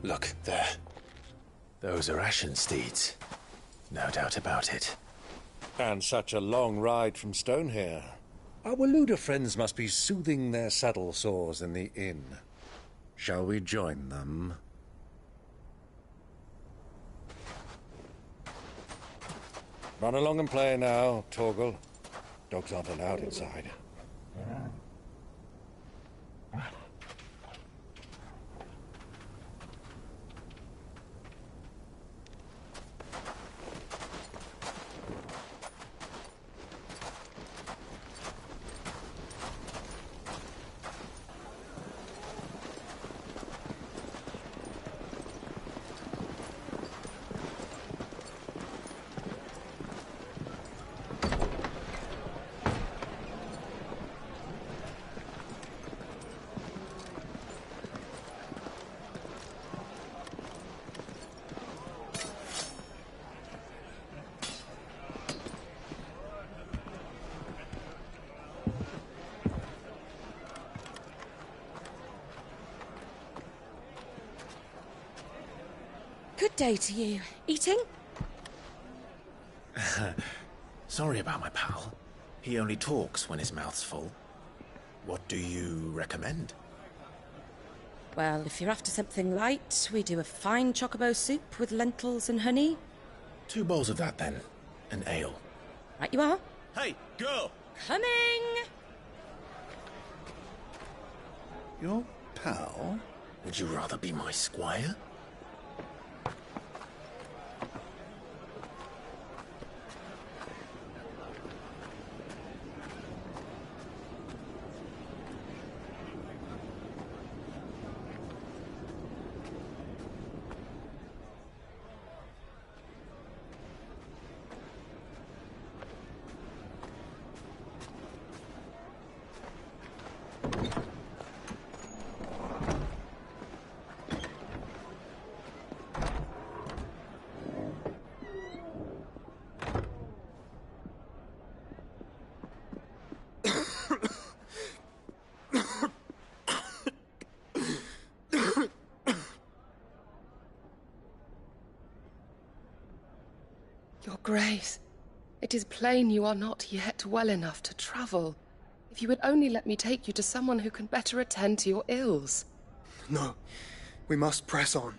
Look, there. Those are ashen steeds. No doubt about it. And such a long ride from Stone here. Our Luda friends must be soothing their saddle sores in the inn. Shall we join them? Run along and play now, Torgal. Dogs aren't allowed inside. Good day to you. Eating? Sorry about my pal. He only talks when his mouth's full. What do you recommend? Well, if you're after something light, we do a fine chocobo soup with lentils and honey. 2 bowls of that, then. An ale. Right you are. Hey, girl! Coming! Your pal? Would you rather be my squire? Your Grace, it is plain you are not yet well enough to travel. If you would only let me take you to someone who can better attend to your ills. No, we must press on.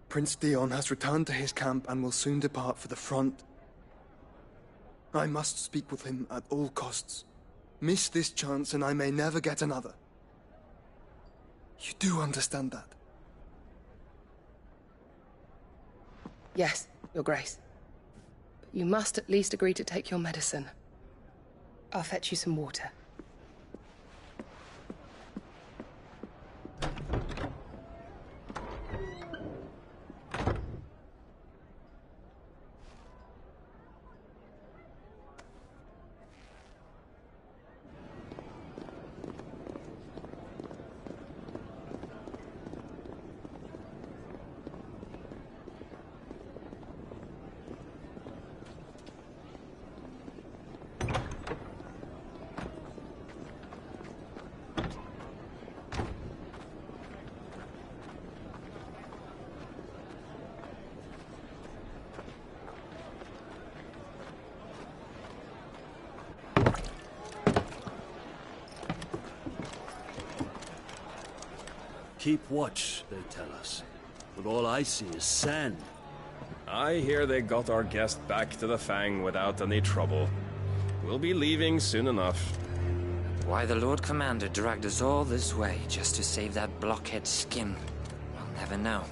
Prince Dion has returned to his camp and will soon depart for the front. I must speak with him at all costs. Miss this chance and I may never get another. You do understand that? Yes, Your Grace. But you must at least agree to take your medicine. I'll fetch you some water. Keep watch, they tell us. But all I see is sand. I hear they got our guest back to the Fang without any trouble. We'll be leaving soon enough. Why the Lord Commander dragged us all this way just to save that blockhead skin, we'll never know.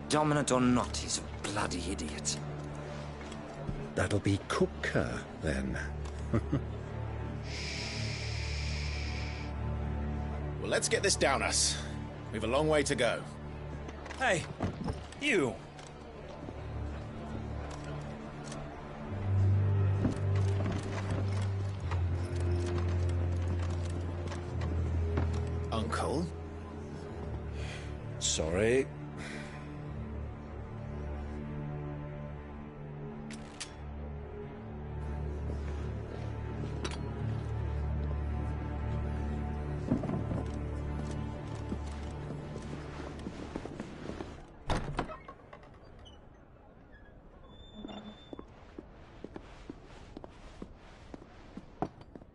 Dominant or not, he's a bloody idiot. That'll be Cooker, then. Well, let's get this down us. We've a long way to go. Hey, you! Uncle? Sorry.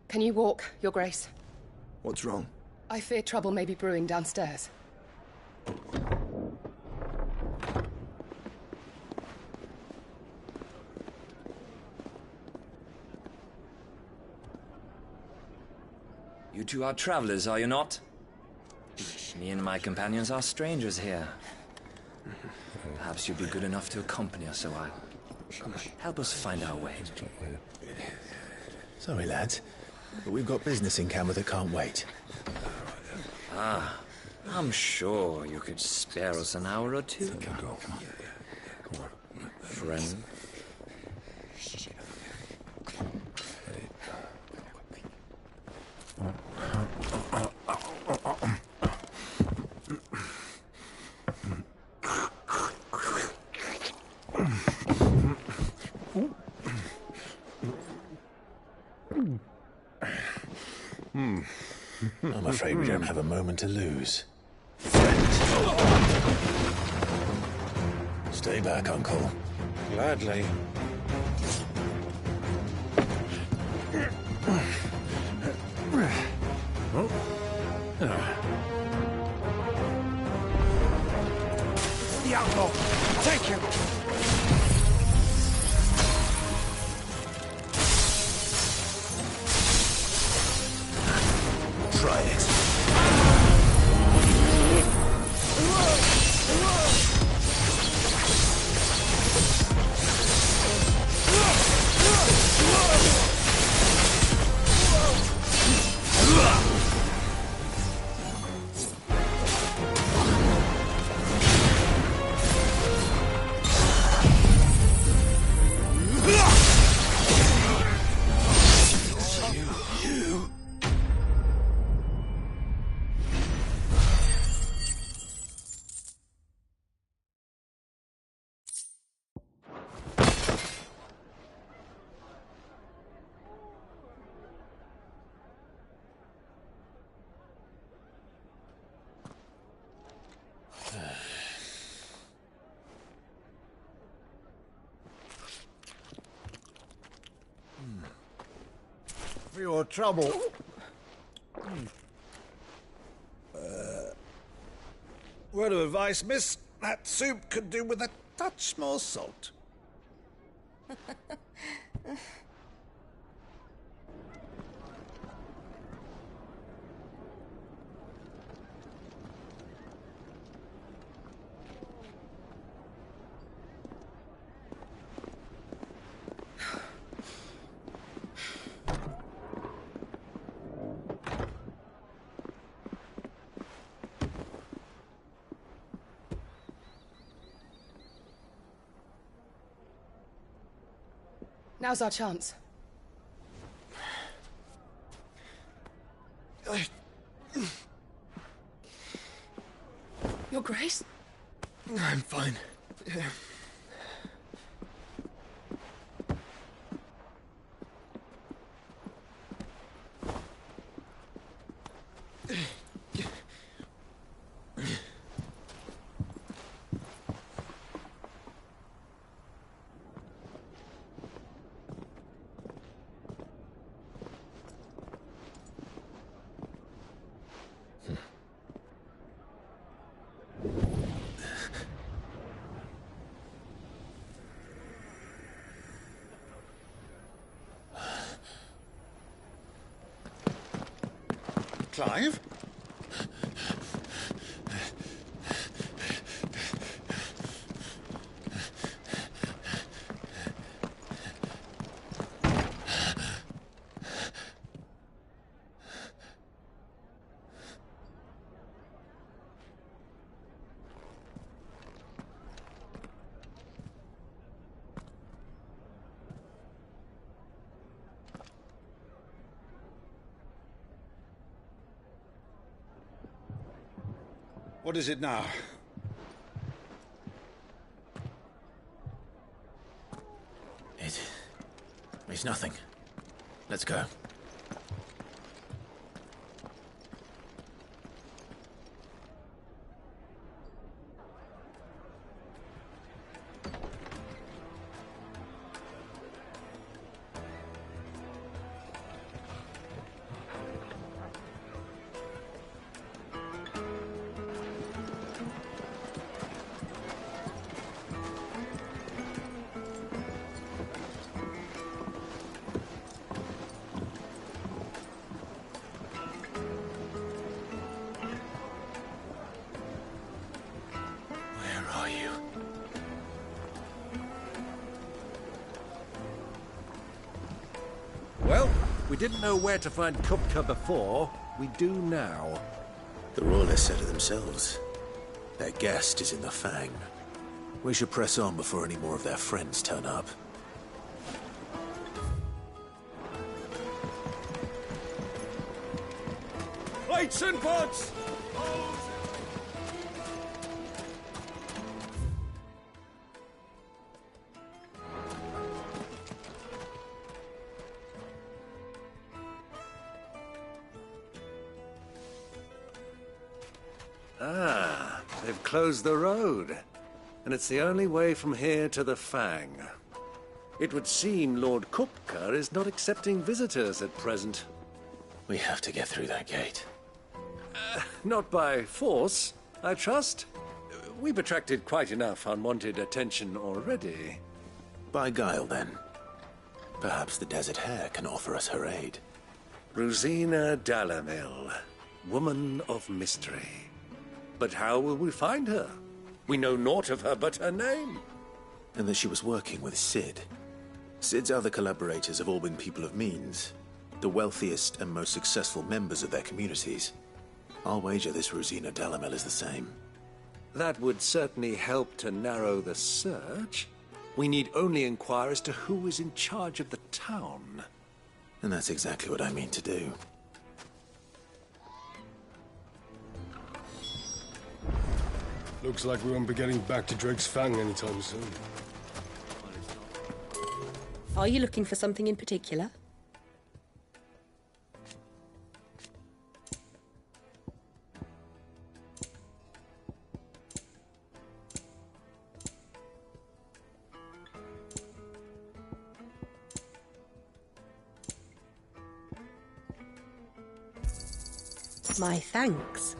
Can you walk, Your Grace? What's wrong? I fear trouble may be brewing downstairs. You two are travelers, are you not? Me and my companions are strangers here. Perhaps you'd be good enough to accompany us a while. Help us find our way. Sorry, lads, but we've got business in camera that can't wait. Ah, I'm sure you could spare us an hour or two. Come on. Friend. I'm afraid we don't have a moment to lose. Stay back, Uncle. Gladly. The outlaw! Take him! Try it. For your trouble. Word of advice, miss. That soup could do with a touch more salt. Now's our chance. Your Grace? I'm fine. Clive? What is it now? It's nothing. Let's go. We didn't know where to find Kupka before. We do now. The Royalists said it themselves. Their guest is in the Fang. We should press on before any more of their friends turn up. Lights and pots! Ah, they've closed the road. And it's the only way from here to the Fang. It would seem Lord Kupka is not accepting visitors at present. We have to get through that gate. Not by force, I trust. We've attracted quite enough unwanted attention already. By guile, then. Perhaps the Desert Hare can offer us her aid. Rosina Dalamil, woman of mystery. But how will we find her? We know naught of her but her name. And that she was working with Cid. Cid's other collaborators have all been people of means, the wealthiest and most successful members of their communities. I'll wager this Rosina Dalamel is the same. That would certainly help to narrow the search. We need only inquire as to who is in charge of the town. And that's exactly what I mean to do. Looks like we won't be getting back to Drake's Fang anytime soon. Are you looking for something in particular? My thanks.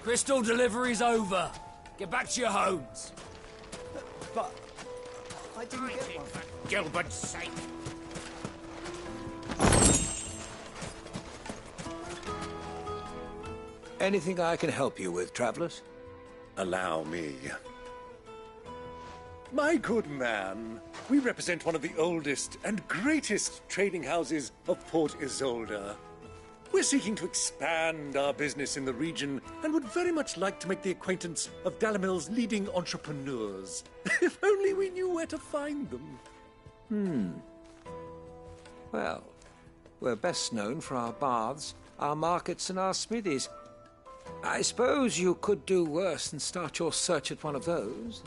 Crystal delivery's over. Get back to your homes. But I didn't get one. For Gilbert's sake. Anything I can help you with, travelers? Allow me. My good man, we represent one of the oldest and greatest trading houses of Port Isolde. We're seeking to expand our business in the region and would very much like to make the acquaintance of Dalamil's leading entrepreneurs. If only we knew where to find them. Well, we're best known for our baths, our markets, and our smithies. I suppose you could do worse than start your search at one of those.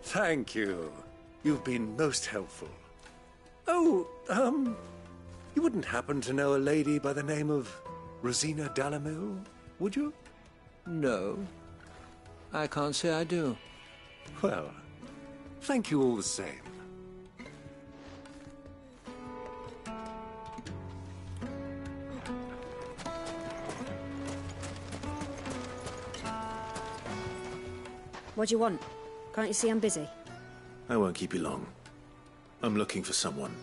Thank you. You've been most helpful. Oh, you wouldn't happen to know a lady by the name of Rosina Dalamil, would you? No, I can't say I do. Well, thank you all the same. What do you want? Can't you see I'm busy? I won't keep you long. I'm looking for someone.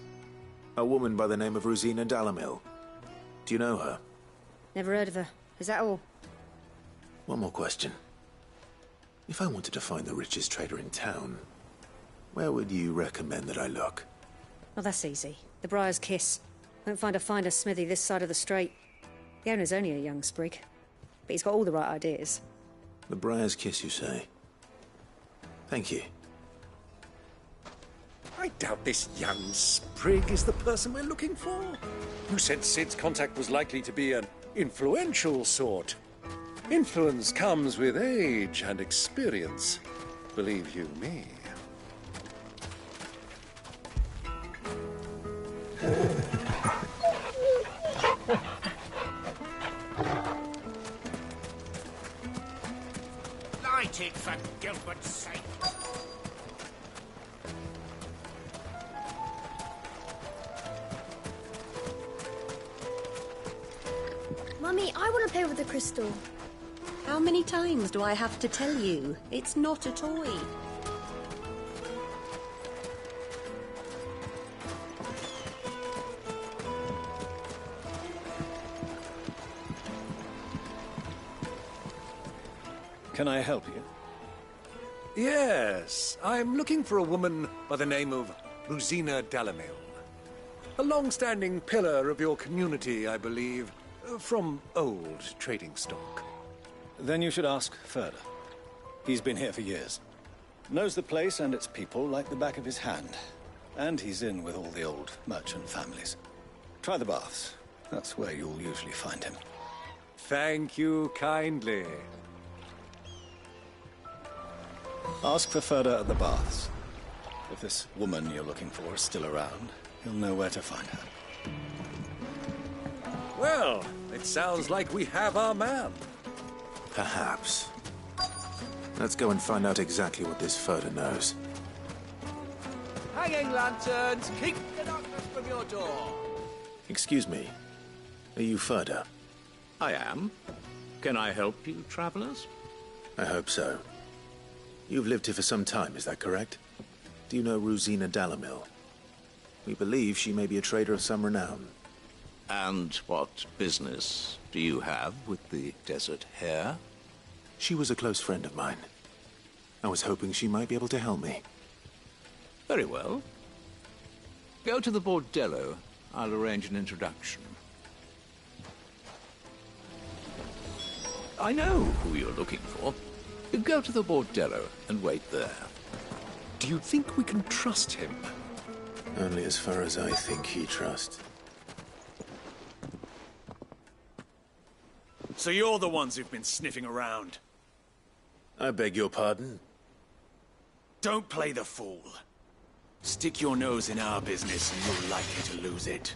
A woman by the name of Rosina Dalamil. Do you know her? Never heard of her. Is that all? One more question. If I wanted to find the richest trader in town, where would you recommend that I look? Oh, that's easy. The Briar's Kiss. Won't find a finer smithy this side of the strait. The owner's only a young sprig, but he's got all the right ideas. The Briar's Kiss, you say? Thank you. I doubt this young sprig is the person we're looking for. You said Cid's contact was likely to be an influential sort. Influence comes with age and experience, believe you me. Light it for Gilbert's sake. Mummy, I want to play with the crystal. How many times do I have to tell you? It's not a toy. Can I help you? Yes, I'm looking for a woman by the name of Rosina Dalamil. A long-standing pillar of your community, I believe, from old trading stock. Then you should ask Further. He's been here for years. Knows the place and its people like the back of his hand. And he's in with all the old merchant families. Try the baths. That's where you'll usually find him. Thank you kindly. Ask for Further at the baths. If this woman you're looking for is still around, you'll know where to find her. Well, it sounds like we have our man. Perhaps. Let's go and find out exactly what this Further knows. Hanging lanterns, keep the darkness from your door. Excuse me. Are you Further? I am. Can I help you, travelers? I hope so. You've lived here for some time, is that correct? Do you know Rosina Dalamil? We believe she may be a trader of some renown. And what business do you have with the desert hare? She was a close friend of mine. I was hoping she might be able to help me. Very well. Go to the bordello. I'll arrange an introduction. I know who you're looking for. Go to the bordello and wait there. Do you think we can trust him? Only as far as I think he trusts. So you're the ones who've been sniffing around? I beg your pardon? Don't play the fool. Stick your nose in our business and you're likely to lose it.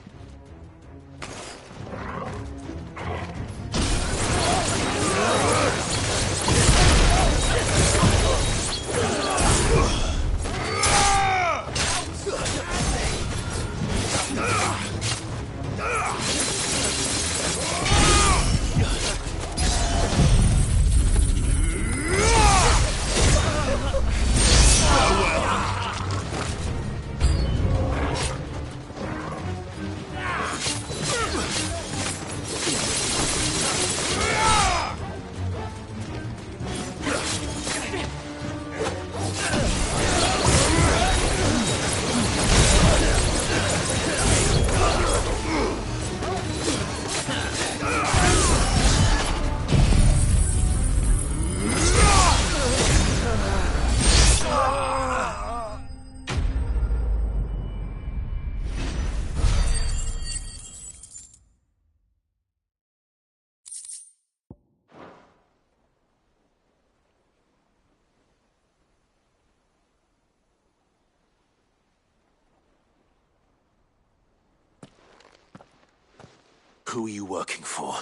Who are you working for?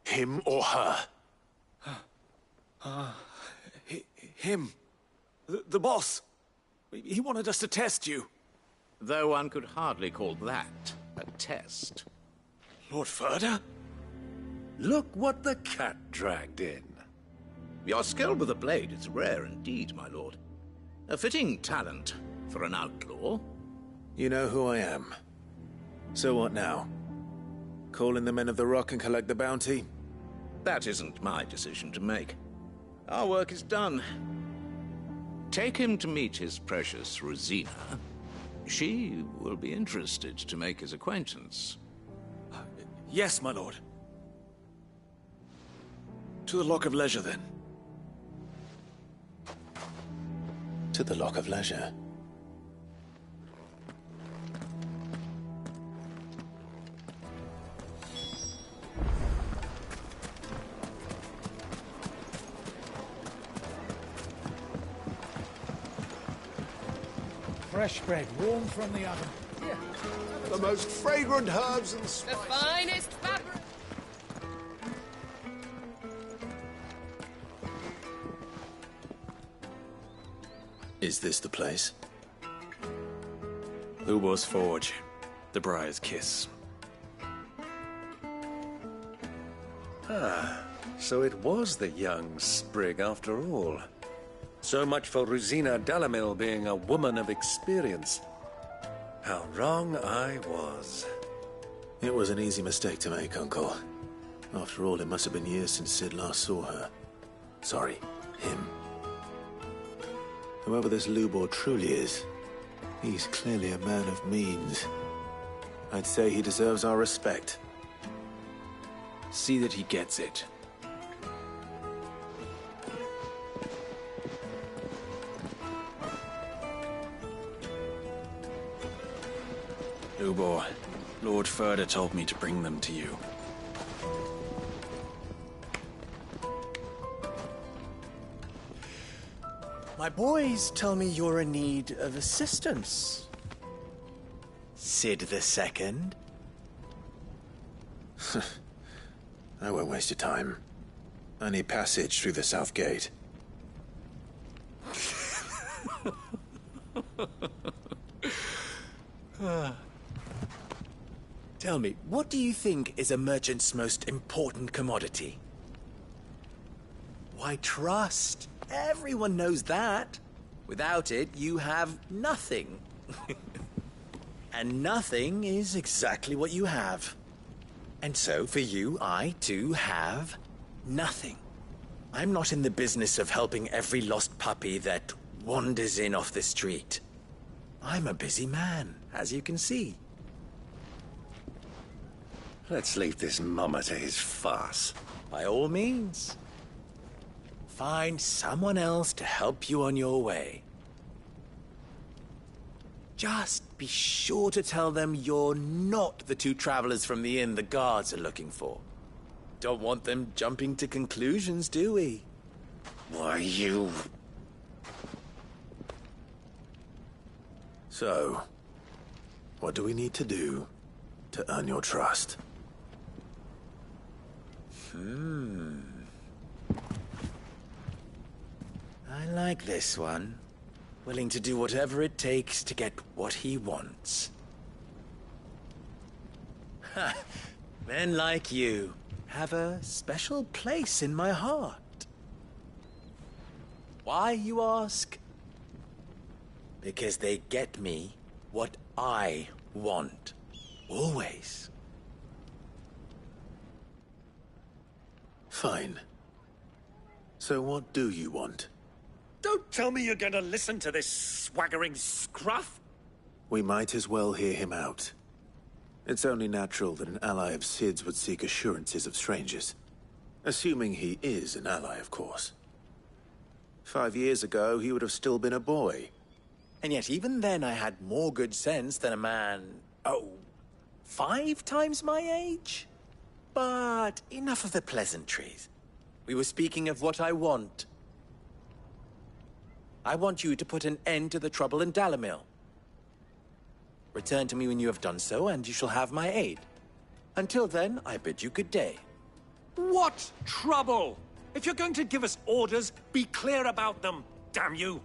Him or her? Him. The boss. He wanted us to test you. Though one could hardly call that a test. Lord Further? Look what the cat dragged in. Your skill with the blade is rare indeed, my lord. A fitting talent for an outlaw. You know who I am. So what now? Call in the men of the Rock and collect the bounty? That isn't my decision to make. Our work is done. Take him to meet his precious Rosina. She will be interested to make his acquaintance. Yes, my lord. To the Lock of Leisure, then. To the Lock of Leisure. Fresh bread, warm from the oven. Here. The most fragrant herbs and The spices. finest fabric. Is this the place? Lubo's Forge. The Briar's Kiss. Ah, so it was the young sprig after all. So much for Rosina Dalamil being a woman of experience. How wrong I was. It was an easy mistake to make, Uncle. After all, it must have been years since Sid last saw her. Sorry. him. Whoever this Lubor truly is, he's clearly a man of means. I'd say he deserves our respect. See that he gets it. Lubor, Lord Furder told me to bring them to you. My boys tell me you're in need of assistance. Sid the Second? I won't waste your time. I need passage through the south gate. Tell me, what do you think is a merchant's most important commodity? Why, trust. Everyone knows that. Without it, you have nothing. And nothing is exactly what you have. And so, for you, I, too, have nothing. I'm not in the business of helping every lost puppy that wanders in off the street. I'm a busy man, as you can see. Let's leave this mummer to his farce. By all means. Find someone else to help you on your way. Just be sure to tell them you're not the two travelers from the inn the guards are looking for. Don't want them jumping to conclusions, do we? Why, you... So, what do we need to do to earn your trust? I like this one. Willing to do whatever it takes to get what he wants. Ha! Men like you have a special place in my heart. Why, you ask? Because they get me what I want. Always. Fine. So what do you want? Don't tell me you're going to listen to this swaggering scruff! We might as well hear him out. It's only natural that an ally of Sid's would seek assurances of strangers. Assuming he is an ally, of course. 5 years ago, he would have still been a boy. And yet even then I had more good sense than a man, 5 times my age? But enough of the pleasantries. We were speaking of what I want. I want you to put an end to the trouble in Dalamil. Return to me when you have done so, and you shall have my aid. Until then, I bid you good day. What trouble? If you're going to give us orders, be clear about them, damn you!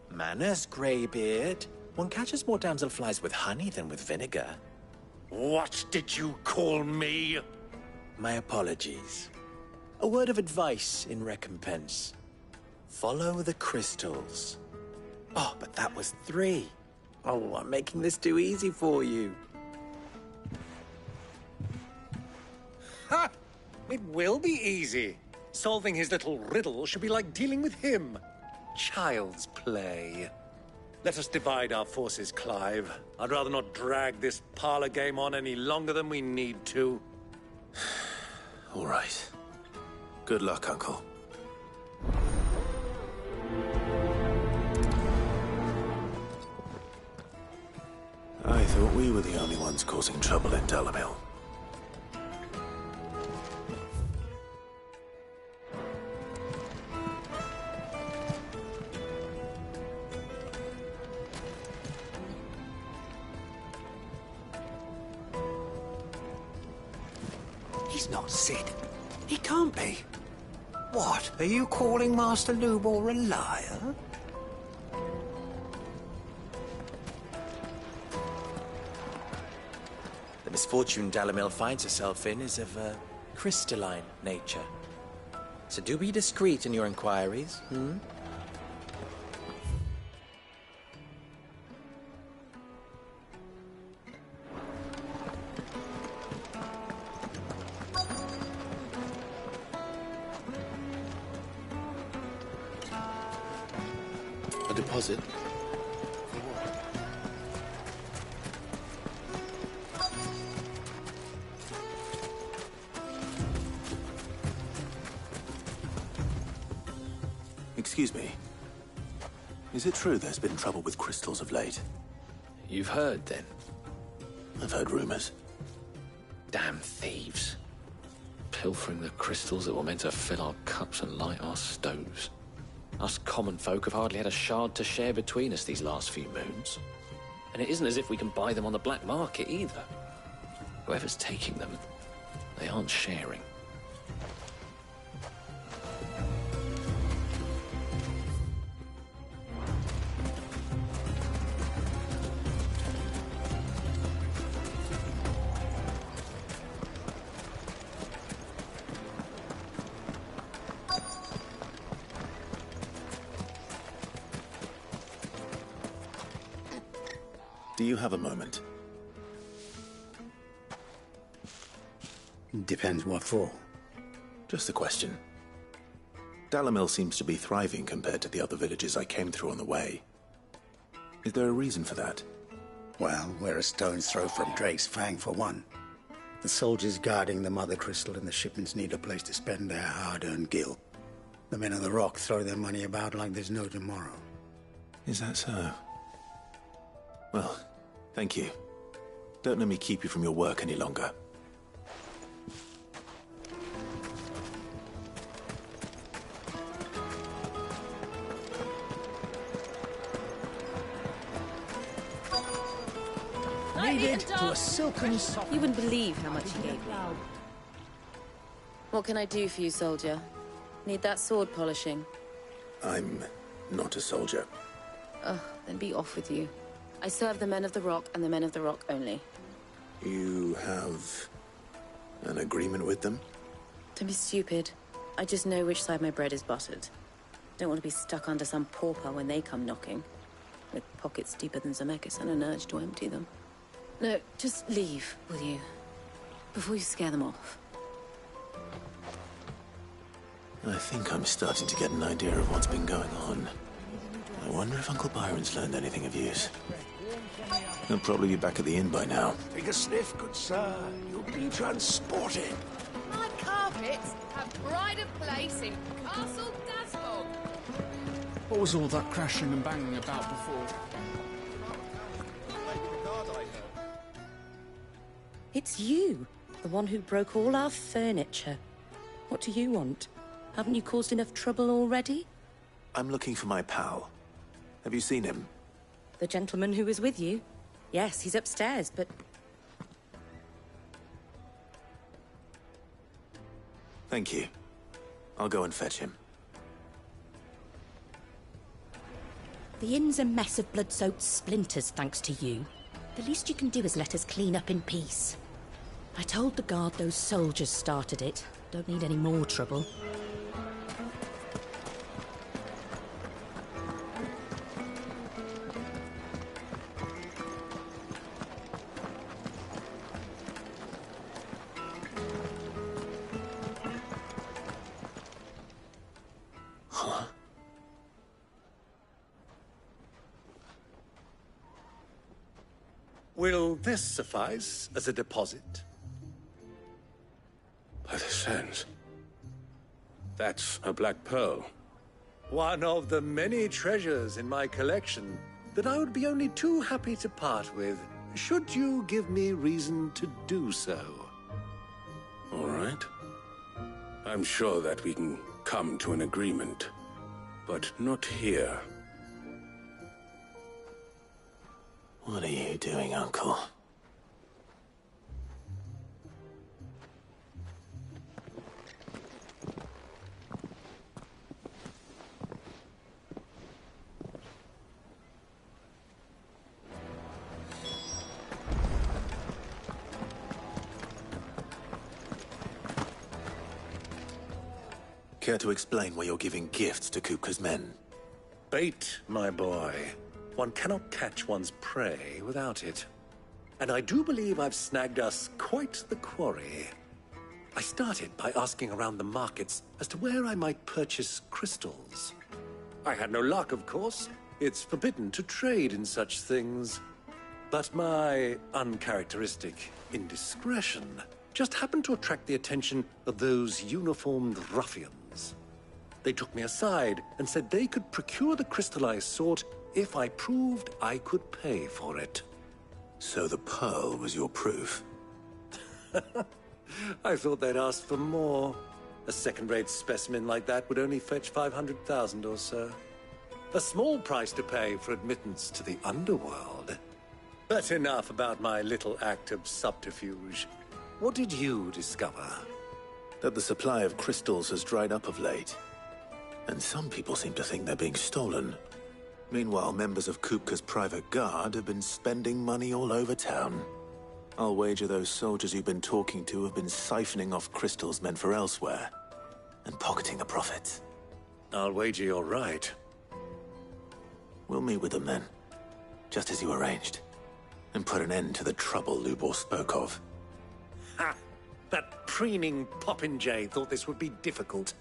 Manners, Greybeard. One catches more damselflies with honey than with vinegar. What did you call me? My apologies. A word of advice in recompense. Follow the crystals. Oh, but that was 3. Oh, I'm making this too easy for you. Ha! It will be easy. Solving his little riddle should be like dealing with him. Child's play. Let us divide our forces, Clive. I'd rather not drag this parlor game on any longer than we need to. All right. Good luck, Uncle. I thought we were the only ones causing trouble in Dalamil. He's not Sid. He can't be. What? Are you calling Master Lubor a liar? The misfortune Dalamil finds herself in is of a crystalline nature. So do be discreet in your inquiries, deposit. Excuse me. Is it true there's been trouble with crystals of late? You've heard, then? I've heard rumors. Damn thieves. Pilfering the crystals that were meant to fill our cups and light our stoves. Us common folk have hardly had a shard to share between us these last few moons. And it isn't as if we can buy them on the black market either. Whoever's taking them, they aren't sharing. Do you have a moment? Depends what for. Just a question. Dalamil seems to be thriving compared to the other villages I came through on the way. Is there a reason for that? Well, we're a stone's throw from Drake's Fang, for one. The soldiers guarding the Mother Crystal and the shipments need a place to spend their hard-earned gil. The men of the Rock throw their money about like there's no tomorrow. Is that so? Well, thank you. Don't let me keep you from your work any longer. Needed to a silken... You wouldn't believe how much he gave me. What can I do for you, soldier? Need that sword polishing? I'm not a soldier. Ugh, then be off with you. I serve the men of the Rock and the men of the Rock only. You have an agreement with them? Don't be stupid. I just know which side my bread is buttered. Don't want to be stuck under some pauper when they come knocking. With pockets deeper than Zemeckis and an urge to empty them. No, just leave, will you? Before you scare them off. I think I'm starting to get an idea of what's been going on. I wonder if Uncle Byron's learned anything of use. He'll probably be back at the inn by now. Take a sniff, good sir. You'll be transported. My carpets have pride of place in Castle Dasbog. What was all that crashing and banging about before? It's you, the one who broke all our furniture. What do you want? Haven't you caused enough trouble already? I'm looking for my pal. Have you seen him? The gentleman who was with you? Yes, he's upstairs, but... Thank you. I'll go and fetch him. The inn's a mess of blood-soaked splinters, thanks to you. The least you can do is let us clean up in peace. I told the guard those soldiers started it. Don't need any more trouble. Will this suffice as a deposit? By the sands. That's a black pearl. One of the many treasures in my collection that I would be only too happy to part with, should you give me reason to do so. All right. I'm sure that we can come to an agreement, but not here. What are you doing, Uncle? Care to explain why you're giving gifts to Kupka's men? Bait, my boy. One cannot catch one's prey without it. And I do believe I've snagged us quite the quarry. I started by asking around the markets as to where I might purchase crystals. I had no luck, of course, It's forbidden to trade in such things. But my uncharacteristic indiscretion just happened to attract the attention of those uniformed ruffians. They took me aside and said they could procure the crystal I sought if I proved I could pay for it. So the pearl was your proof? I thought they'd asked for more. A second-rate specimen like that would only fetch 500,000 or so. A small price to pay for admittance to the underworld. But enough about my little act of subterfuge. What did you discover? That the supply of crystals has dried up of late. And some people seem to think they're being stolen. Meanwhile, members of Kupka's private guard have been spending money all over town. I'll wager those soldiers you've been talking to have been siphoning off crystals meant for elsewhere, and pocketing the profits. I'll wager you're right. We'll meet with them then, just as you arranged, and put an end to the trouble Lubor spoke of. Ha! That preening popinjay thought this would be difficult.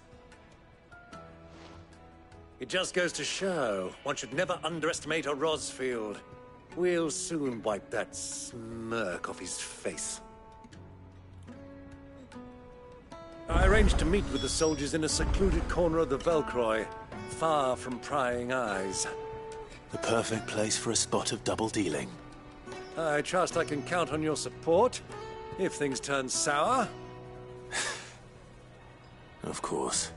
It just goes to show, one should never underestimate a Rosfield. We'll soon wipe that smirk off his face. I arranged to meet with the soldiers in a secluded corner of the Velcroy, far from prying eyes. The perfect place for a spot of double dealing. I trust I can count on your support, if things turn sour. Of course.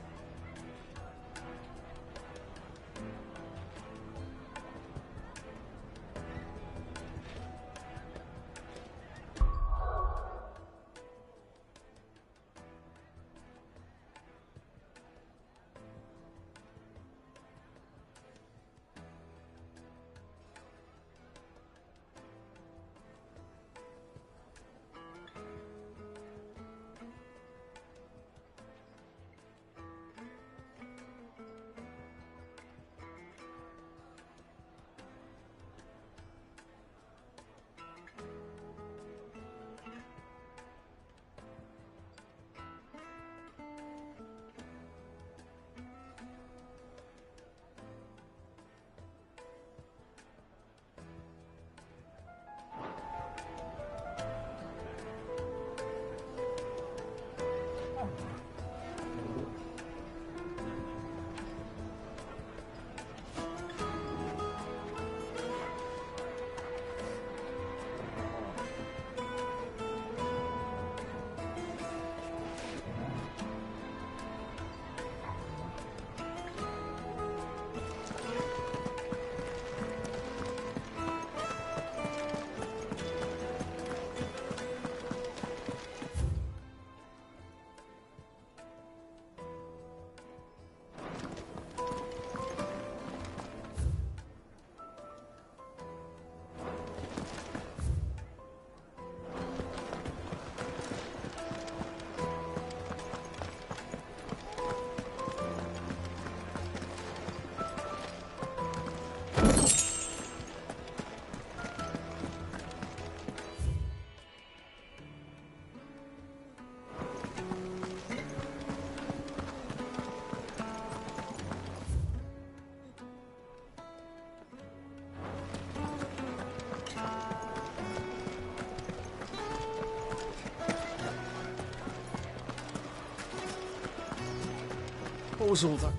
What was all that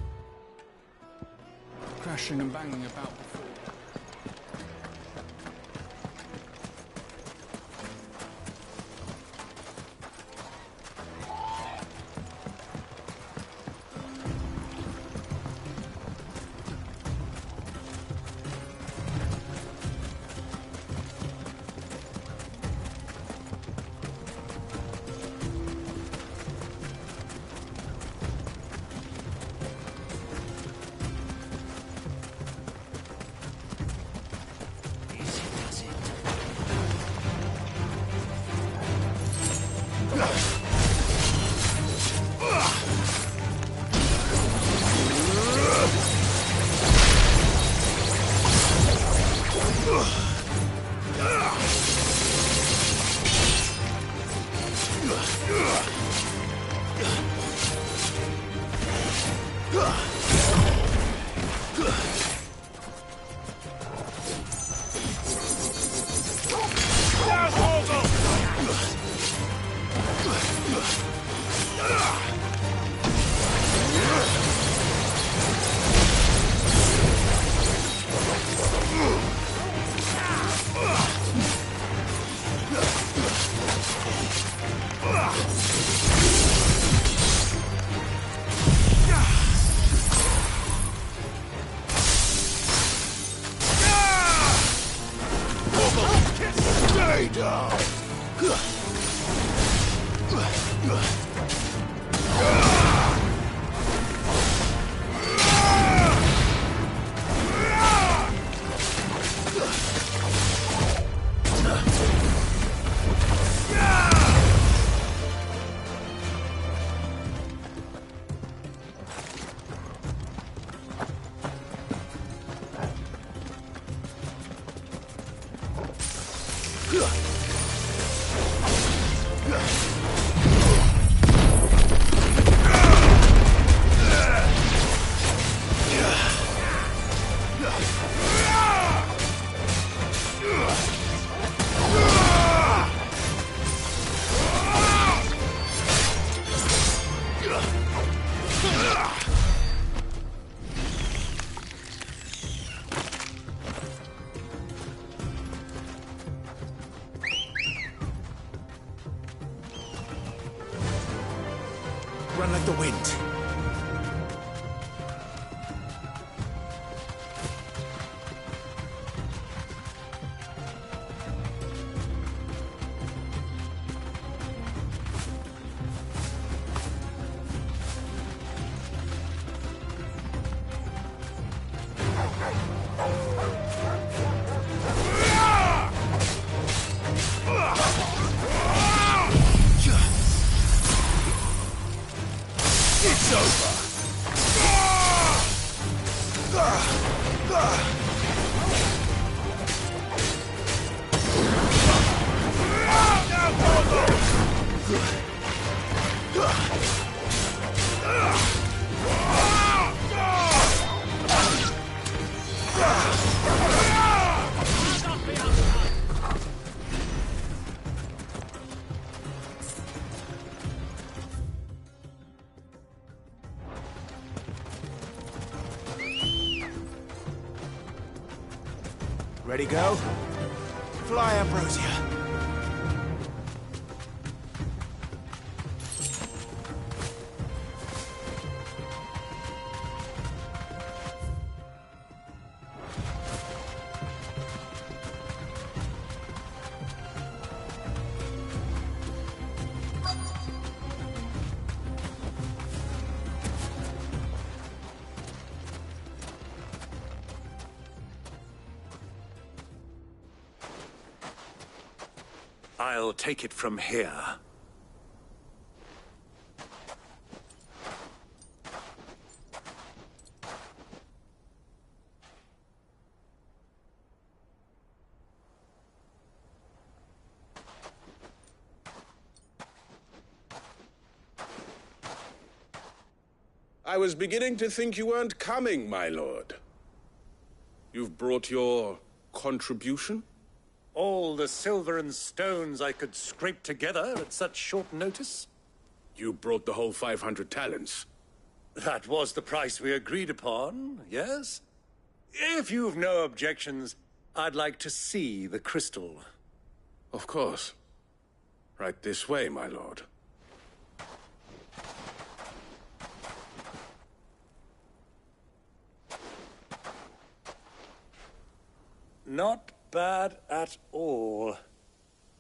crashing and banging about before? Run like the wind. It's over! Ready, go? Fly, Ambrosia. I'll take it from here. I was beginning to think you weren't coming, my lord. You've brought your contribution? All the silver and stones I could scrape together at such short notice? You brought the whole 500 talents. That was the price we agreed upon, yes? If you've no objections, I'd like to see the crystal. Of course. Right this way, my lord. Not bad at all.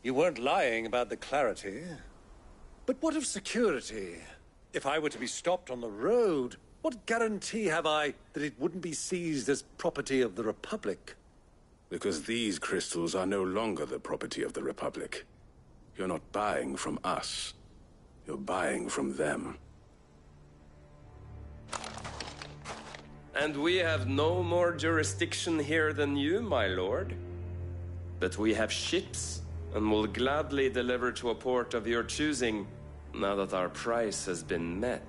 You weren't lying about the clarity. But what of security? If I were to be stopped on the road, what guarantee have I that it wouldn't be seized as property of the Republic? Because these crystals are no longer the property of the Republic. You're not buying from us. You're buying from them. And we have no more jurisdiction here than you, my lord. But we have ships, and will gladly deliver to a port of your choosing, now that our price has been met.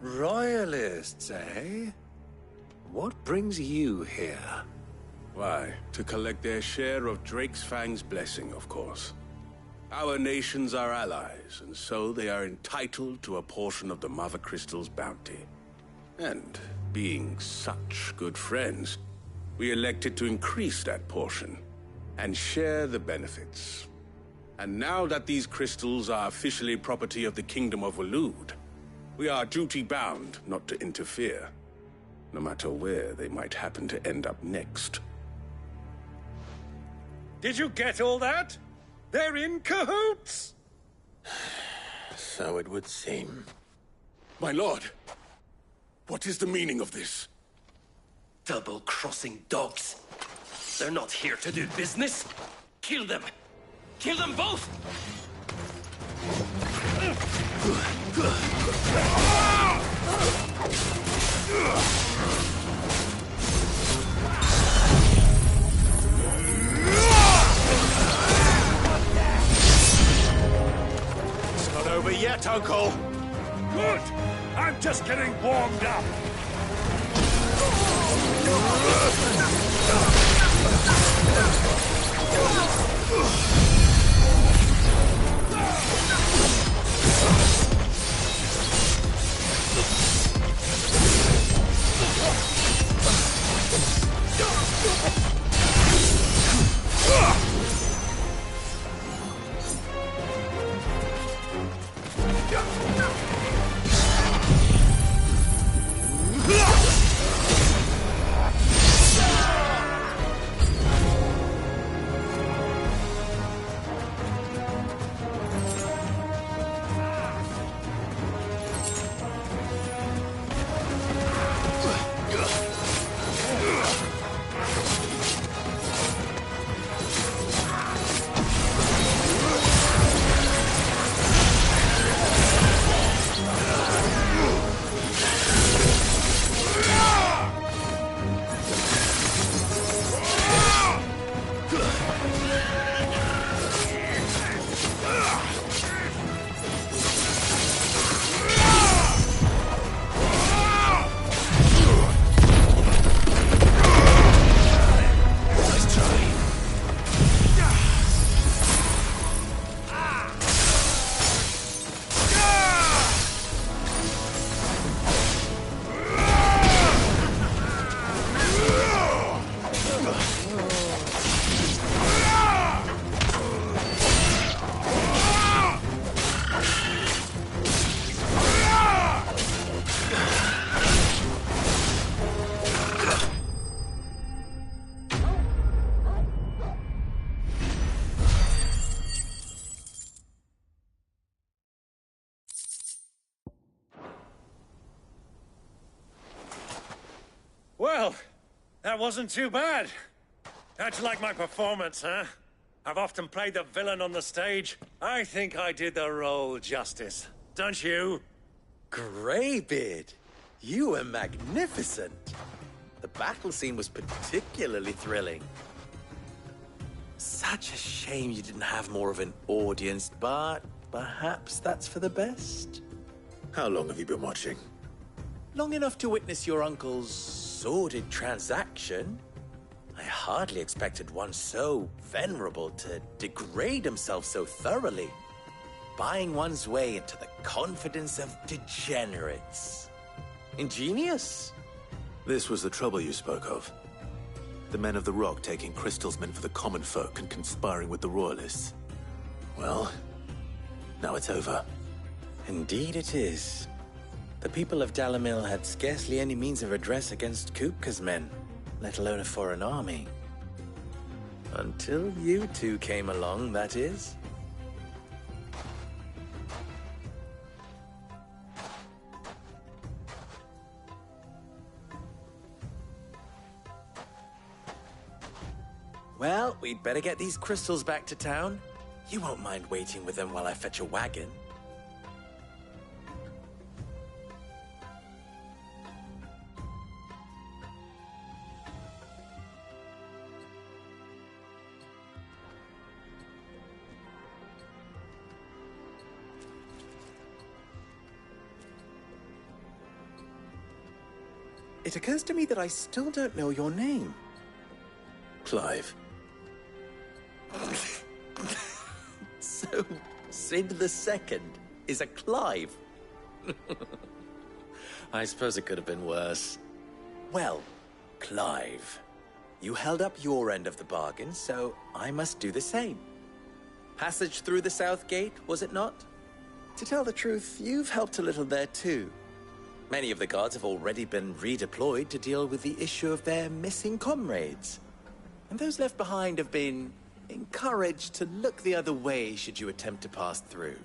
Royalists, eh? What brings you here? Why, to collect their share of Drake's Fang's blessing, of course. Our nations are allies, and so they are entitled to a portion of the Mother Crystal's bounty. And being such good friends, we elected to increase that portion and share the benefits. And now that these crystals are officially property of the Kingdom of Waloed, we are duty-bound not to interfere, no matter where they might happen to end up next. Did you get all that? They're in cahoots! So it would seem. My lord, what is the meaning of this? Double-crossing dogs. They're not here to do business. Kill them! Kill them both! It's not over yet, Uncle. Good! I'm just getting warmed up. Well, that wasn't too bad. How'd you like my performance, huh? I've often played the villain on the stage. I think I did the role justice. Don't you? Greybeard, you were magnificent. The battle scene was particularly thrilling. Such a shame you didn't have more of an audience, but perhaps that's for the best. How long have you been watching? Long enough to witness your uncle's sordid transaction. I hardly expected one so venerable to degrade himself so thoroughly, buying one's way into the confidence of degenerates. Ingenious. This was the trouble you spoke of. The men of the Rock taking Crystal's men for the common folk and conspiring with the Royalists. Well, now it's over. Indeed it is. The people of Dalamil had scarcely any means of redress against Kupka's men, let alone a foreign army. Until you two came along, that is. Well, we'd better get these crystals back to town. You won't mind waiting with them while I fetch a wagon. It occurs to me that I still don't know your name. Clive. So, Sid the Second is a Clive? I suppose it could have been worse. Well, Clive, you held up your end of the bargain, so I must do the same. Passage through the South Gate, was it not? To tell the truth, you've helped a little there too. Many of the guards have already been redeployed to deal with the issue of their missing comrades. And those left behind have been encouraged to look the other way should you attempt to pass through.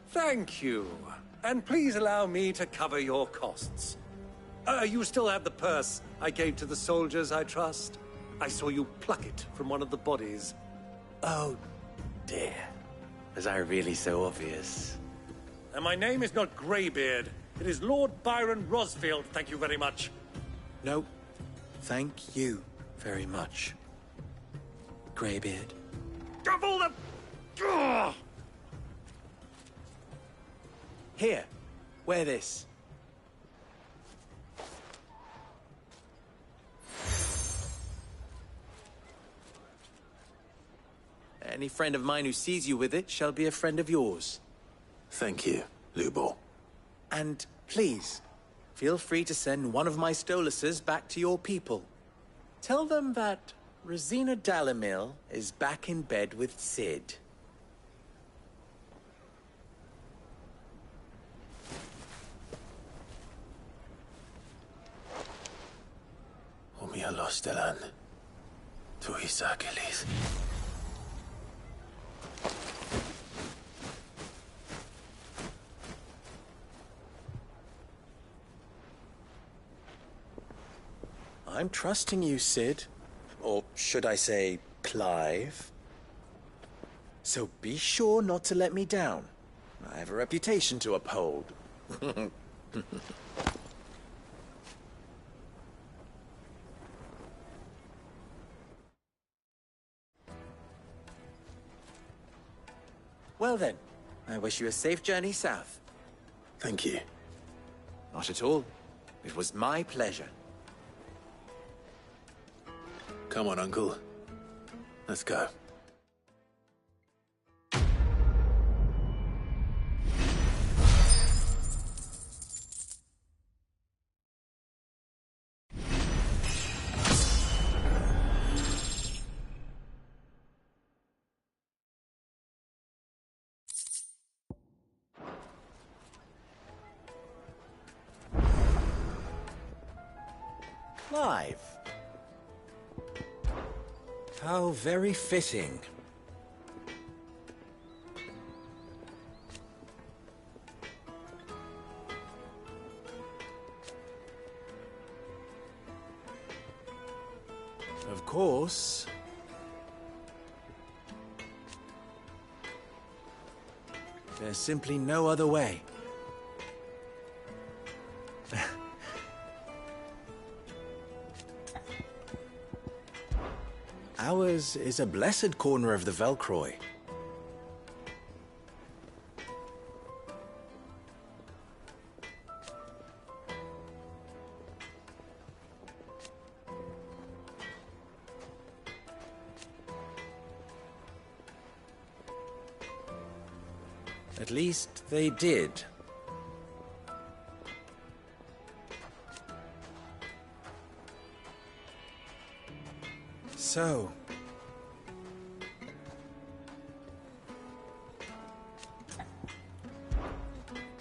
Thank you. And please allow me to cover your costs. You still have the purse I gave to the soldiers, I trust? I saw you pluck it from one of the bodies. Oh, dear. Was I really so obvious? And my name is not Greybeard. It is Lord Byron Rosfield, thank you very much. No, thank you very much, Greybeard. Of all the... Ugh! Here, wear this. Any friend of mine who sees you with it shall be a friend of yours. Thank you, Lubor. And please, feel free to send one of my Stoluses back to your people. Tell them that Rosina Dalamil is back in bed with Sid. Umia Lostelan. Tuisa Achilles. I'm trusting you, Sid. Or should I say, Clive. So be sure not to let me down. I have a reputation to uphold. Well then, I wish you a safe journey south. Thank you. Not at all. It was my pleasure. Come on, Uncle. Let's go. Clive. How very fitting. Of course. There's simply no other way. Ours is a blessed corner of the Velcroy. At least they did. So...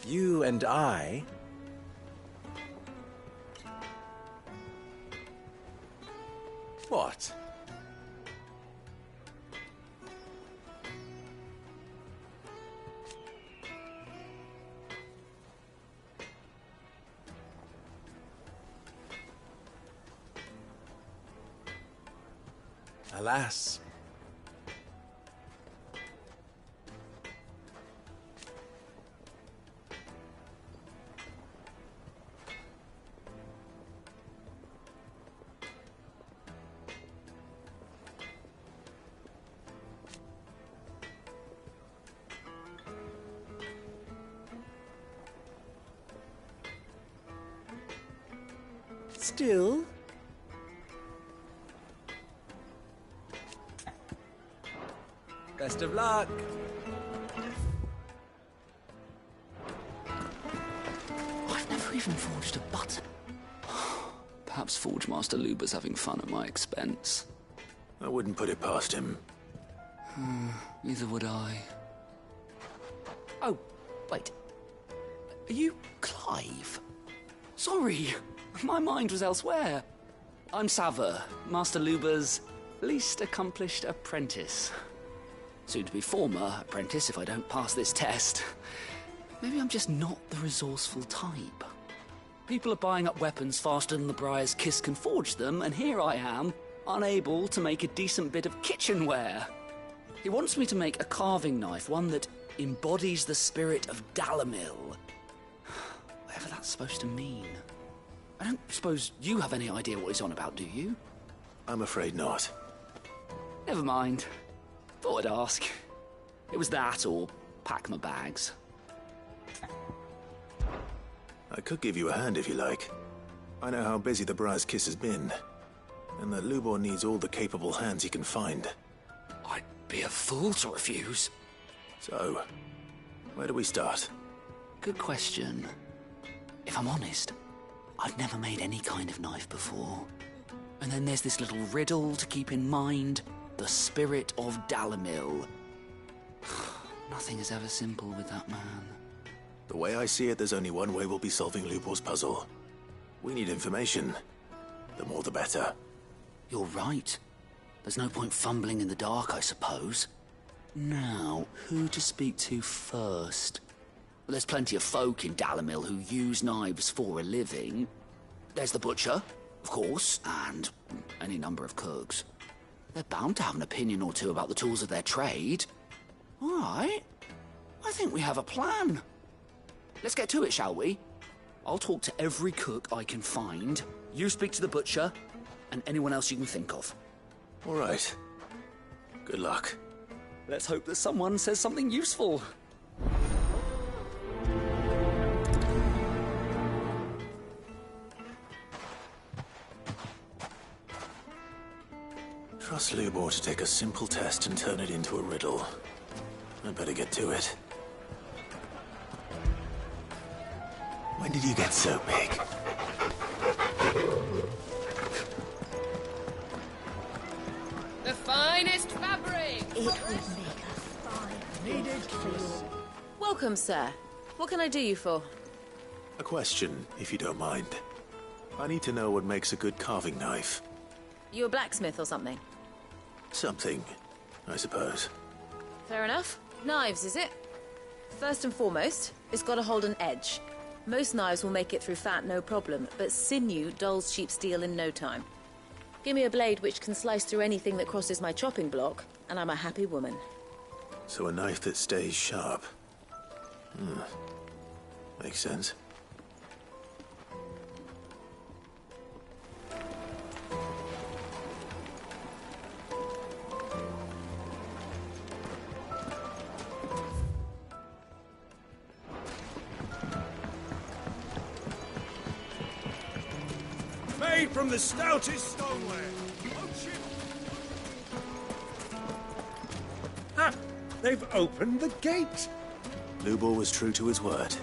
you and I... What? Alas. Still... best of luck. I've never even forged a button. Perhaps Forge Master Luber's having fun at my expense. I wouldn't put it past him. Neither would I. Oh, wait. Are you Clive? Sorry, my mind was elsewhere. I'm Sava, Master Luber's Least accomplished apprentice. Soon to be former apprentice if I don't pass this test. Maybe I'm just not the resourceful type. People are buying up weapons faster than the Briar's Kiss can forge them, and here I am, unable to make a decent bit of kitchenware. He wants me to make a carving knife, one that embodies the spirit of Dalamil. Whatever that's supposed to mean. I don't suppose you have any idea what he's on about, do you? I'm afraid not. Never mind. Thought I'd ask. It was that or pack my bags. I could give you a hand if you like. I know how busy the Briar's Kiss has been, and that Lubor needs all the capable hands he can find. I'd be a fool to refuse. So, where do we start? Good question. If I'm honest, I've never made any kind of knife before. And then there's this little riddle to keep in mind. The spirit of Dalamil. Nothing is ever simple with that man. The way I see it, there's only one way we'll be solving Lubor's puzzle. We need information. The more the better. You're right. There's no point fumbling in the dark, I suppose. Now, who to speak to first? Well, there's plenty of folk in Dalamil who use knives for a living. There's the butcher, of course, and any number of cooks. They're bound to have an opinion or two about the tools of their trade. All right. I think we have a plan. Let's get to it, shall we? I'll talk to every cook I can find. You speak to the butcher, and anyone else you can think of. All right. Good luck. Let's hope that someone says something useful. Trust Lubor to take a simple test and turn it into a riddle. I'd better get to it. When did you get so big? The finest fabric! It would make a fine Needed Welcome, sir. What can I do you for? A question, if you don't mind. I need to know what makes a good carving knife. You a blacksmith or something? Something, I suppose. Fair enough. Knives, is it? First and foremost, it's got to hold an edge. Most knives will make it through fat, no problem, but sinew dulls cheap steel in no time. Give me a blade which can slice through anything that crosses my chopping block, and I'm a happy woman. So a knife that stays sharp. Makes sense. Made from the stoutest stoneware. Ha! They've opened the gate! Lubor was true to his word.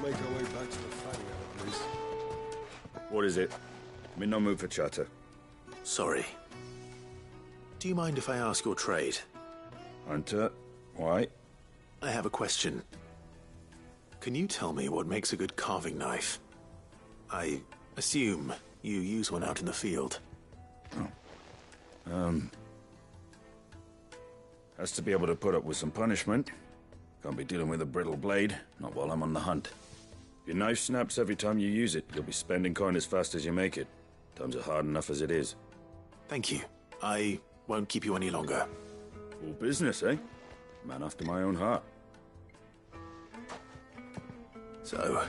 We'll make our way back to the fire, please. What is it? I'm in no mood for chatter. Sorry. Do you mind if I ask your trade? Hunter, why? I have a question. Can you tell me what makes a good carving knife? I assume you use one out in the field. Has to be able to put up with some punishment. Can't be dealing with a brittle blade, not while I'm on the hunt. If your knife snaps every time you use it, you'll be spending coin as fast as you make it. Times are hard enough as it is. Thank you. I won't keep you any longer. Full business, eh? Man after my own heart. So,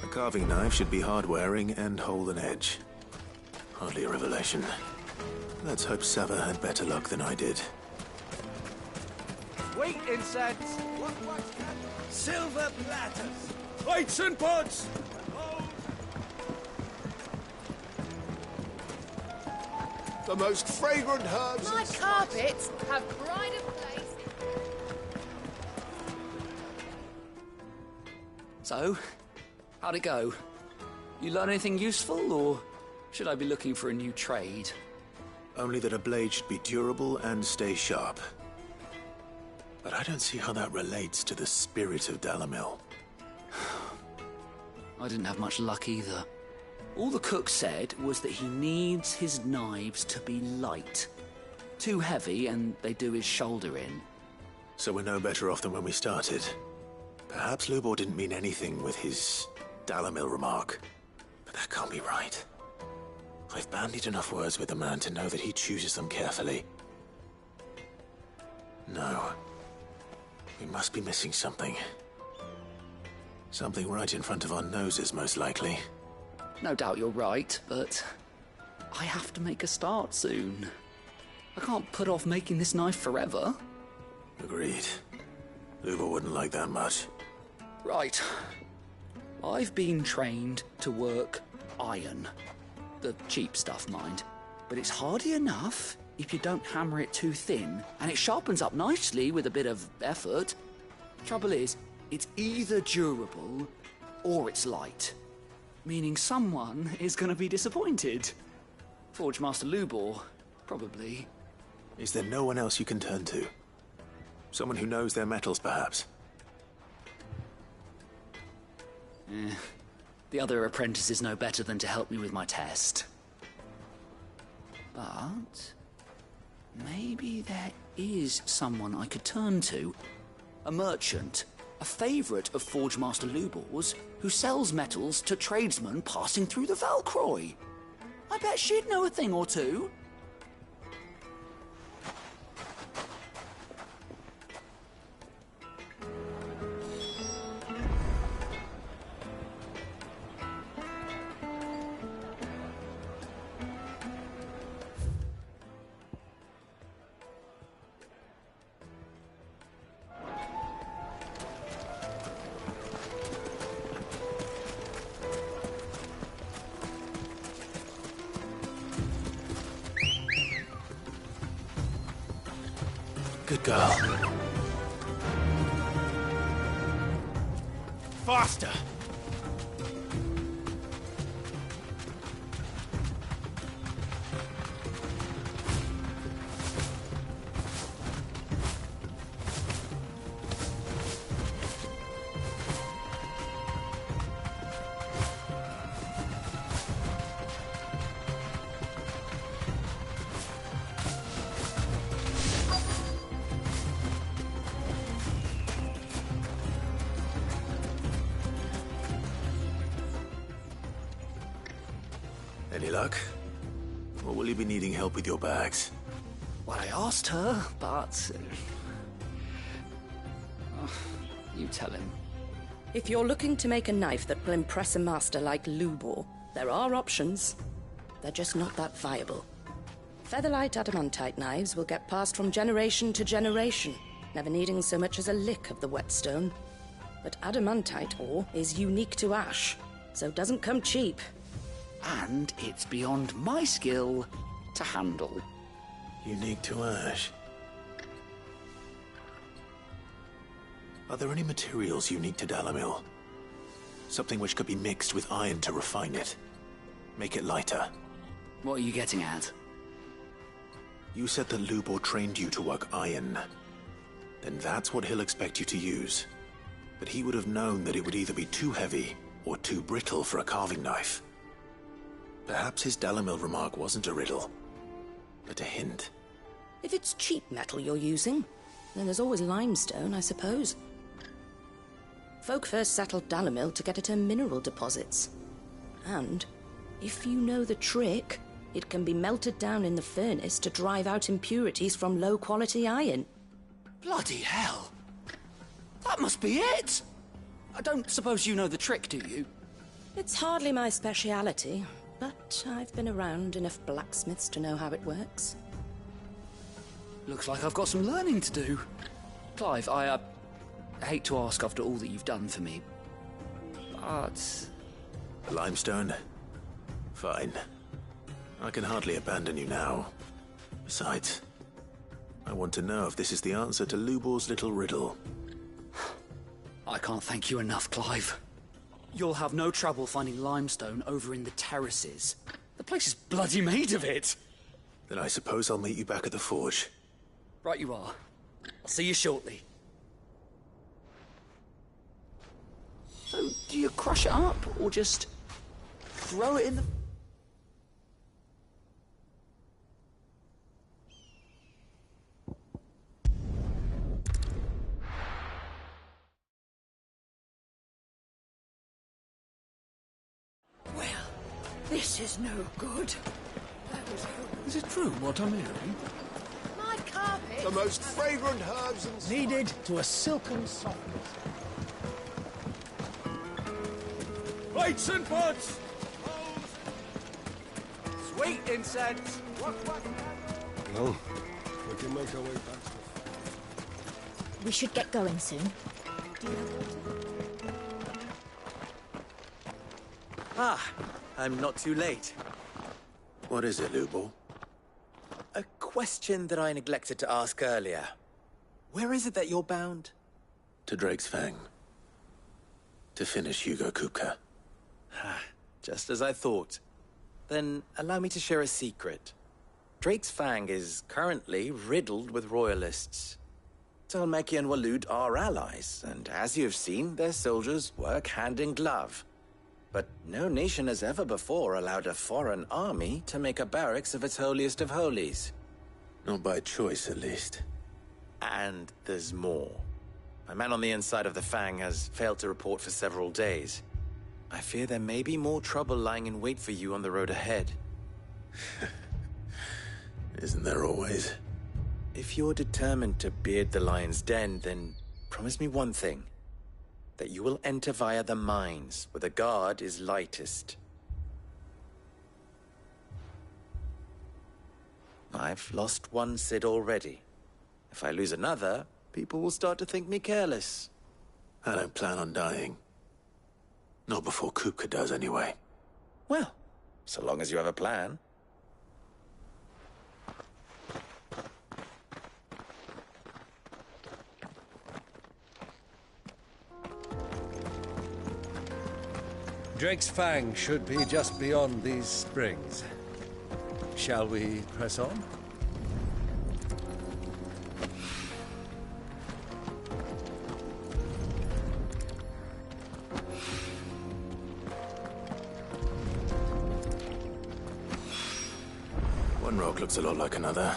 a carving knife should be hard-wearing and hold an edge. Hardly a revelation. Let's hope Sava had better luck than I did. Wheat incense. Silver platters. Plates and pots. The most fragrant herbs. My carpets have pride of place. So, how'd it go? You learn anything useful, or should I be looking for a new trade? Only that a blade should be durable and stay sharp. But I don't see how that relates to the spirit of Dalamil. I didn't have much luck either. All the cook said was that he needs his knives to be light. Too heavy and they do his shoulder in. So we're no better off than when we started. Perhaps Lubor didn't mean anything with his Dalamil remark. But that can't be right. I've bandied enough words with the man to know that he chooses them carefully. No. We must be missing something. Something right in front of our noses, most likely. No doubt you're right, but I have to make a start soon. I can't put off making this knife forever. Agreed. Lubor wouldn't like that much. Right. I've been trained to work iron. The cheap stuff, mind. But it's hardy enough if you don't hammer it too thin, and it sharpens up nicely with a bit of effort. Trouble is, it's either durable or it's light. Meaning someone is going to be disappointed. Forge Master Lubor, probably. Is there no one else you can turn to? Someone who knows their metals, perhaps? The other apprentices know better than to help me with my test. But maybe there is someone I could turn to. A merchant, a favourite of Forge Master Lubor's, who sells metals to tradesmen passing through the Valcroy. I bet she'd know a thing or two. Good girl. Faster! Any luck? Or will you be needing help with your bags? Well, I asked her, but... you tell him. If you're looking to make a knife that will impress a master like Lubor, there are options. They're just not that viable. Featherlight adamantite knives will get passed from generation to generation, never needing so much as a lick of the whetstone. But adamantite ore is unique to ash, so it doesn't come cheap. And it's beyond my skill to handle. Unique to ash. Are there any materials unique to Dalamil? Something which could be mixed with iron to refine it. Make it lighter. What are you getting at? You said that Lubor trained you to work iron. Then that's what he'll expect you to use. But he would have known that it would either be too heavy or too brittle for a carving knife. Perhaps his Dalamil remark wasn't a riddle, but a hint. If it's cheap metal you're using, then there's always limestone, I suppose. Folk first settled Dalamil to get at her mineral deposits. And, if you know the trick, it can be melted down in the furnace to drive out impurities from low-quality iron. Bloody hell! That must be it! I don't suppose you know the trick, do you? It's hardly my speciality, but I've been around enough blacksmiths to know how it works. Looks like I've got some learning to do. Clive, I hate to ask after all that you've done for me, but... Limestone? Fine. I can hardly abandon you now. Besides, I want to know if this is the answer to Lubor's little riddle. I can't thank you enough, Clive. You'll have no trouble finding limestone over in the terraces. The place is bloody made of it. Then I suppose I'll meet you back at the forge. Right you are. I'll see you shortly. So, do you crush it up, or just throw it in the... Well, this is no good. Is it true what I'm hearing? My carpet. The most fragrant herbs and Needed to a silken softness. plates and pots. Sweet incense! Well, we can make our way back to We should get going soon. Do you have water? Ah, I'm not too late. What is it, Lubo? A question that I neglected to ask earlier. Where is it that you're bound? To Drake's Fang. To finish Hugo Kupka. Just as I thought. Then allow me to share a secret. Drake's Fang is currently riddled with royalists. Talmeki and Waloed are allies, and as you have seen, their soldiers work hand in glove. But no nation has ever before allowed a foreign army to make a barracks of its holiest of holies. Not by choice, at least. And there's more. My man on the inside of the Fang has failed to report for several days. I fear there may be more trouble lying in wait for you on the road ahead. Isn't there always? If you're determined to beard the lion's den, then promise me one thing. That you will enter via the mines, where the guard is lightest. I've lost one Cid already. If I lose another, people will start to think me careless. I don't plan on dying. Not before Kupka does, anyway. Well, so long as you have a plan. Drake's Fang should be just beyond these springs. Shall we press on? One rock looks a lot like another.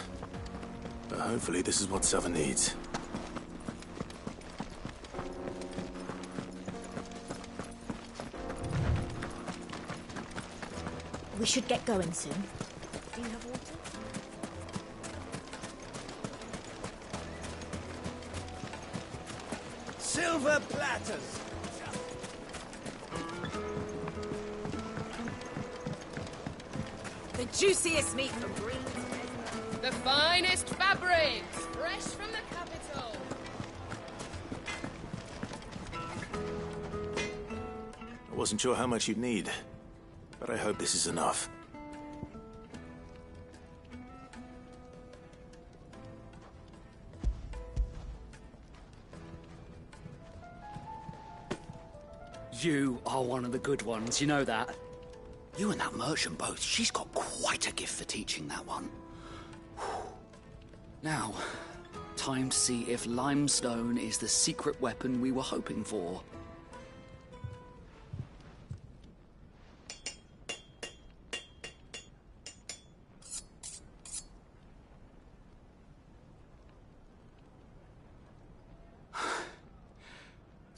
But hopefully this is what Sava needs. We should get going soon. Do you have water? silver platters. The juiciest meat from Greece. The finest fabrics, fresh from the capital. I wasn't sure how much you'd need, but I hope this is enough. You are one of the good ones, you know that. You and that merchant both, she's got quite a gift for teaching that one. Now, time to see if limestone is the secret weapon we were hoping for.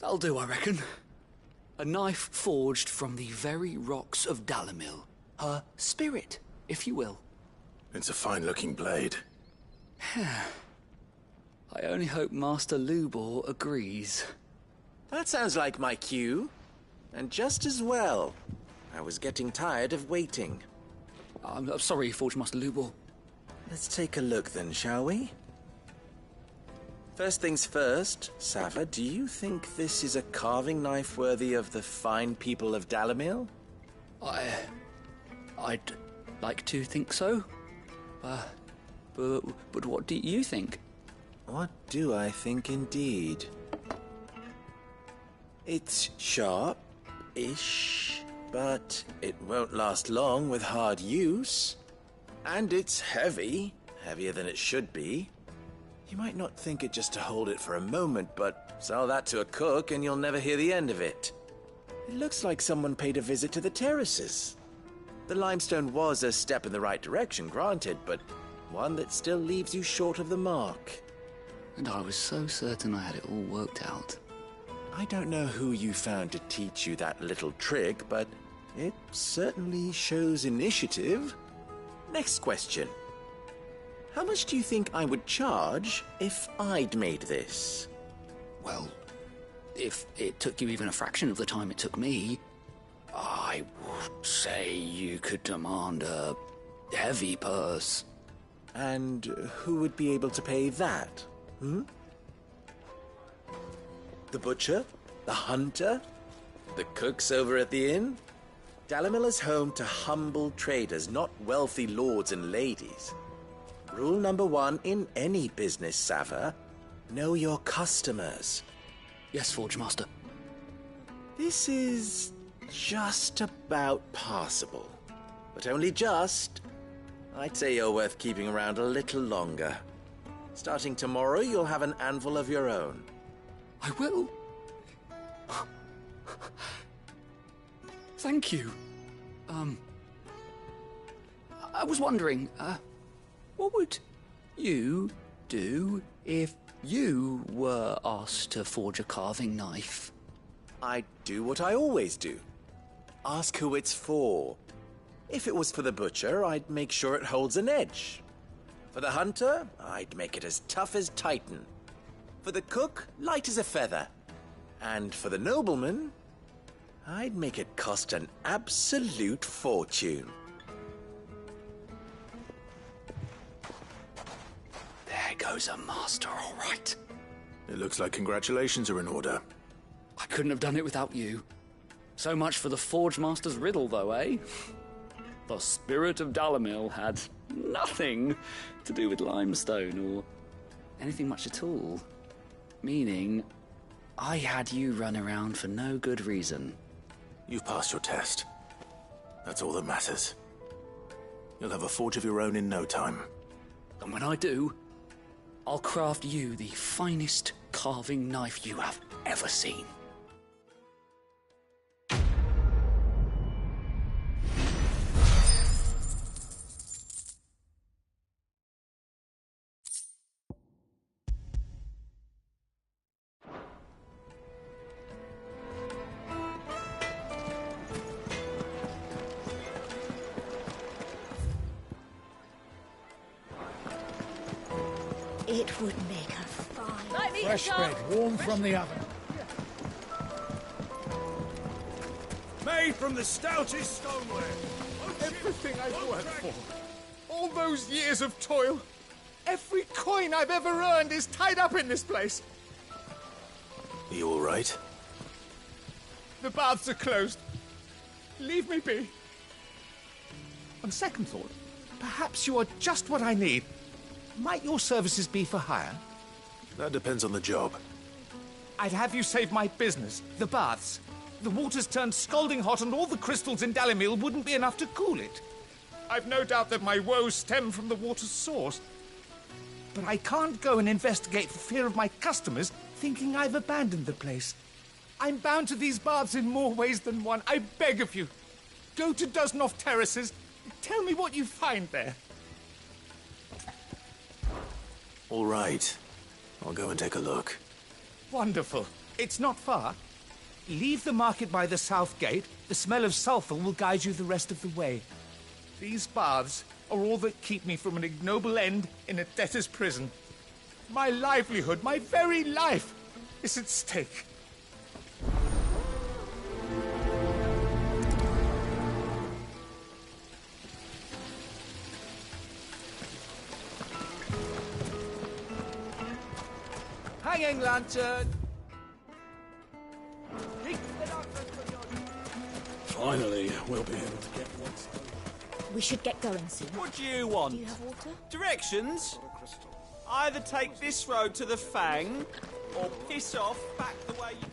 That'll do, I reckon. A knife forged from the very rocks of Dalamil. Her spirit, if you will. It's a fine-looking blade. I only hope Master Lubor agrees. That sounds like my cue. And just as well. I was getting tired of waiting. I'm sorry, Forge Master Lubor. Let's take a look then, shall we? First things first, Sava, do you think this is a carving knife worthy of the fine people of Dalamil? I'd like to think so. But what do you think? What do I think indeed? It's sharp-ish, but it won't last long with hard use. And it's heavy, heavier than it should be. You might not think it just to hold it for a moment, but sell that to a cook and you'll never hear the end of it. It looks like someone paid a visit to the terraces. The limestone was a step in the right direction, granted, but one that still leaves you short of the mark. And I was so certain I had it all worked out. I don't know who you found to teach you that little trick, but it certainly shows initiative. Next question. How much do you think I would charge if I'd made this? Well, if it took you even a fraction of the time it took me, I would say you could demand a heavy purse. And who would be able to pay that? The butcher? The hunter? The cooks over at the inn? Dalimil is home to humble traders, not wealthy lords and ladies. Rule number 1 in any business, Sava: know your customers. Yes, Forge Master. This is just about passable. But only just. I'd say you're worth keeping around a little longer. Starting tomorrow, you'll have an anvil of your own. I will. Thank you. I was wondering, what would you do if you were asked to forge a carving knife? I'd do what I always do. Ask who it's for. If it was for the butcher, I'd make sure it holds an edge. For the hunter, I'd make it as tough as Titan. For the cook, light as a feather. And for the nobleman, I'd make it cost an absolute fortune. There goes a master, all right. It looks like congratulations are in order. I couldn't have done it without you. So much for the Forge Master's riddle, though, eh? The spirit of Dalimil had nothing to do with limestone or anything much at all. Meaning, I had you run around for no good reason. You've passed your test. That's all that matters. You'll have a forge of your own in no time. And when I do, I'll craft you the finest carving knife you have ever seen. It would make a fine... Fresh bread, warm from the oven. Made from the stoutest stoneware. Everything I've worked for. All those years of toil. Every coin I've ever earned is tied up in this place. Are you all right? The baths are closed. Leave me be. On second thought, perhaps you are just what I need. Might your services be for hire? That depends on the job. I'd have you save my business, the baths. The water's turned scalding hot and all the crystals in Dalimil wouldn't be enough to cool it. I've no doubt that my woes stem from the water's source. But I can't go and investigate for fear of my customers thinking I've abandoned the place. I'm bound to these baths in more ways than one. I beg of you. Go to Dusnoff Terraces. Tell me what you find there. All right. I'll go and take a look. Wonderful. It's not far. Leave the market by the south gate. The smell of sulphur will guide you the rest of the way. These baths are all that keep me from an ignoble end in a debtor's prison. My livelihood, my very life, is at stake. Hanging lantern! Finally, we'll be able to get one. We should get going soon. What do you want? Do you have water? Directions? Either take this road to the Fang, or piss off back the way you came.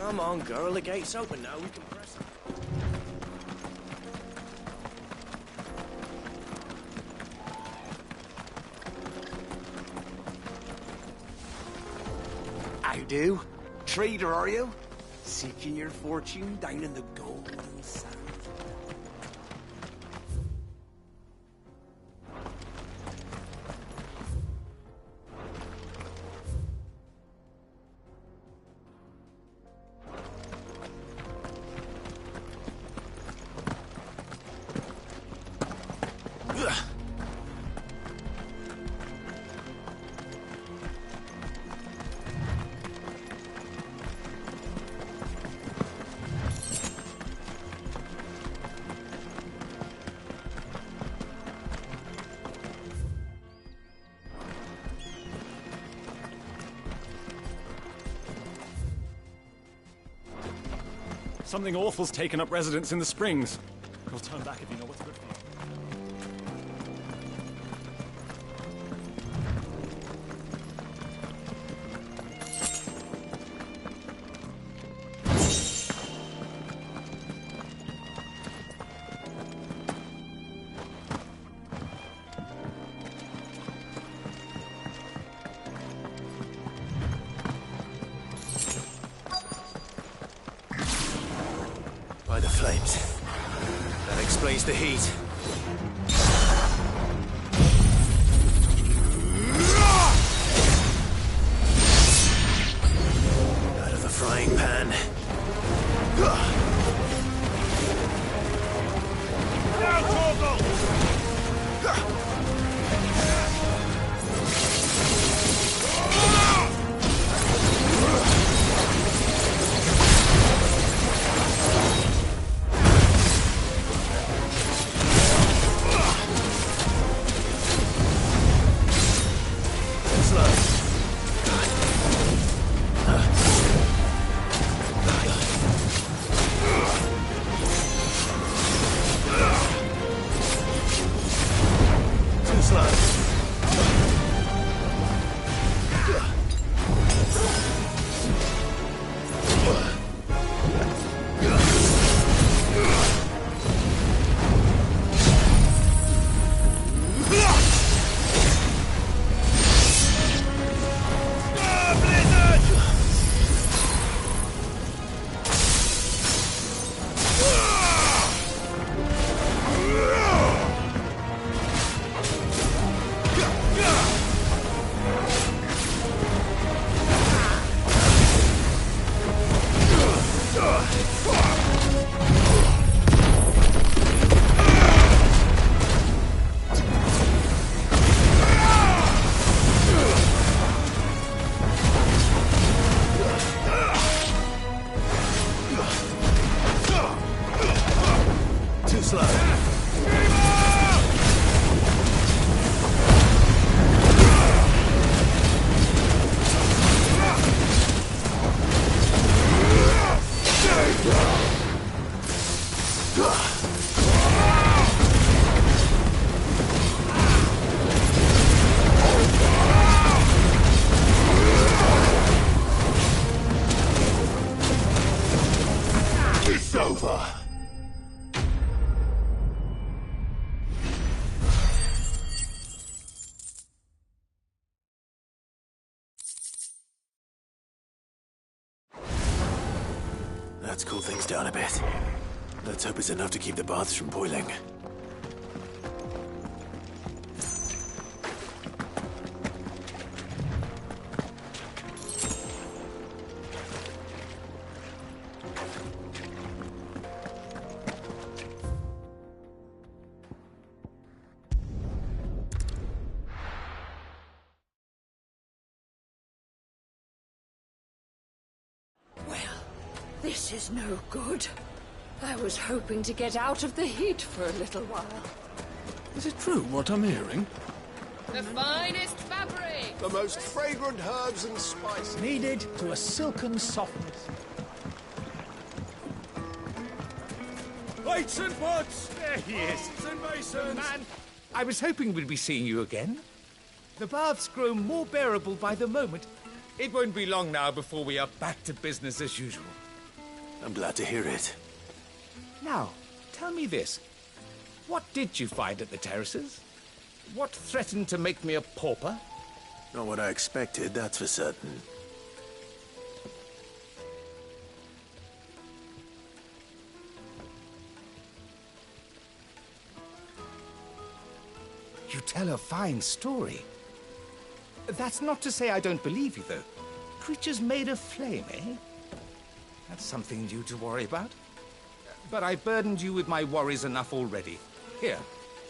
Come on, girl, the gate's open now. We can press it. How do? Trader, are you? Seeking your fortune down in the golden south. Something awful's taken up residence in the springs. You'll turn back if you know what's good for you. By the flames. That explains the heat. Out of the frying pan. Now, Torgal! It's over. That's cooled things down a bit. Let's hope it's enough to keep the baths from boiling. This is no good. I was hoping to get out of the heat for a little while. Is it true what I'm hearing? The finest fabric! The most fragrant herbs and spices. Needed to a silken softness. Lights and pots! There he is. And masons. Man, I was hoping we'd be seeing you again. The baths grow more bearable by the moment. It won't be long now before we are back to business as usual. I'm glad to hear it. Now, tell me this. What did you find at the terraces? What threatened to make me a pauper? Not what I expected, that's for certain. You tell a fine story. That's not to say I don't believe you, though. Creatures made of flame, eh? That's something new to worry about. But I burdened you with my worries enough already. Here,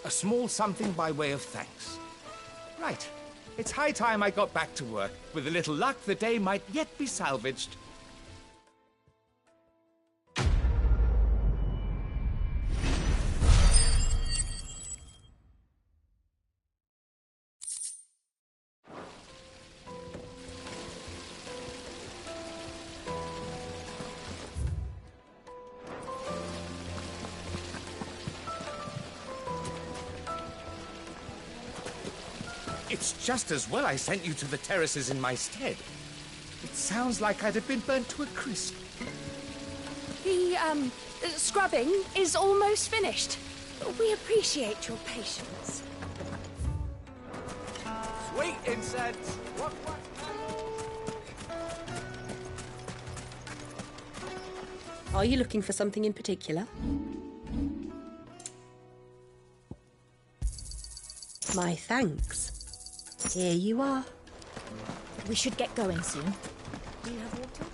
a small something by way of thanks. Right. It's high time I got back to work. With a little luck, the day might yet be salvaged. It's just as well I sent you to the terraces in my stead. It sounds like I'd have been burnt to a crisp. The, scrubbing is almost finished. We appreciate your patience. Sweet incense! What? Are you looking for something in particular? My thanks. Here you are. We should get going soon. Do you have water?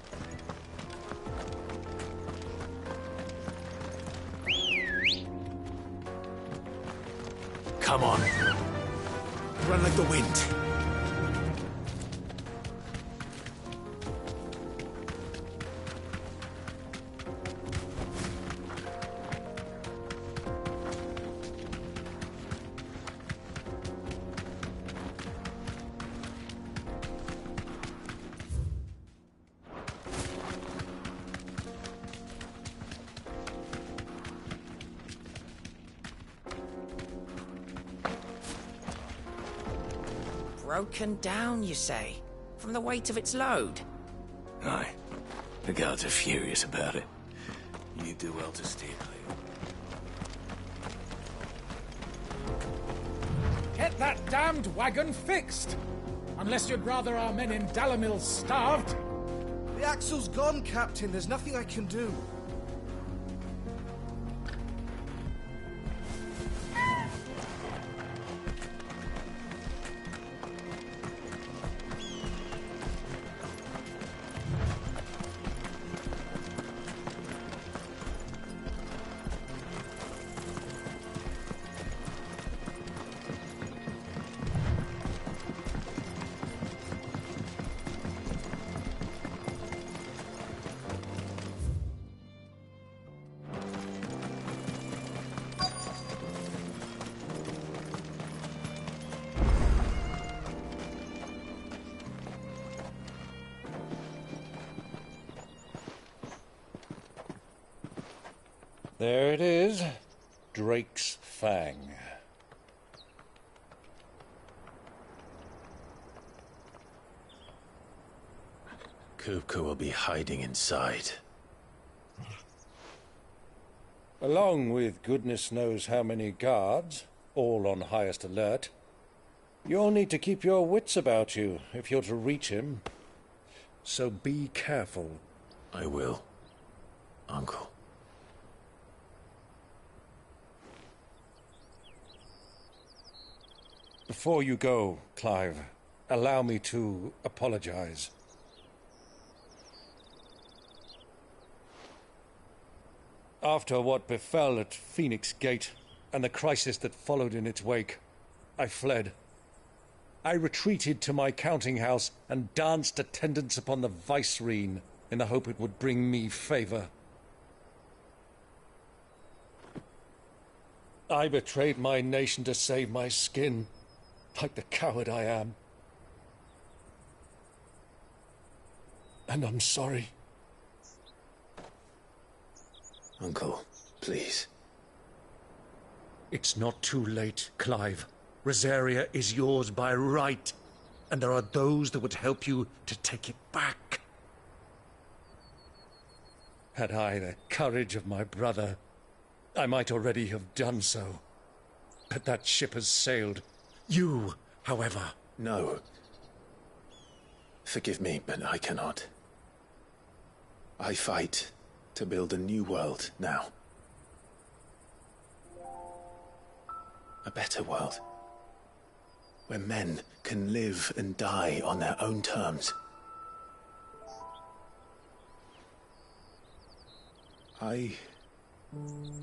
Come on. Run like the wind. Broken down, you say? From the weight of its load? Aye. The guards are furious about it. You do well to steer clear. Get that damned wagon fixed! Unless you'd rather our men in Dalamil starved. The axle's gone, Captain. There's nothing I can do. There it is. Drake's Fang. Kupka will be hiding inside. Along with goodness knows how many guards, all on highest alert. You'll need to keep your wits about you if you're to reach him. So be careful. I will, Uncle. Before you go, Clive, allow me to apologize. After what befell at Phoenix Gate and the crisis that followed in its wake, I fled. I retreated to my counting house and danced attendance upon the vicereine in the hope it would bring me favor. I betrayed my nation to save my skin, like the coward I am. And I'm sorry. Uncle, please. It's not too late, Clive. Rosaria is yours by right, and there are those that would help you to take it back. Had I the courage of my brother, I might already have done so. But that ship has sailed. You, however... No. Forgive me, but I cannot. I fight to build a new world now. A better world. Where men can live and die on their own terms. I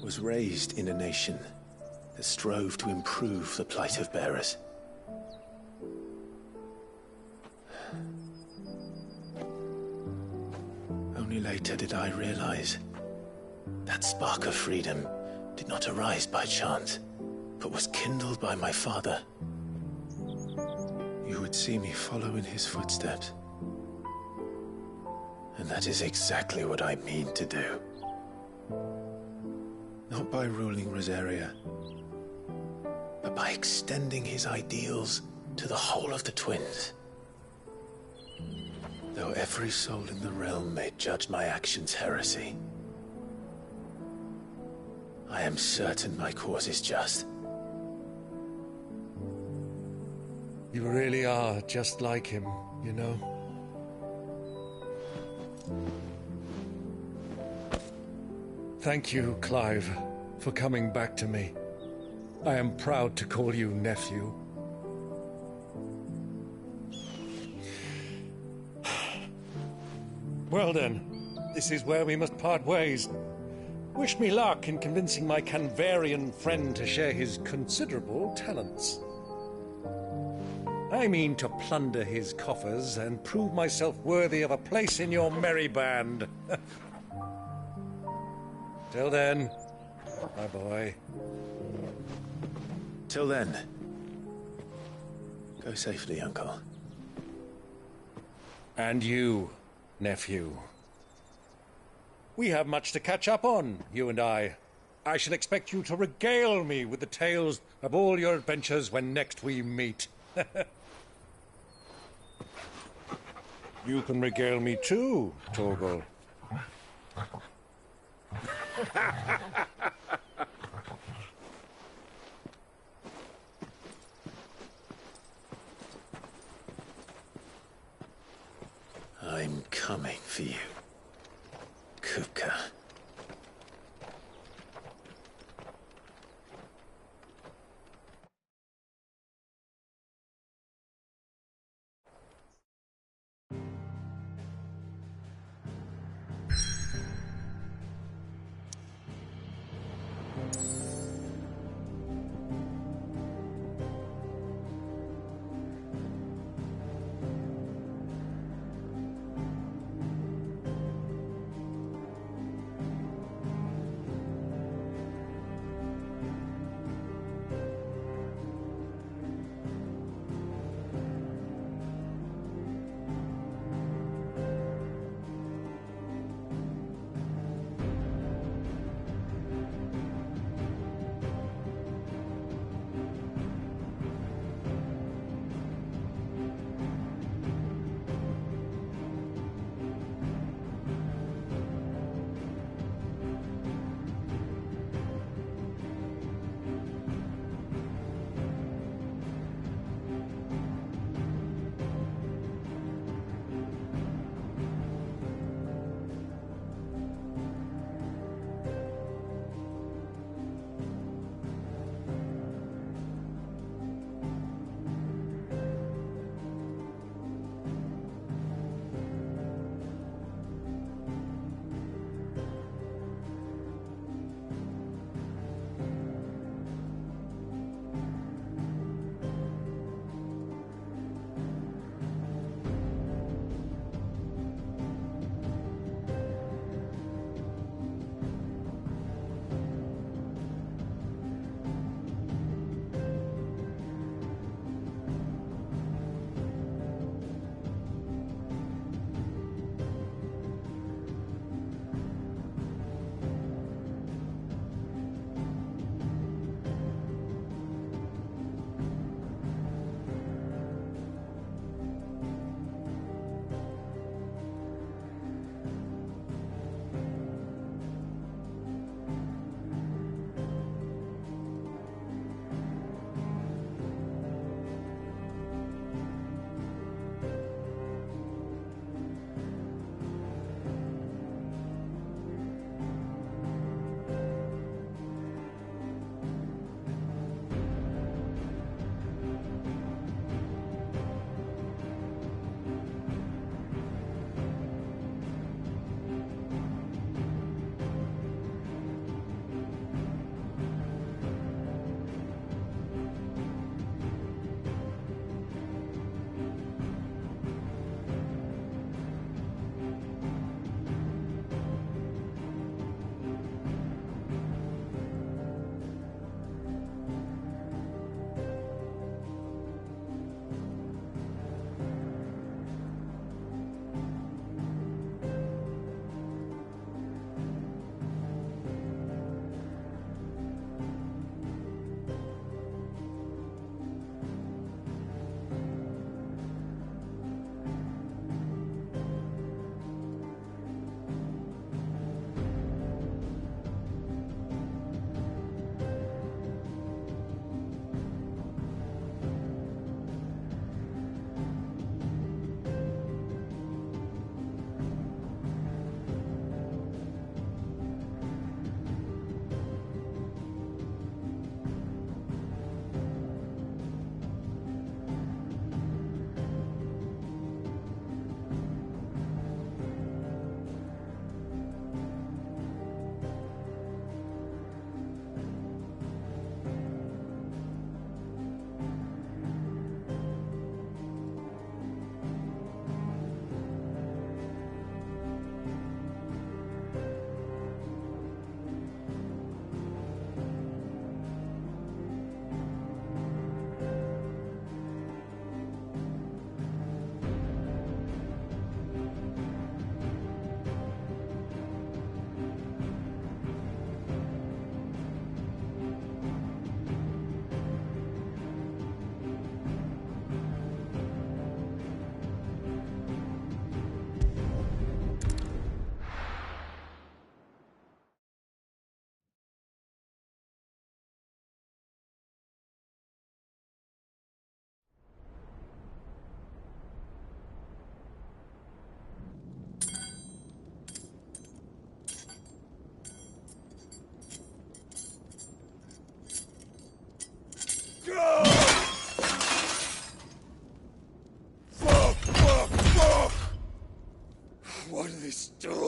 was raised in a nation that strove to improve the plight of bearers. Only later did I realize that spark of freedom did not arise by chance, but was kindled by my father. You would see me follow in his footsteps. And that is exactly what I mean to do. Not by ruling Rosaria, but by extending his ideals to the whole of the twins. Though every soul in the realm may judge my actions heresy, I am certain my cause is just. You really are just like him, you know? Thank you, Clive, for coming back to me. I am proud to call you nephew. Well then, this is where we must part ways. Wish me luck in convincing my Canvarian friend to share his considerable talents. I mean to plunder his coffers and prove myself worthy of a place in your merry band. Till then, my boy. Till then. Go safely, Uncle. And you, nephew. We have much to catch up on, you and I. I shall expect you to regale me with the tales of all your adventures when next we meet. You can regale me too, Torgal. I'm coming for you, Kupka.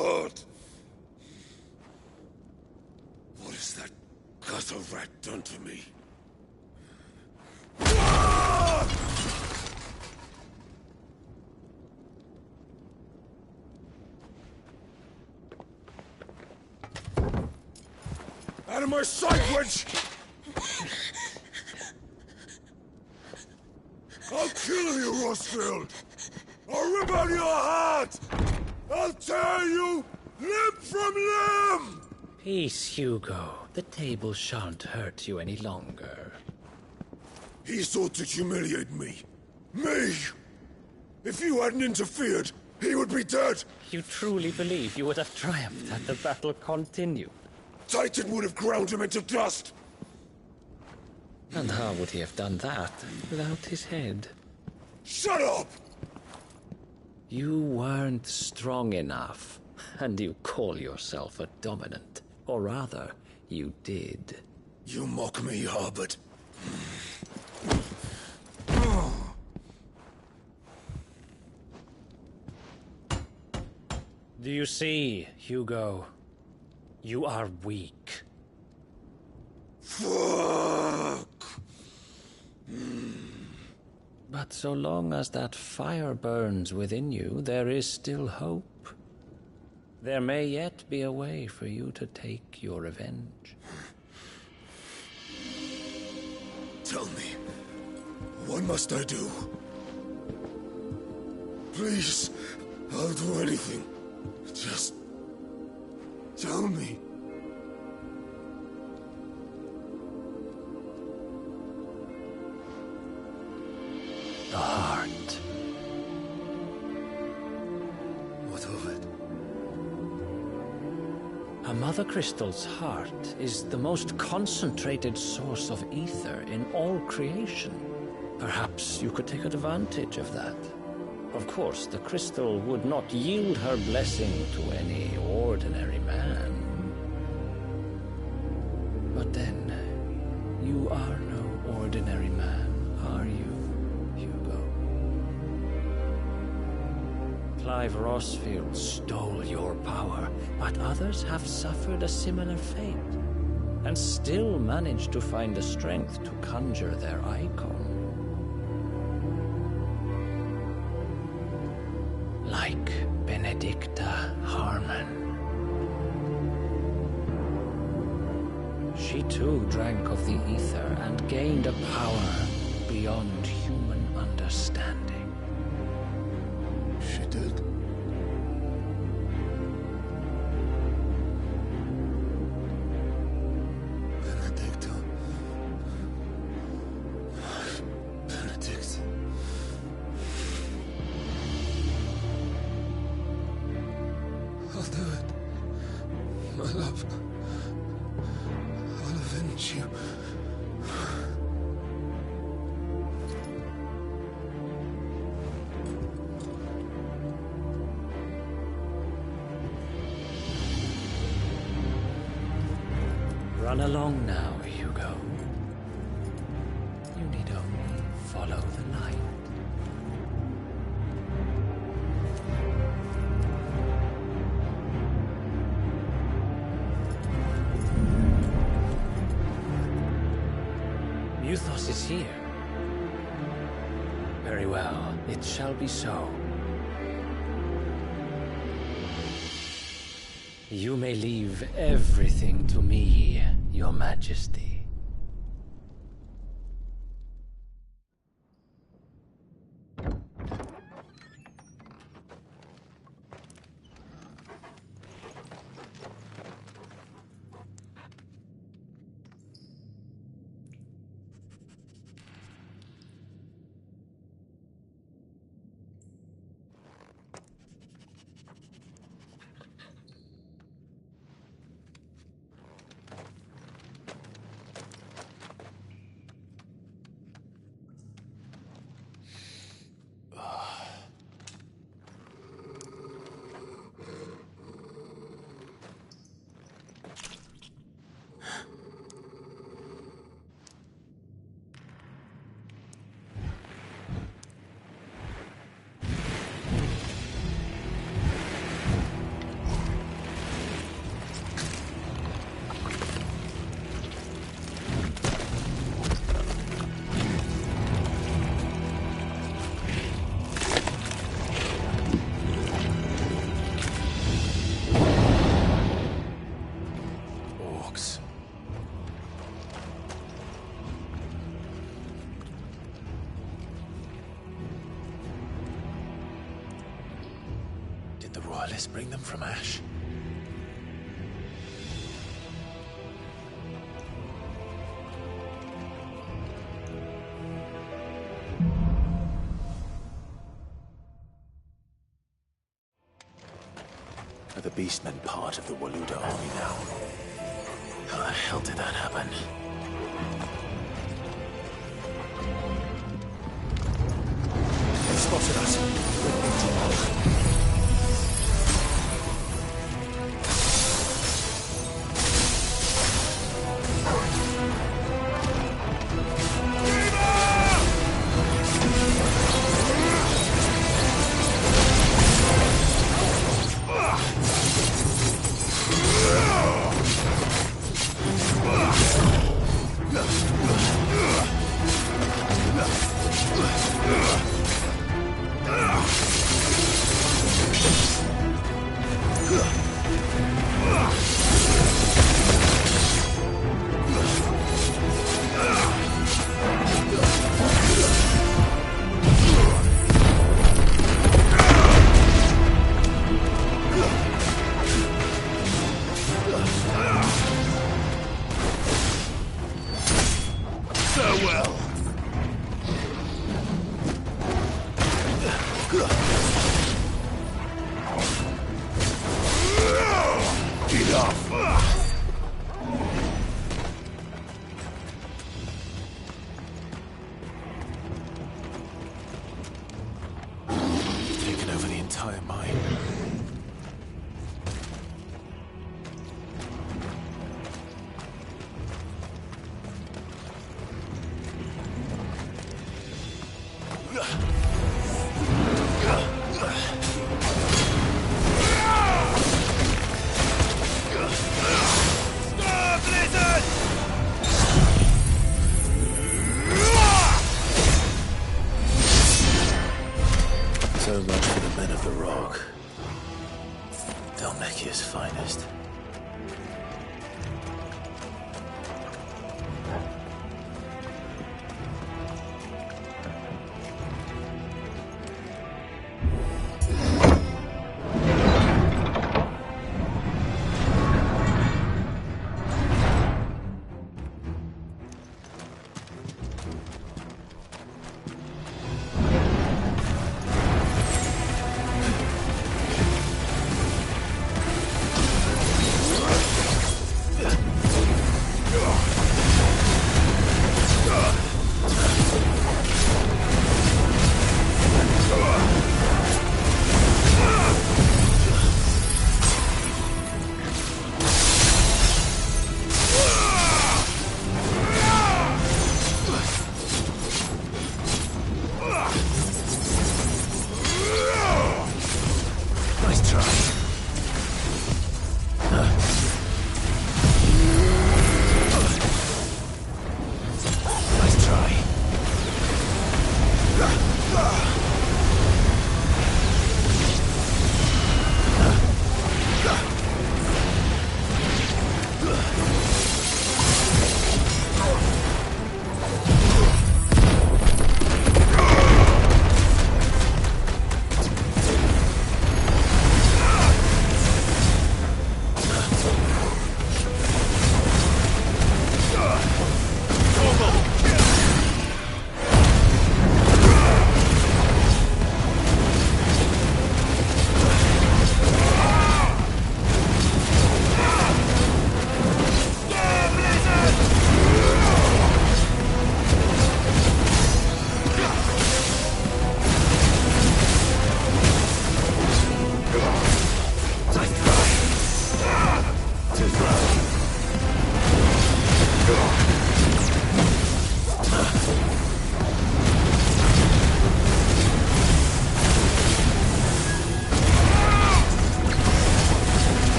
heart. What has that gutter rat done to me? Out of my sight, wench! I'll kill you, Rosfield! I'll rip out your heart! I'll tear you limb from limb! Peace, Hugo. The table shan't hurt you any longer. He sought to humiliate me. Me! If you hadn't interfered, he would be dead! You truly believe you would have triumphed had the battle continued? Titan would have ground him into dust! And how would he have done that without his head? Shut up! You weren't strong enough, and you call yourself a dominant. Or rather, you did. You mock me, Harbert. Do you see, Hugo? You are weak. Fuck! But so long as that fire burns within you, there is still hope. There may yet be a way for you to take your revenge. Tell me, what must I do? Please, I'll do anything. Just tell me. The heart. What of it? A Mother Crystal's heart is the most concentrated source of ether in all creation. Perhaps you could take advantage of that. Of course, the crystal would not yield her blessing to any ordinary man. But then, you are no ordinary man, are you, Hugo? Clive Rosfield stole your power, but others have suffered a similar fate, and still managed to find the strength to conjure their icon. Like Benedicta Harmon. She too drank of the ether and gained a power beyond human understanding. She did. Benedicta. Benedict. I'll do it. My love. I'll avenge you. Run along now, Hugo. You need only follow the light. Muthos is here. Very well, it shall be so. You may leave everything to me, Your Majesty. Nonetheless, bring them from ash. Are the Beastmen part of the Waluda army now? How the hell did that happen? They spotted us. Taken over the entire mine. So much for the men of the Rock. Dhalmekia's finest.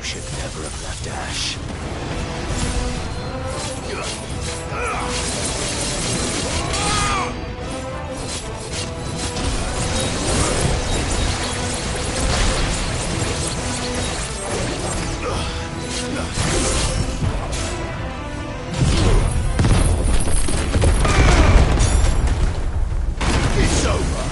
should never have left Ash. It's over.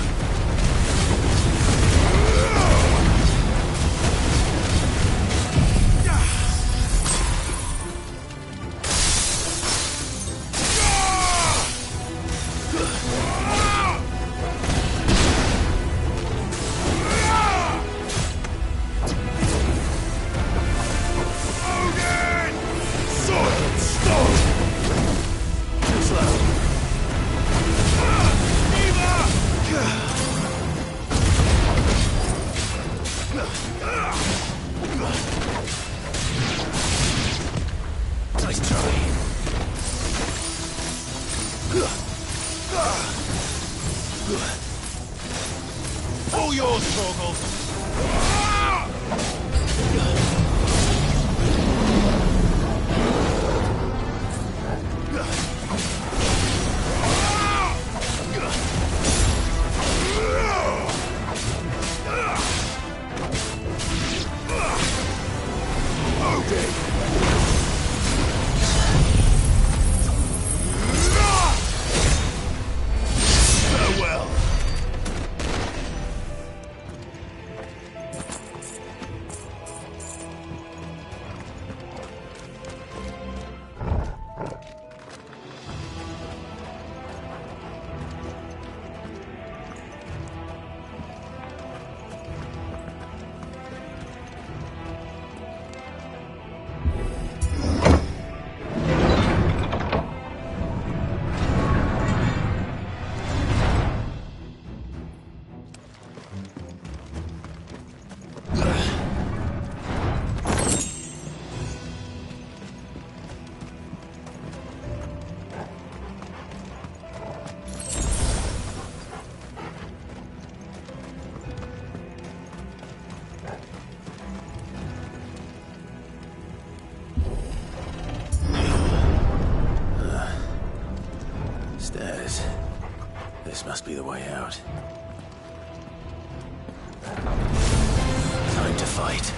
Nice try. All yours, Torgal. Farewell. Stairs. This must be the way out. Time to fight.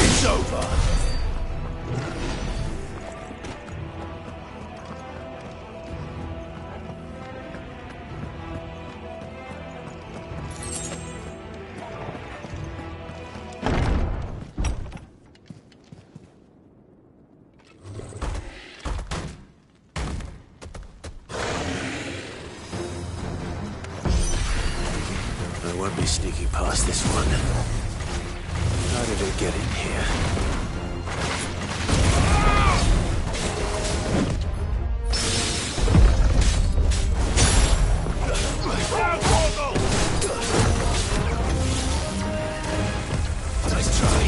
It's over. I won't be sneaking past this one. How did it get in here? Nice try.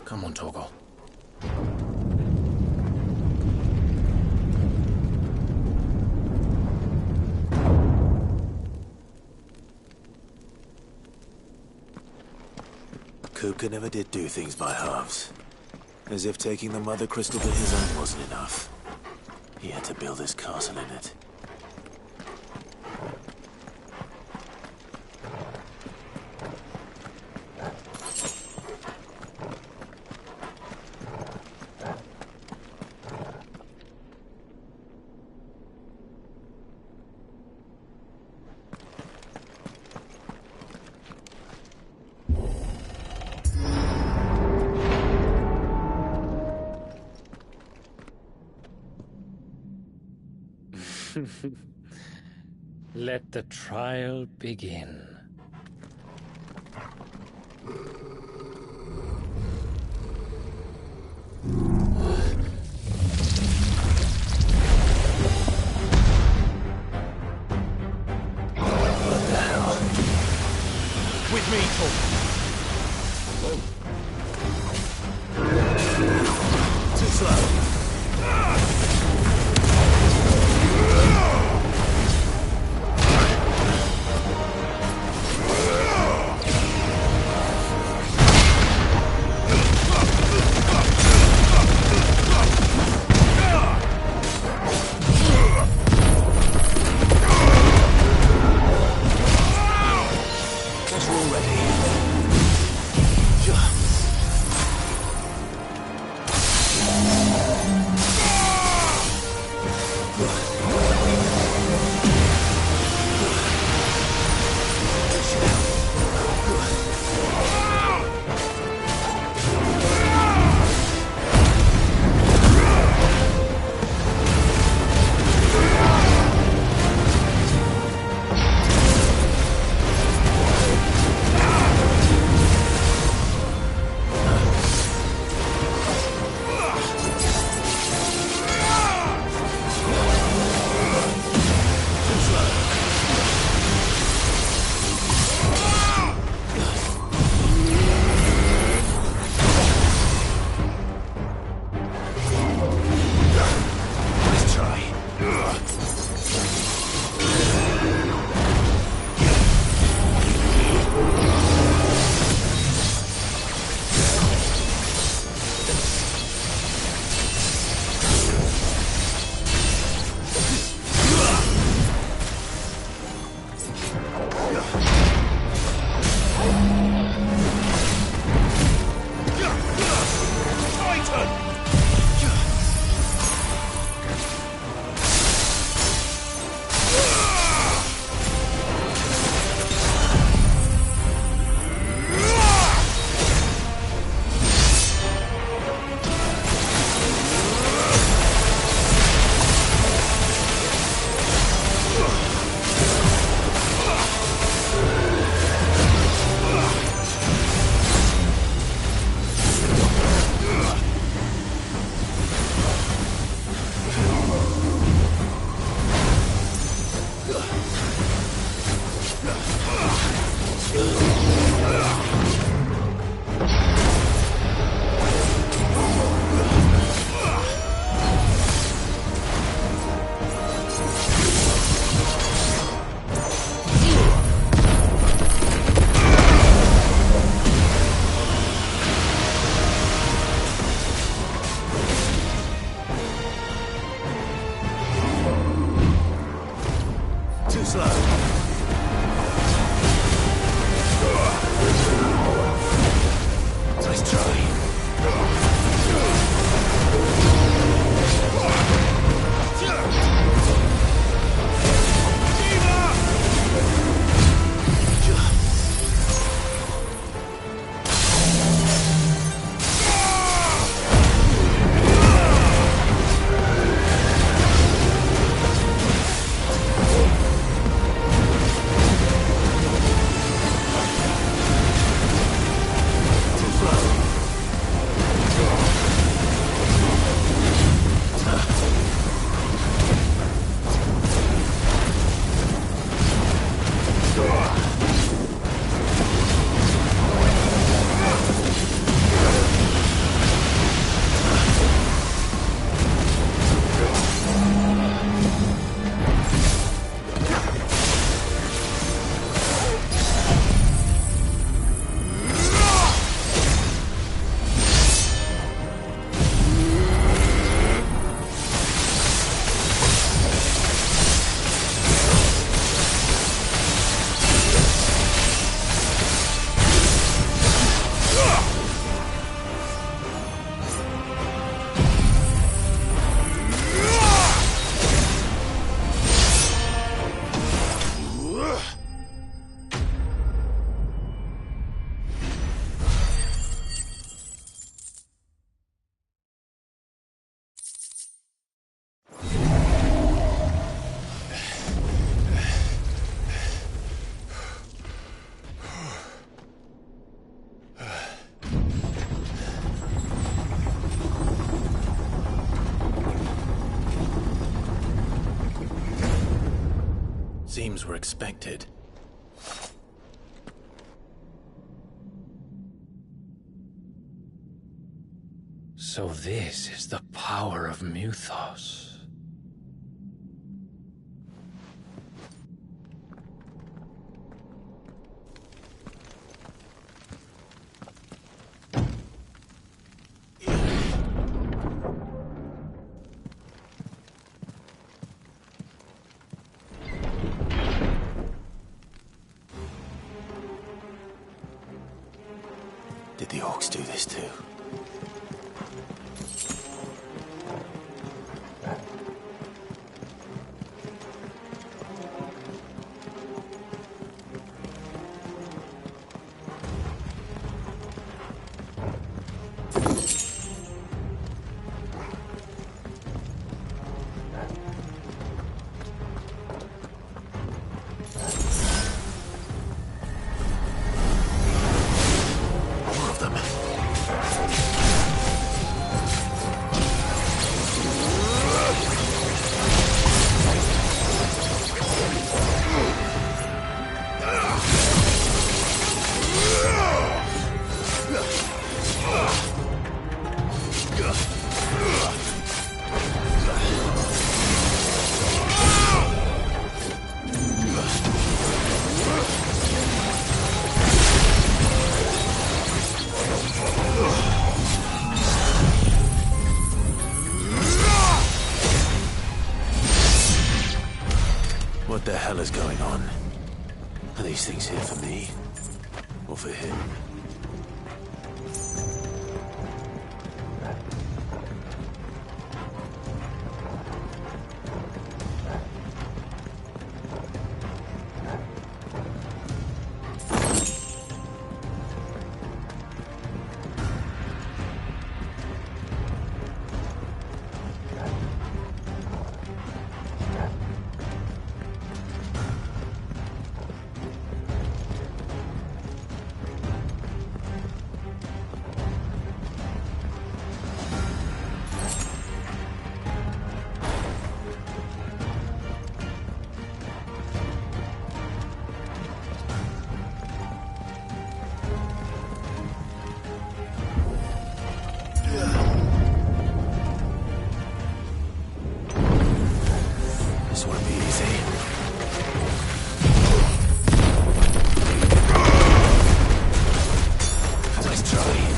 Come on, Torgal. Kupka never did do things by halves. As if taking the Mother Crystal to his own wasn't enough. He had to build his castle in it. Let the trial begin. What the hell? With me, Torgal. Too slow. victims were expected. So this is the power of Mythos. Did the orcs do this too? What the hell is going on? Are these things here for me? Or for him? This won't be easy. Let's try.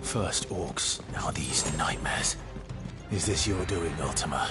First orcs, now these nightmares. Is this your doing, Ultima?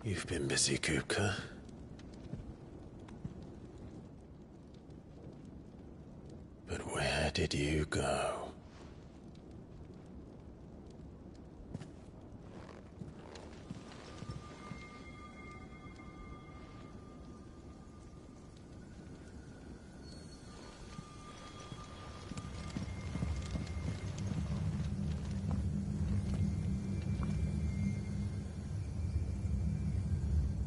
You've been busy, Kupka. But where did you go?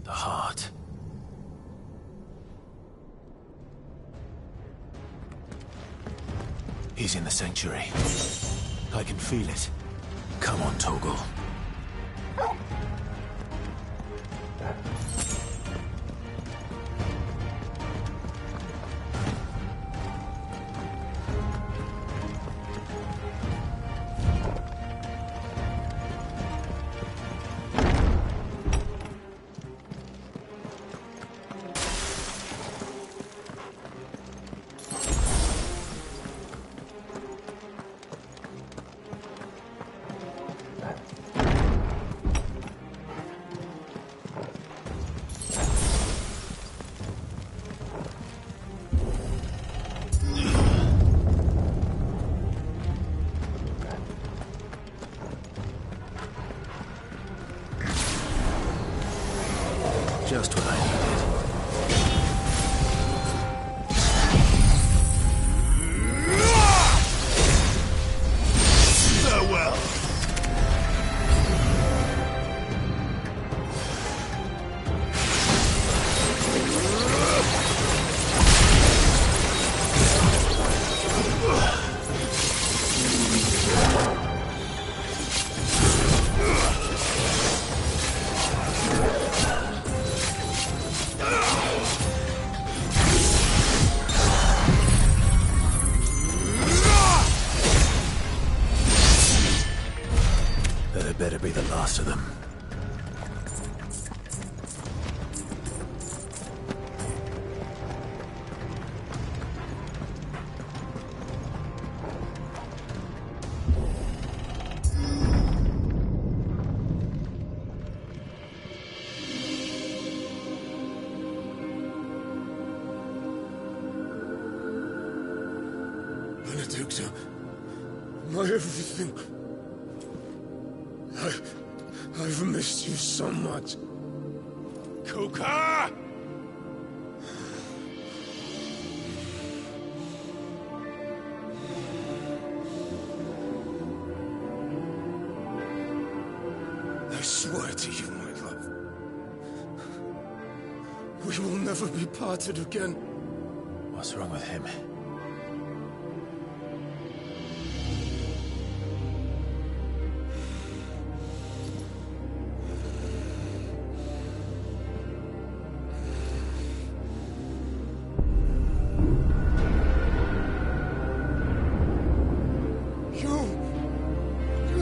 The heart. He's in the sanctuary. I can feel it. Come on, Toggle. Just what I needed. Farewell. That better be the last of them. Benedicta, my everything. I've missed you so much. Kuka! I swear to you, my love, we will never be parted again. What's wrong with him?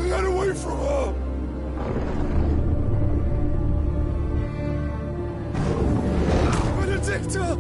Get away from her! Benedicta!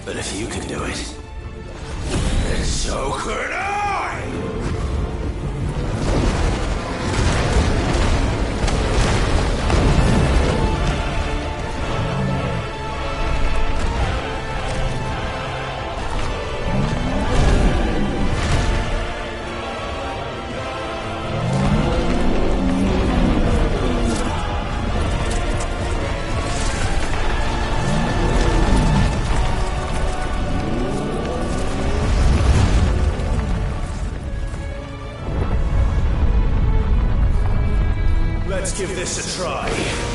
But if you can do it, then so could I! Let's give this a try.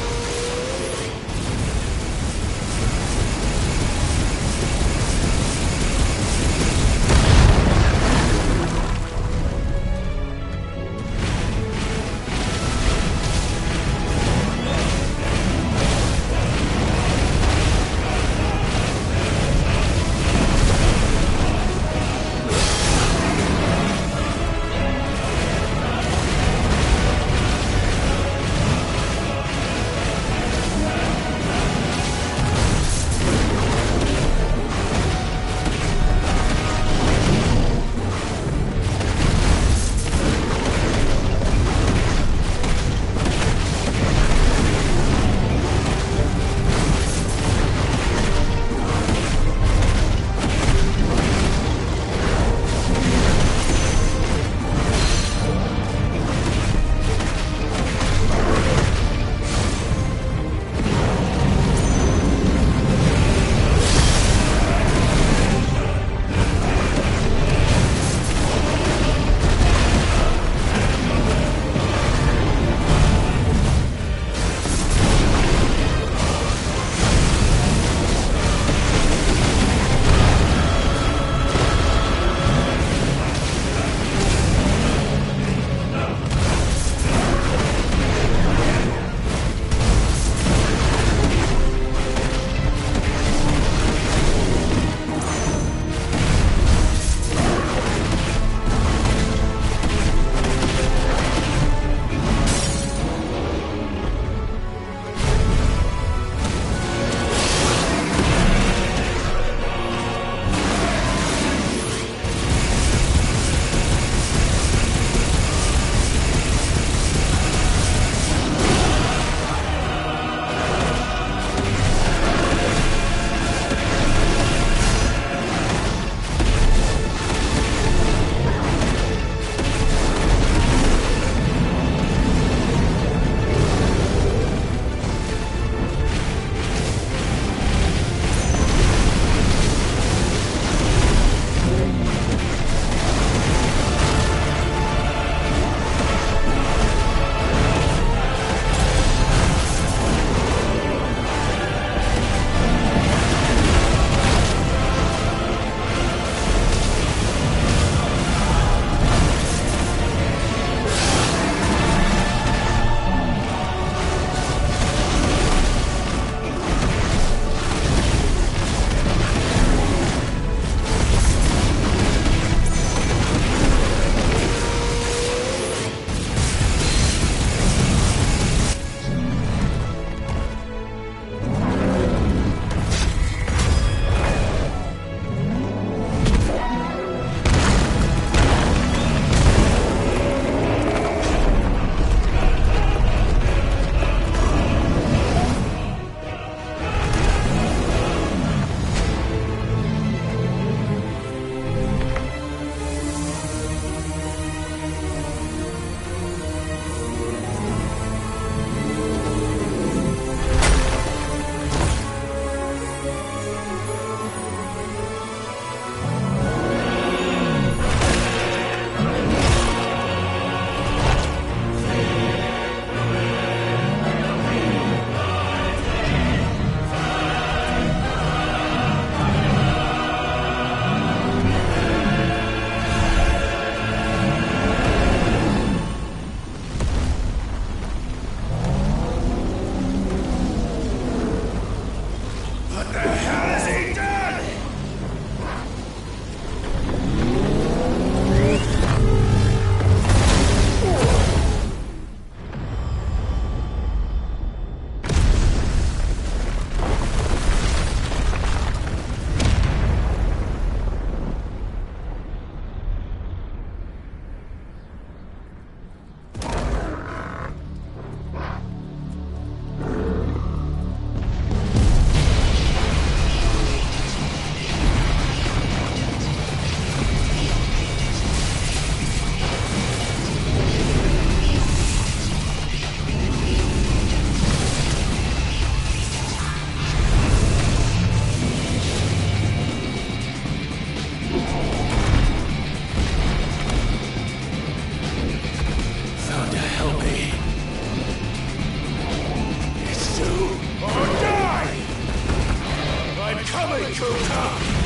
coming, Kuka!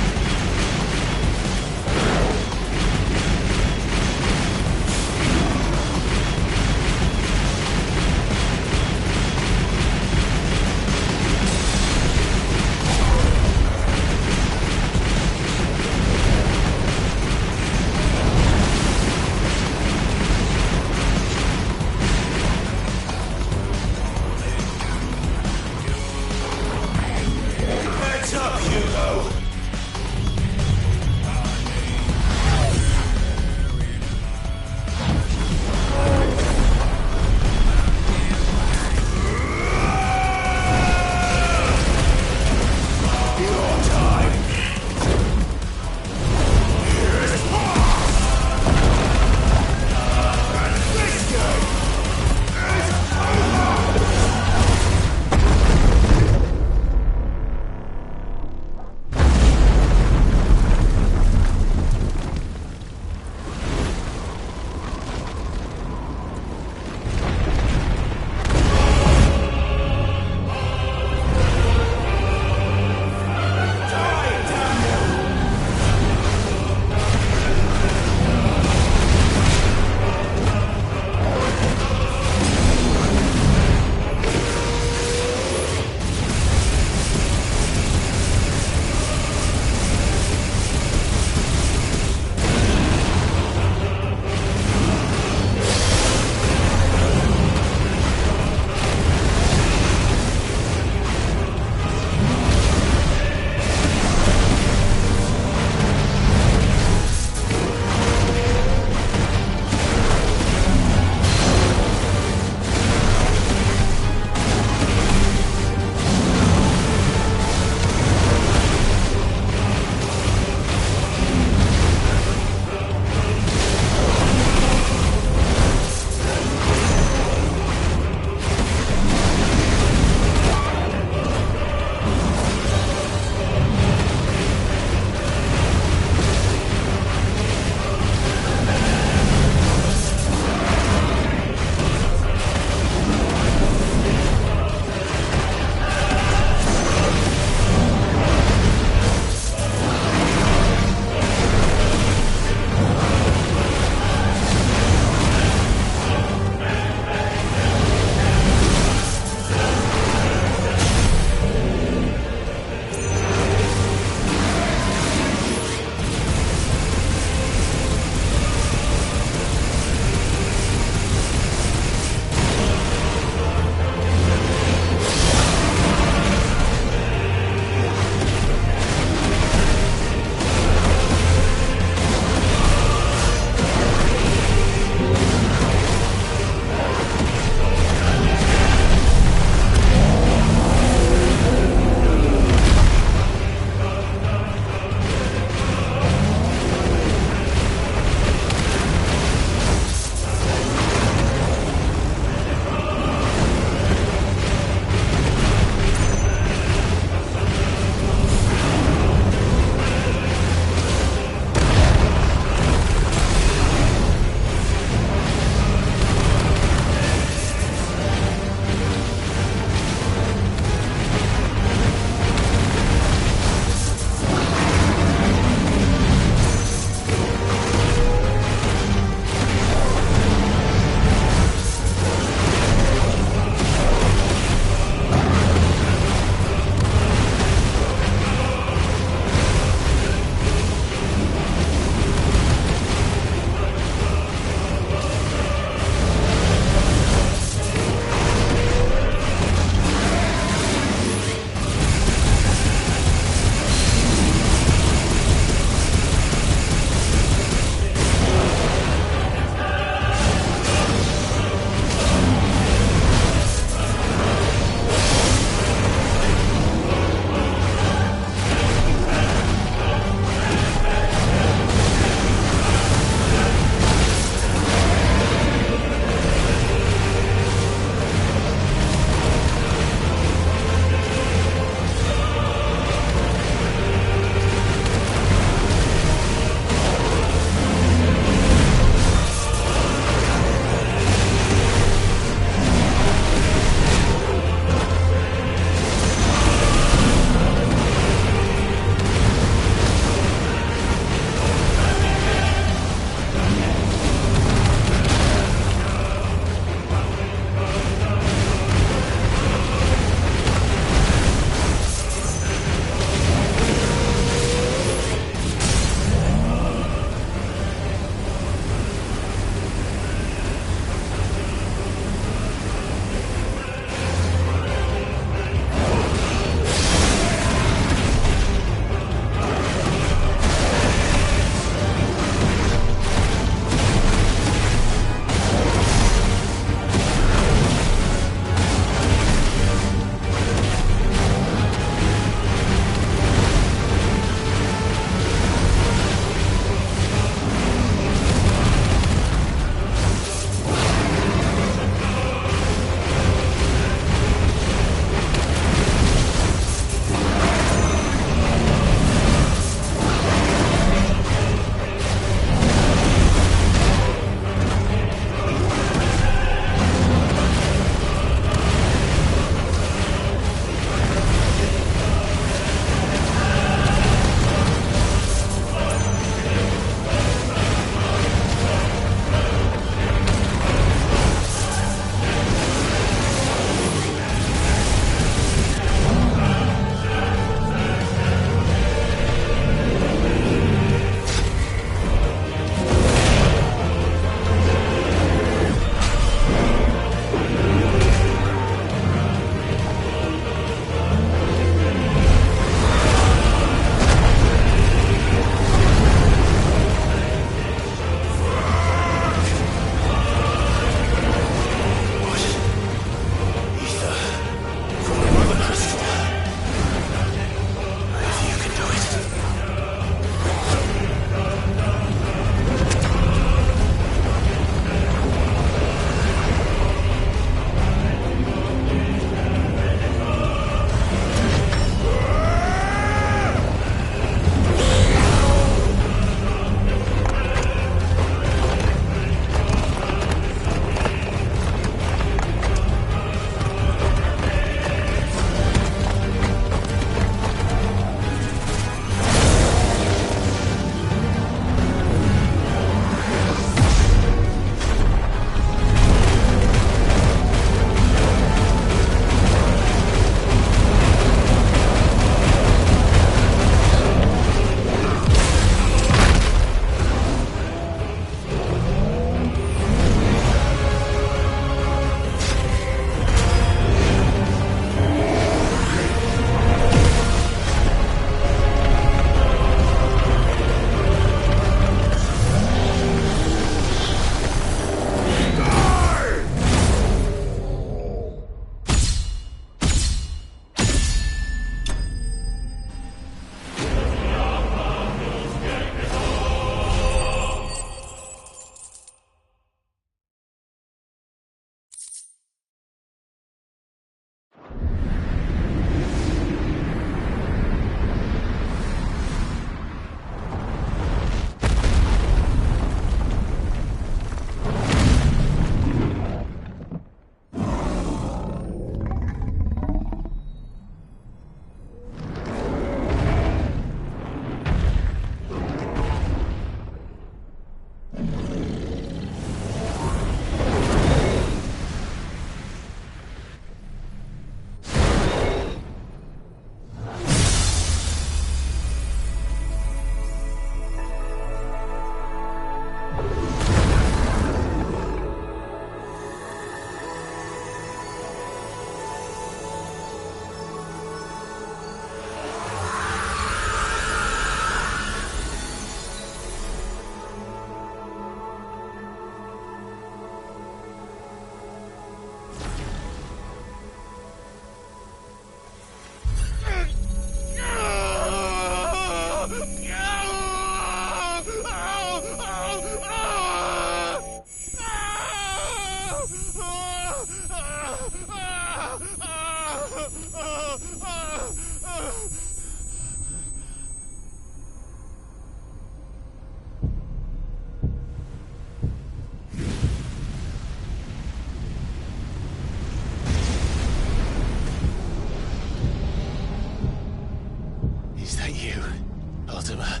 Mortimer.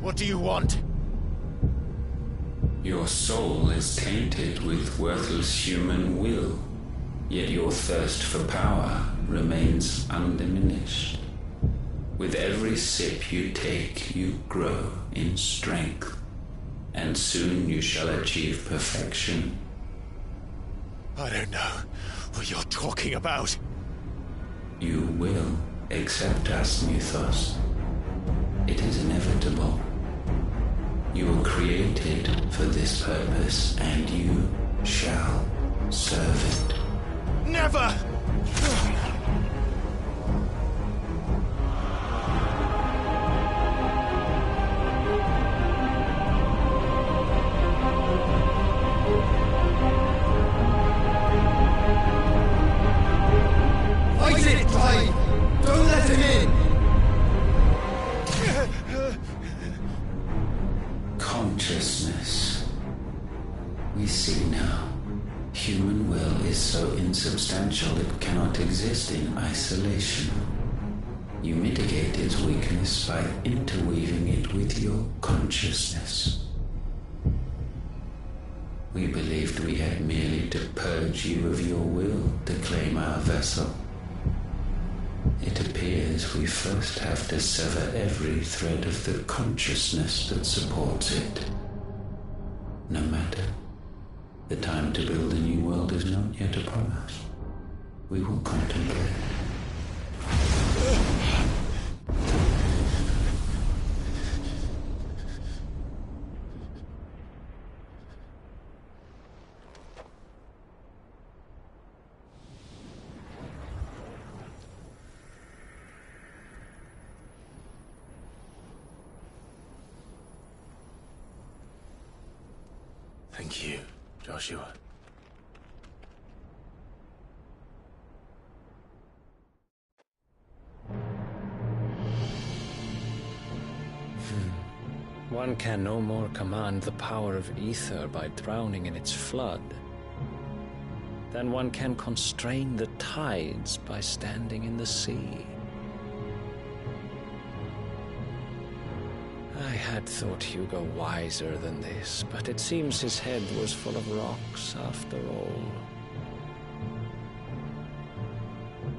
What do you want? Your soul is tainted with worthless human will, yet your thirst for power remains undiminished. With every sip you take, you grow in strength, and soon you shall achieve perfection. I don't know what you're talking about. You will accept us, Mythos. It is inevitable. You were created for this purpose, and you shall serve it. Never! Fight it, Clive! Don't let him in! Consciousness. We see now. Human will is so insubstantial it cannot exist in isolation. You mitigate its weakness by interweaving it with your consciousness. We believed we had merely to purge you of your will to claim our vessel. It appears we first have to sever every thread of the consciousness that supports it. No matter. The time to build a new world is not yet upon us. We will contemplate. Thank you, Joshua. One can no more command the power of ether by drowning in its flood than one can constrain the tides by standing in the sea. I had thought Hugo wiser than this, but it seems his head was full of rocks after all.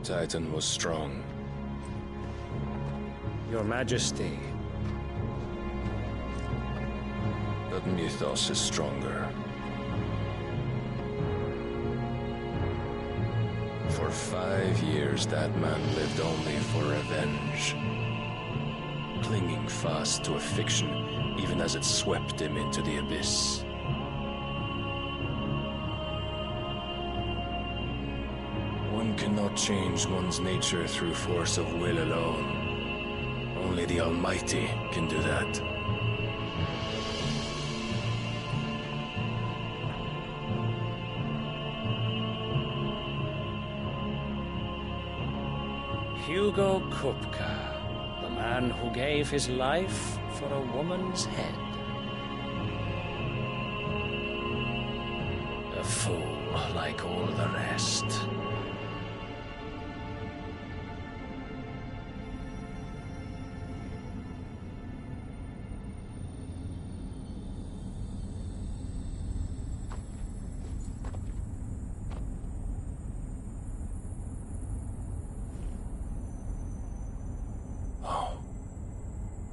Titan was strong. Your Majesty. But Mythos is stronger. For 5 years that man lived only for revenge. Clinging fast to a fiction, even as it swept him into the abyss. One cannot change one's nature through force of will alone. Only the Almighty can do that. Hugo Kupka. The man who gave his life for a woman's head. A fool like all the rest.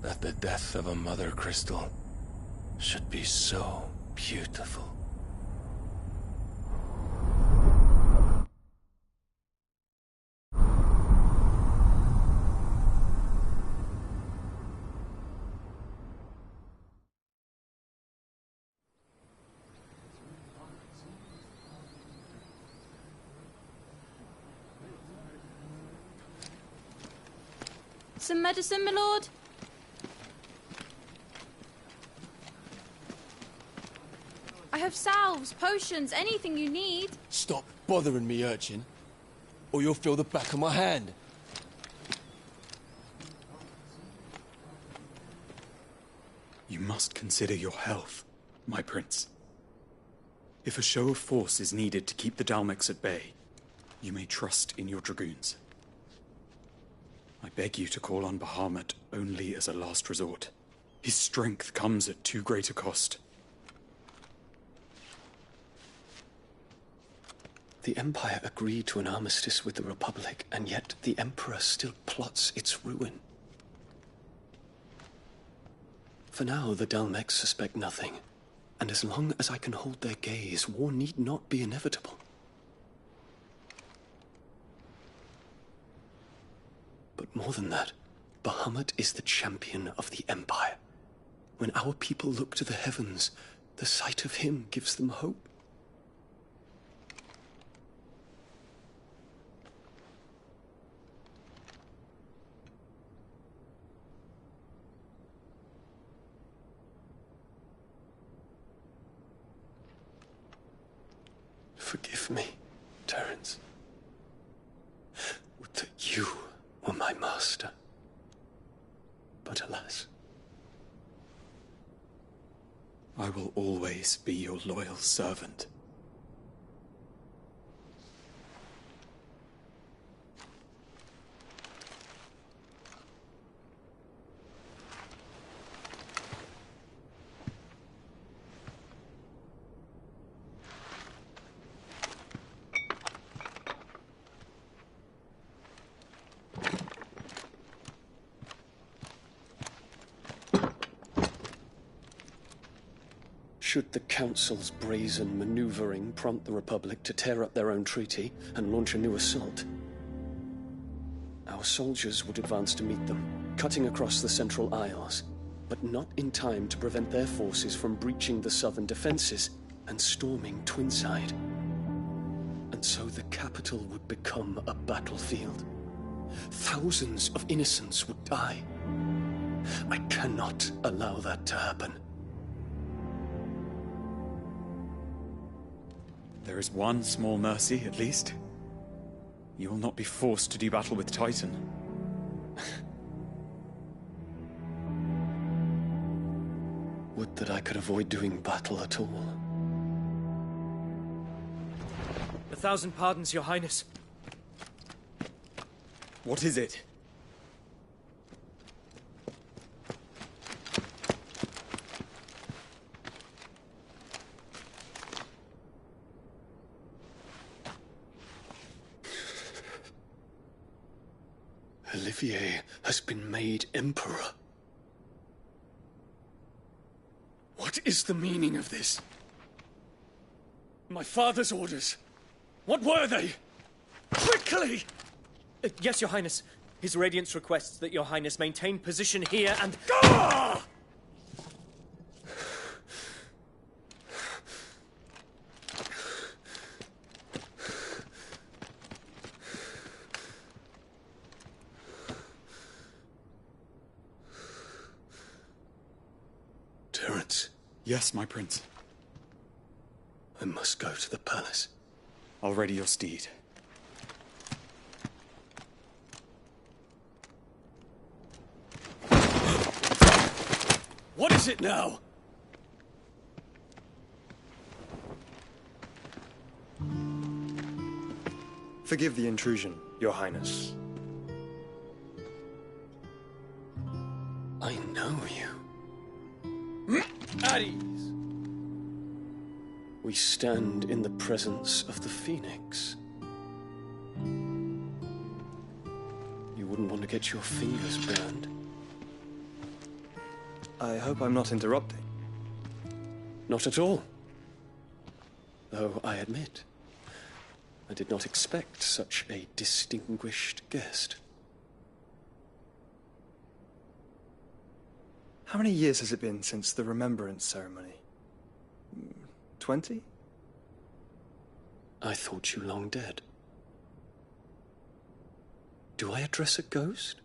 That the death of a mother crystal should be so beautiful. Some medicine, my lord? I have salves, potions, anything you need. Stop bothering me, urchin, or you'll feel the back of my hand. You must consider your health, my prince. If a show of force is needed to keep the Dalmex at bay, you may trust in your dragoons. I beg you to call on Bahamut only as a last resort. His strength comes at too great a cost. The Empire agreed to an armistice with the Republic, and yet the Emperor still plots its ruin. For now, the Dalmecs suspect nothing, and as long as I can hold their gaze, war need not be inevitable. But more than that, Bahamut is the champion of the Empire. When our people look to the heavens, the sight of him gives them hope. Forgive me, Terence. Would that you were my master. But alas. I will always be your loyal servant. Should the Council's brazen maneuvering prompt the Republic to tear up their own treaty and launch a new assault, our soldiers would advance to meet them, cutting across the Central Isles, but not in time to prevent their forces from breaching the southern defenses and storming Twinside. And so the capital would become a battlefield. Thousands of innocents would die. I cannot allow that to happen. There is one small mercy, at least. You will not be forced to do battle with Titan. Would that I could avoid doing battle at all. 1,000 pardons, Your Highness. What is it? Olivier has been made Emperor. What is the meaning of this? My father's orders. What were they? Quickly! Yes, Your Highness. His Radiance requests that Your Highness maintain position here and... Gah! Terence. Yes, my prince. I must go to the palace. I'll ready your steed. What is it now? Forgive the intrusion, Your Highness. I know you. At ease. We stand in the presence of the Phoenix. You wouldn't want to get your fingers burned. I hope I'm not interrupting. Not at all. Though I admit, I did not expect such a distinguished guest. How many years has it been since the Remembrance ceremony? 20? I thought you long dead. Do I address a ghost?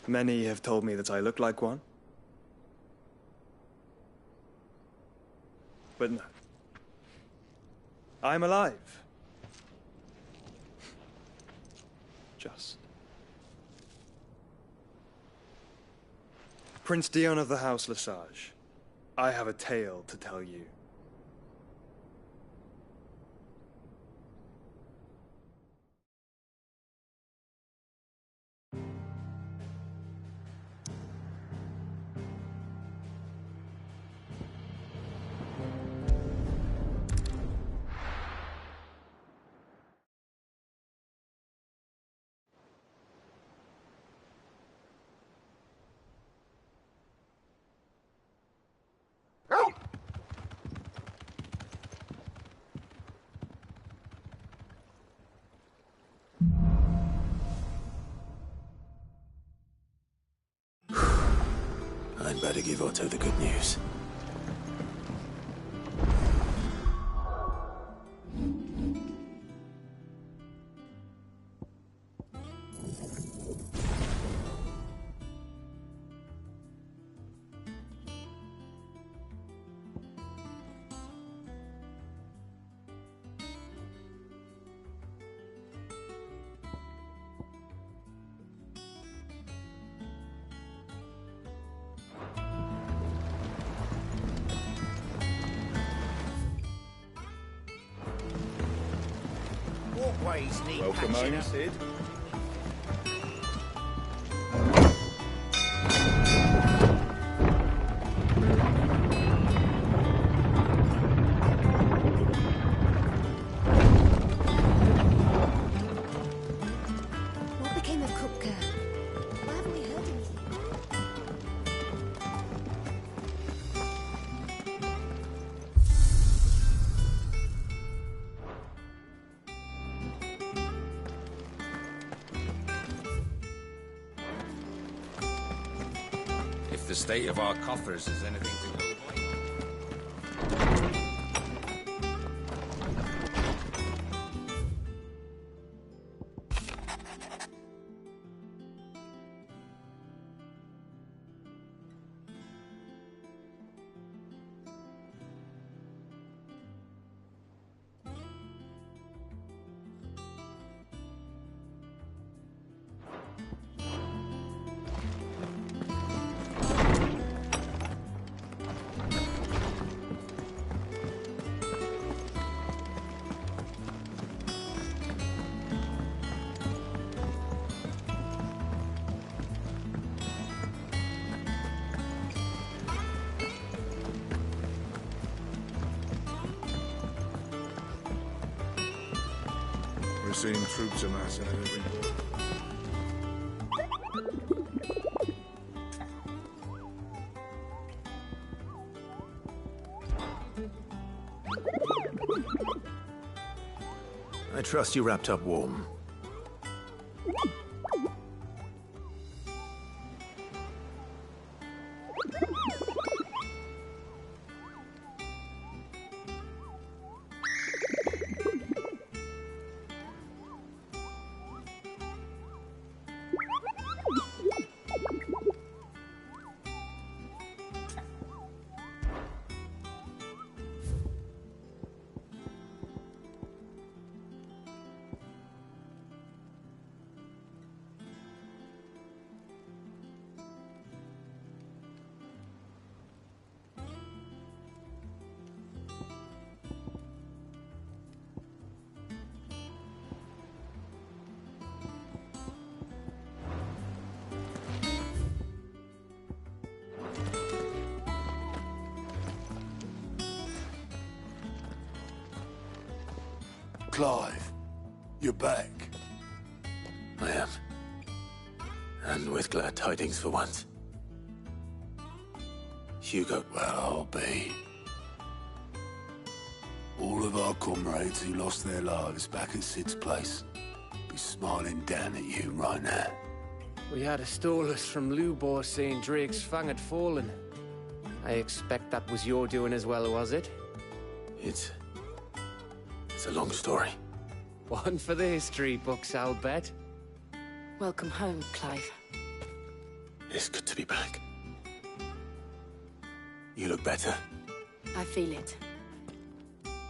Many have told me that I look like one. But no. I'm alive. Just. Prince Dion of the House Lesage, I have a tale to tell you. better give Otto the good news. Walkways need Welcome patching home, up. Sid. What became of Cook? Why haven't we heard anything? If the state of our coffers is anything to go by. We're seeing troops amassing at every door. I trust you wrapped up warm. Clive, you're back. I am. And with glad tidings for once. Hugo. Well, I'll be. All of our comrades who lost their lives back at Sid's place be smiling down at you right now. We had a stolus from Lubor saying Drake's fang had fallen. I expect that was your doing as well, was it? It's a long story. One for the history books, I'll bet. Welcome home, Clive. It's good to be back. You look better. I feel it.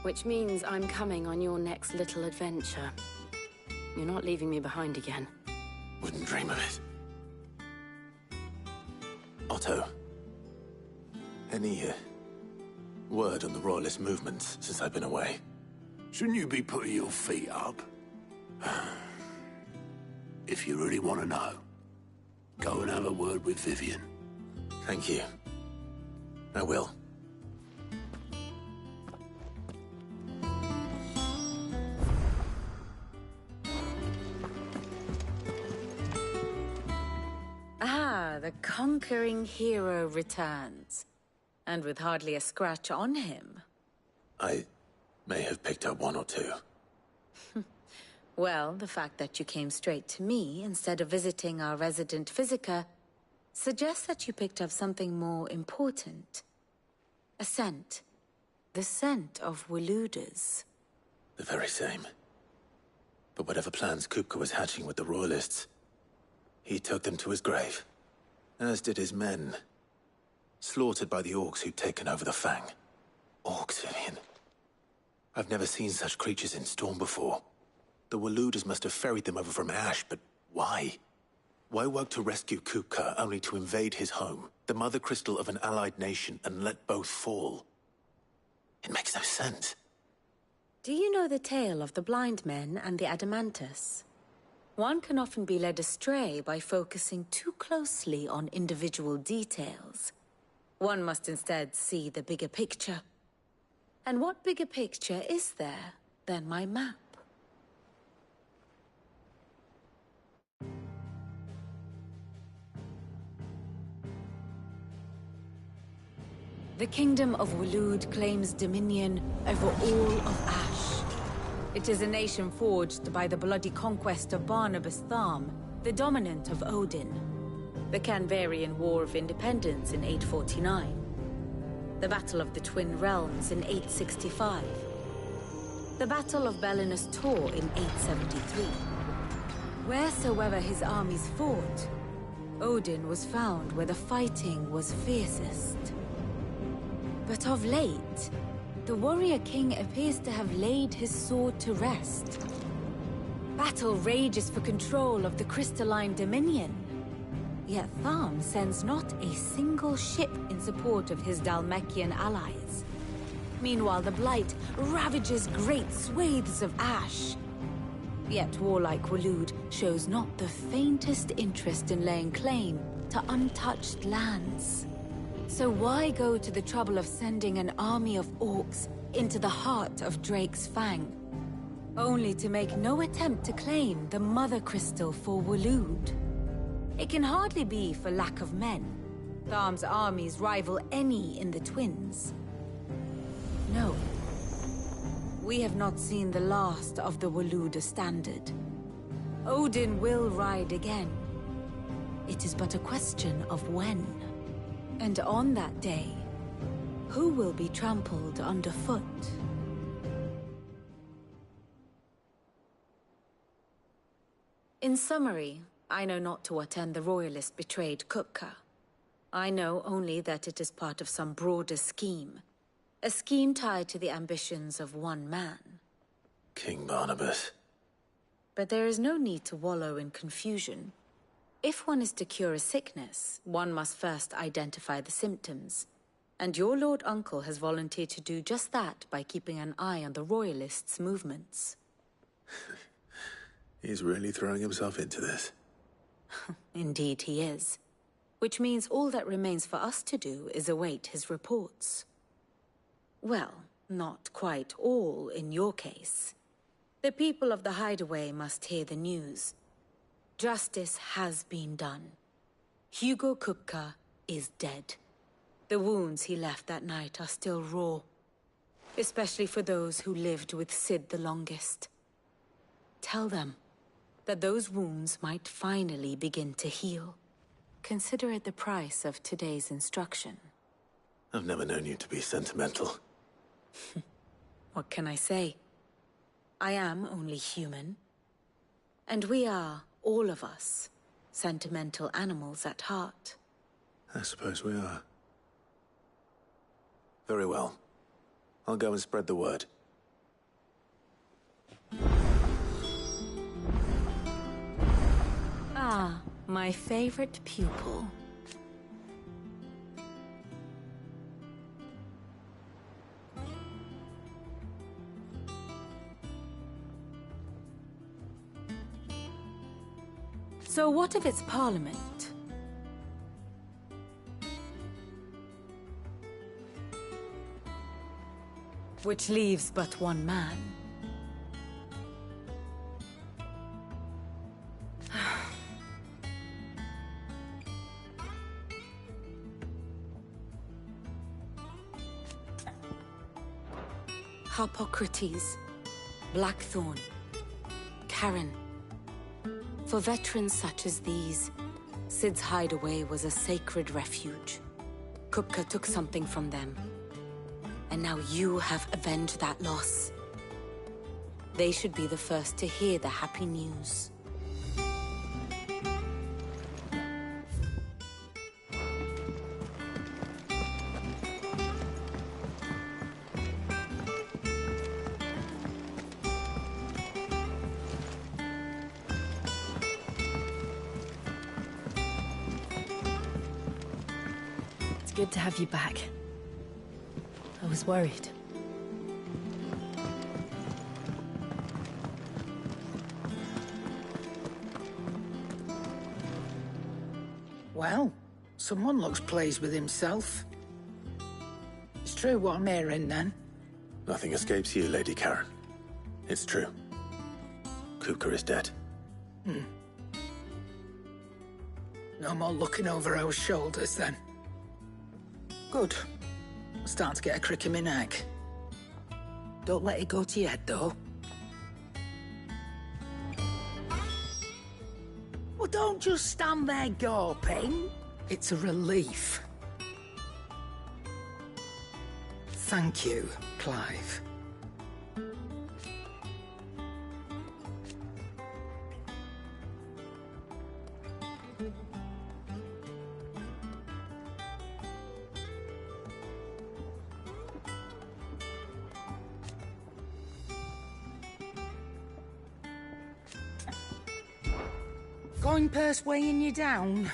Which means I'm coming on your next little adventure. You're not leaving me behind again. Wouldn't dream of it. Otto. Any word on the Royalist movements since I've been away? Shouldn't you be putting your feet up? If you really want to know, go and have a word with Vivian. Thank you. I will. Ah, the conquering hero returns. And with hardly a scratch on him. I may have picked up one or two. Well, the fact that you came straight to me instead of visiting our resident physiker suggests that you picked up something more important. A scent. The scent of Waludas. The very same. But whatever plans Kupka was hatching with the Royalists, he took them to his grave. As did his men. Slaughtered by the orcs who'd taken over the Fang. Orcs, Vivian. I've never seen such creatures in Storm before. The Waludas must have ferried them over from Ash, but why? Why work to rescue Kupka only to invade his home, the mother crystal of an allied nation, and let both fall? It makes no sense. Do you know the tale of the blind men and the Adamantus? One can often be led astray by focusing too closely on individual details. One must instead see the bigger picture. And what bigger picture is there than my map? The Kingdom of Waloed claims dominion over all of Ash. It is a nation forged by the bloody conquest of Barnabas Tharm, the dominant of Odin. The Canvarian War of Independence in 849. The Battle of the Twin Realms in 865. The Battle of Belinus Tor in 873. Wheresoever his armies fought, Odin was found where the fighting was fiercest. But of late, the warrior king appears to have laid his sword to rest. Battle rages for control of the crystalline dominion. Yet Tharm sends not a single ship in support of his Dhalmekian allies. Meanwhile, the Blight ravages great swathes of Ash. Yet warlike Waloed shows not the faintest interest in laying claim to untouched lands. So why go to the trouble of sending an army of orcs into the heart of Drake's Fang, only to make no attempt to claim the Mother Crystal for Waloed? It can hardly be for lack of men. Tharm's armies rival any in the Twins. No. We have not seen the last of the Waluda standard. Odin will ride again. It is but a question of when. And on that day, who will be trampled underfoot? In summary, I know not to what end the Royalists betrayed Kupka. I know only that it is part of some broader scheme. A scheme tied to the ambitions of one man. King Barnabas. But there is no need to wallow in confusion. If one is to cure a sickness, one must first identify the symptoms. And your Lord Uncle has volunteered to do just that by keeping an eye on the Royalists' movements. He's really throwing himself into this. Indeed he is. Which means all that remains for us to do is await his reports. Well, not quite all in your case. The people of the Hideaway must hear the news. Justice has been done. Hugo Kupka is dead. The wounds he left that night are still raw. Especially for those who lived with Sid the longest. Tell them that those wounds might finally begin to heal. Consider it the price of today's instruction. I've never known you to be sentimental. What can I say? I am only human. And we are, all of us, sentimental animals at heart. I suppose we are. Very well. I'll go and spread the word. Ah, my favorite pupil. So what of its parliament? Which leaves but one man. Harpocrates, Blackthorn, Karen. For veterans such as these, Sid's hideaway was a sacred refuge. Kupka took something from them. And now you have avenged that loss. They should be the first to hear the happy news. It's good to have you back. I was worried. Well, someone looks pleased with himself. It's true what I'm hearing, then. Nothing escapes you, Lady Karen. It's true. Kupka is dead. No more looking over our shoulders, then. Good. I'm starting to get a crick in my neck. Don't let it go to your head, though. Well, don't just stand there gawping. It's a relief. Thank you, Clive. Going purse weighing you down?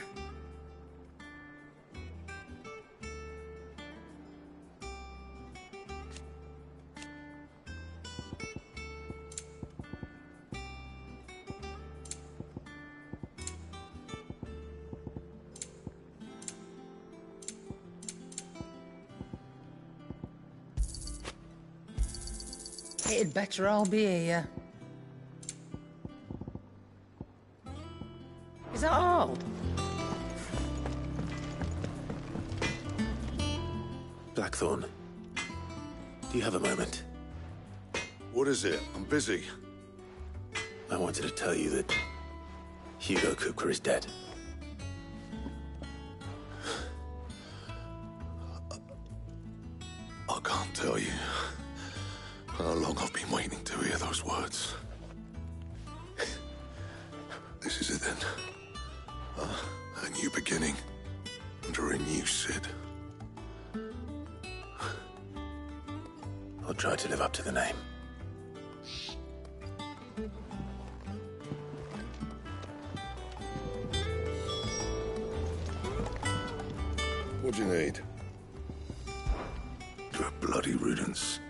It'd better all be here. Is that all? Blackthorn, do you have a moment? What is it? I'm busy. I wanted to tell you that Hugo Kupka is dead. I can't tell you how long I've been waiting to hear those words. This is it then. A new beginning under a new Sid. I'll try to live up to the name. What do you need? A bloody riddance.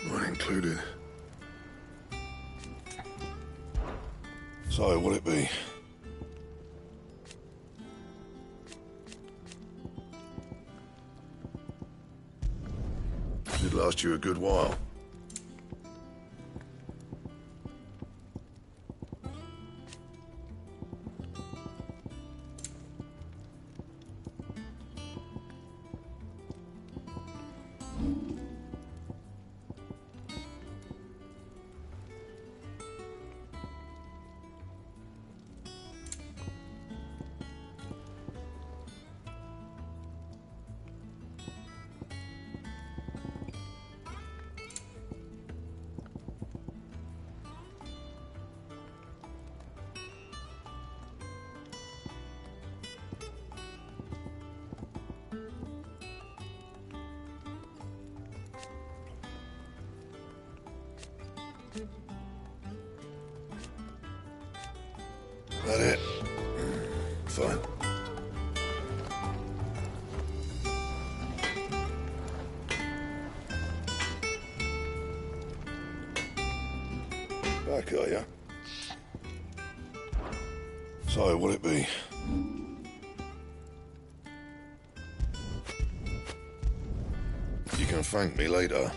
Mine included. So, will it be? It'd last you a good while. That it? Fine. Back, are ya? So, will it be? You can thank me later.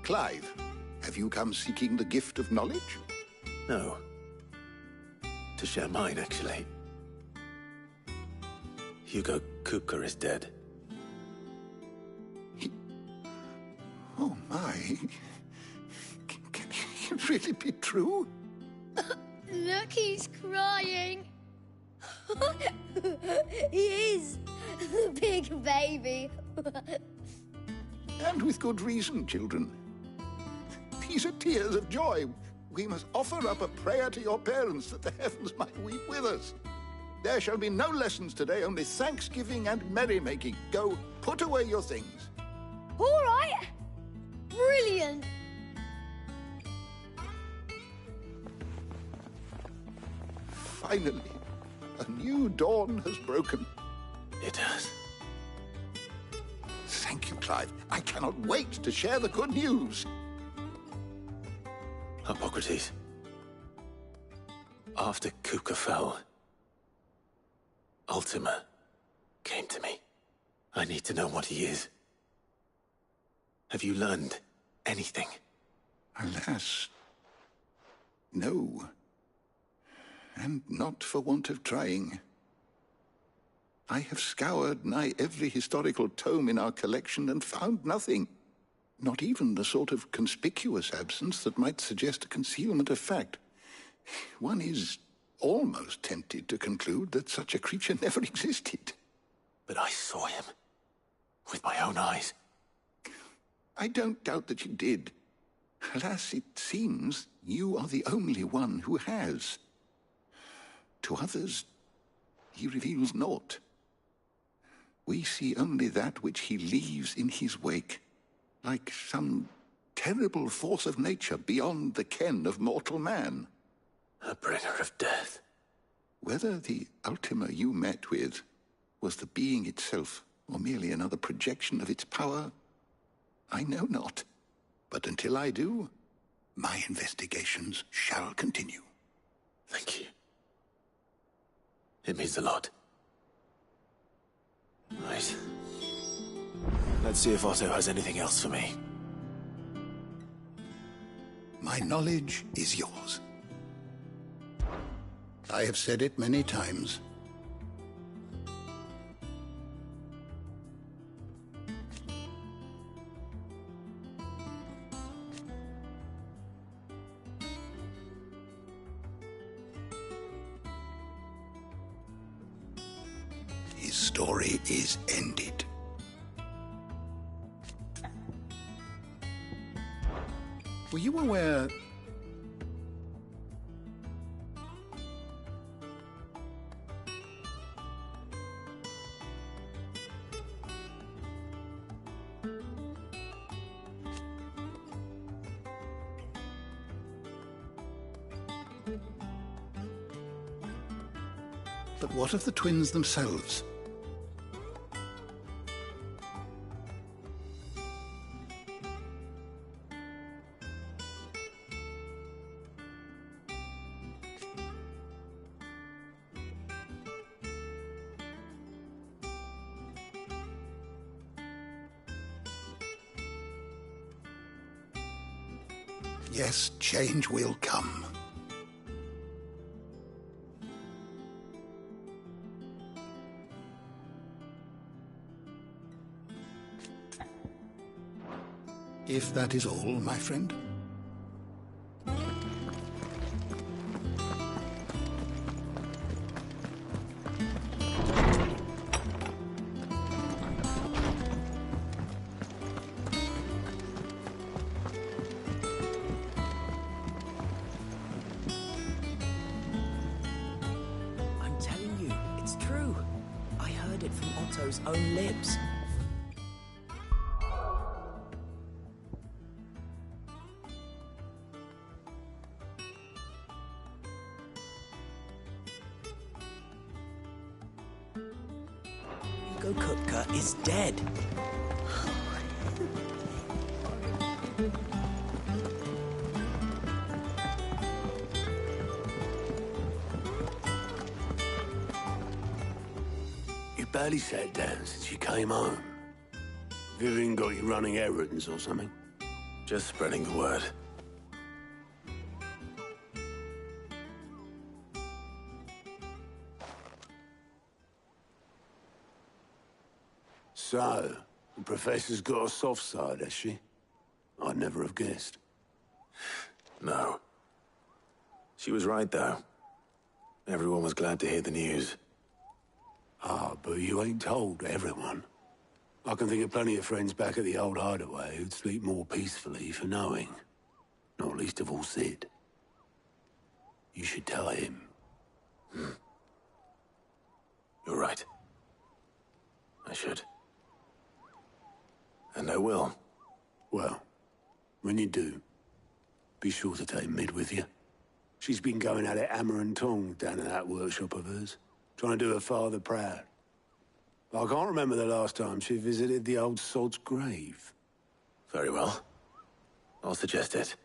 Clive, have you come seeking the gift of knowledge? No. To share mine, actually. Hugo Kupka is dead. Oh my. Can it really be true? Look, he's crying. He is! Big baby! And with good reason, children. These are tears of joy. We must offer up a prayer to your parents that the heavens might weep with us. There shall be no lessons today, only thanksgiving and merrymaking. Go, put away your things. All right! Brilliant! Finally, a new dawn has broken. It has. Thank you, Clive. I cannot wait to share the good news. Hippocrates. After Kuka fell, Ultima came to me. I need to know what he is. Have you learned anything? Alas, no. And not for want of trying. I have scoured nigh every historical tome in our collection and found nothing. Not even the sort of conspicuous absence that might suggest a concealment of fact. One is almost tempted to conclude that such a creature never existed. But I saw him. With my own eyes. I don't doubt that you did. Alas, it seems you are the only one who has. To others, he reveals naught. We see only that which he leaves in his wake, like some terrible force of nature beyond the ken of mortal man. A bringer of death. Whether the Ultima you met with was the being itself, or merely another projection of its power, I know not. But until I do, my investigations shall continue. Thank you. It means a lot. Right. Let's see if Otto has anything else for me. My knowledge is yours. I have said it many times. His story is ended. Were you aware... But what of the twins themselves? Yes, change will come. If that is all, my friend. I'm telling you, it's true. I heard it from Otto's own lips. Kutka is dead. You barely sat down since you came home. Vivian got you running errands or something? Just spreading the word. So, the Professor's got a soft side, has she? I'd never have guessed. No. She was right, though. Everyone was glad to hear the news. Ah, but you ain't told everyone. I can think of plenty of friends back at the old hideaway who'd sleep more peacefully for knowing. Not least of all Sid. You should tell him. You're right. I should. And I will. Well, when you do, be sure to take Mid with you. She's been going at it hammer and tongs down in that workshop of hers, trying to do her father proud. I can't remember the last time she visited the old sod's grave. Very well. I'll suggest it.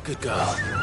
Good girl.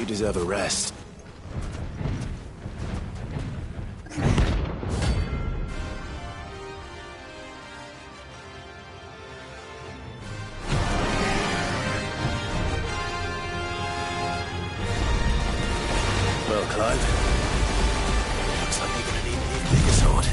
You deserve a rest. Well, Clive, looks like you're gonna need an even bigger sword.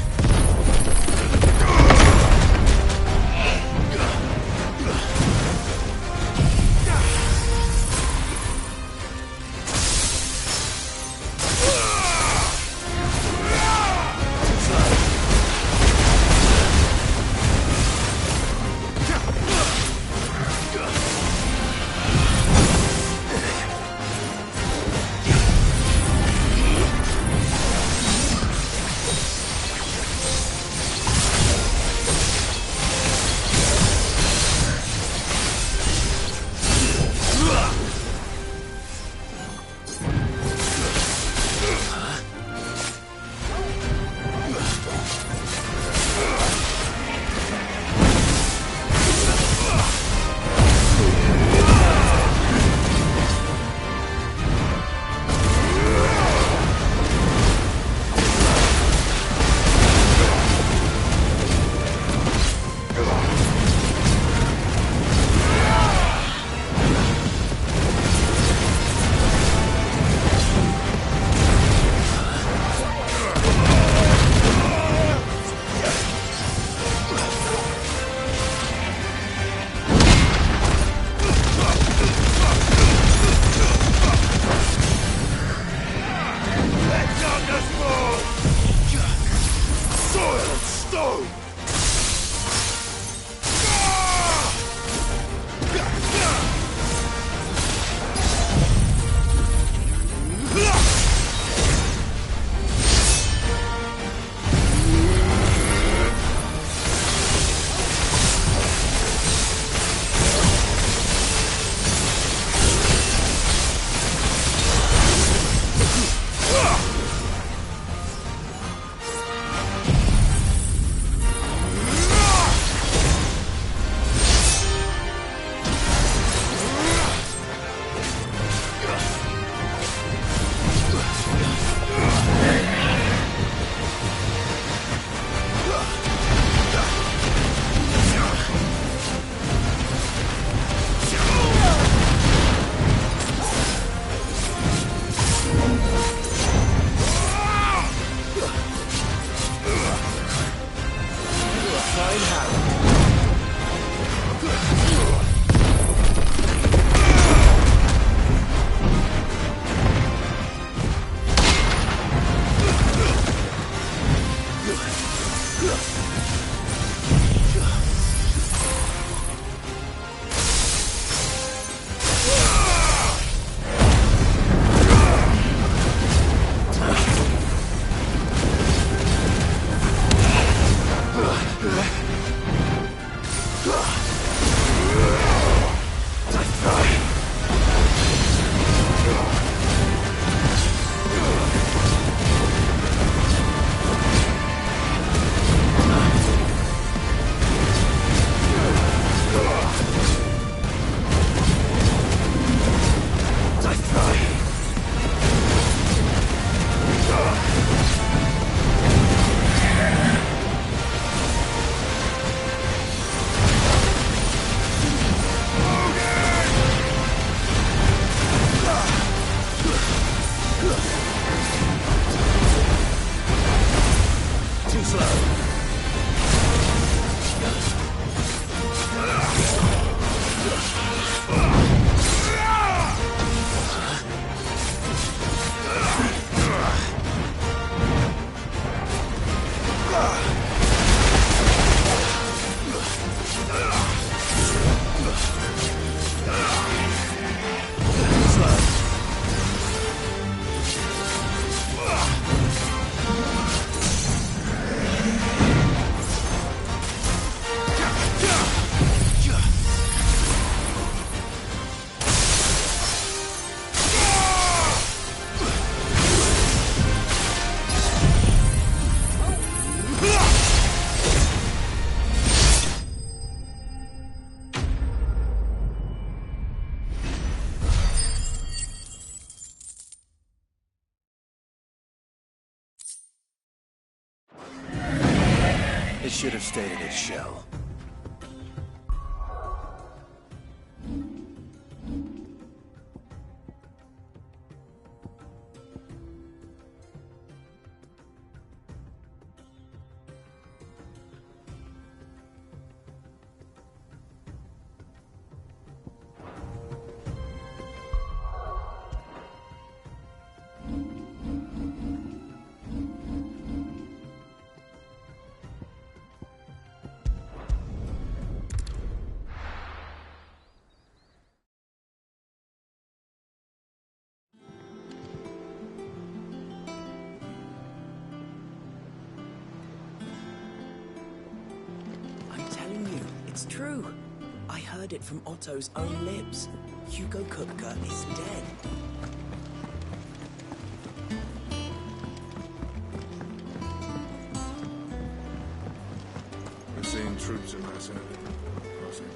should have stayed in its shell. It's true. I heard it from Otto's own lips. Hugo Kupka is dead. We're seeing troops amassing at the crossing.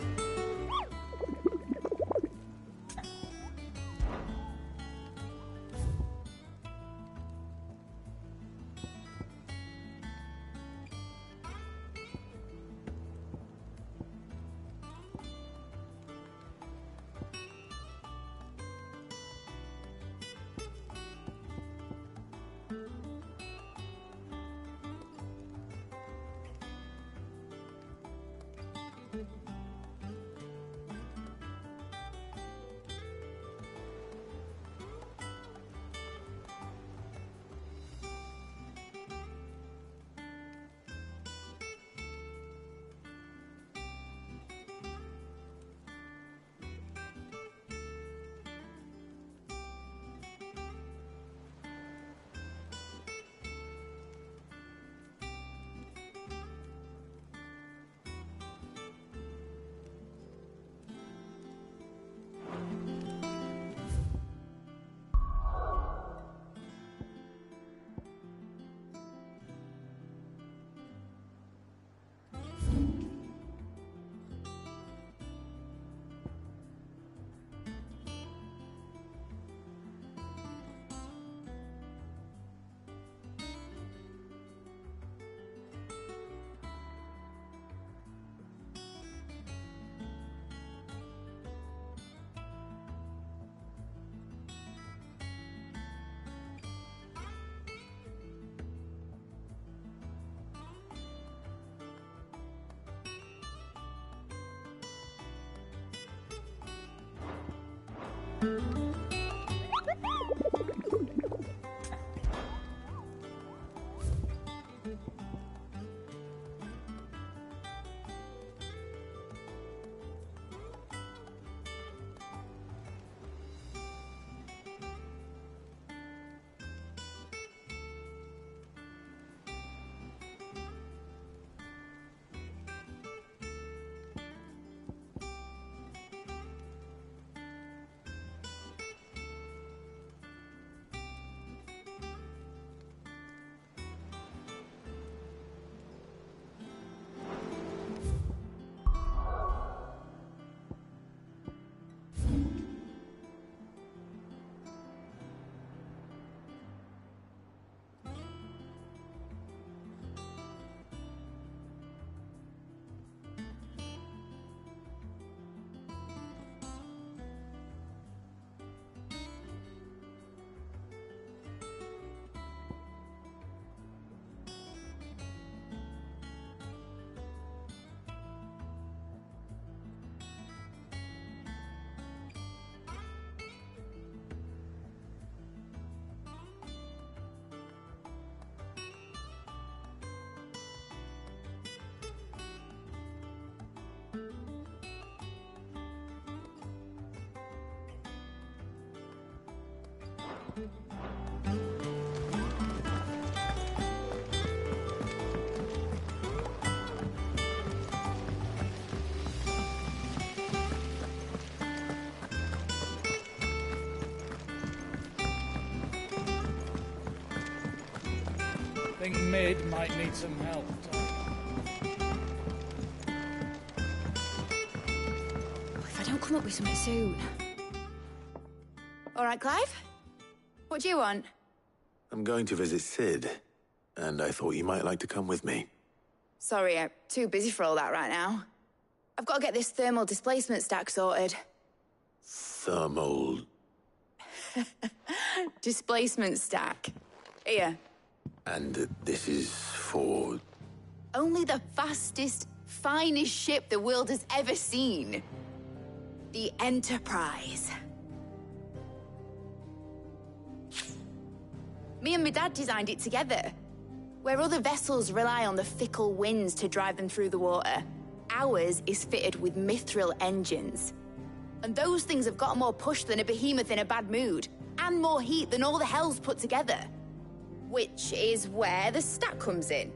Think Mid might need some help. If I don't come up with something soon. All right, Clive? What do you want? I'm going to visit Sid, and I thought you might like to come with me. Sorry, I'm too busy for all that right now. I've got to get this thermal displacement stack sorted. Thermal... Displacement stack. Here. And this is for... Only the fastest, finest ship the world has ever seen. The Enterprise. Me and my dad designed it together. Where other vessels rely on the fickle winds to drive them through the water, ours is fitted with mithril engines. And those things have got more push than a behemoth in a bad mood, and more heat than all the hells put together. Which is where the stack comes in.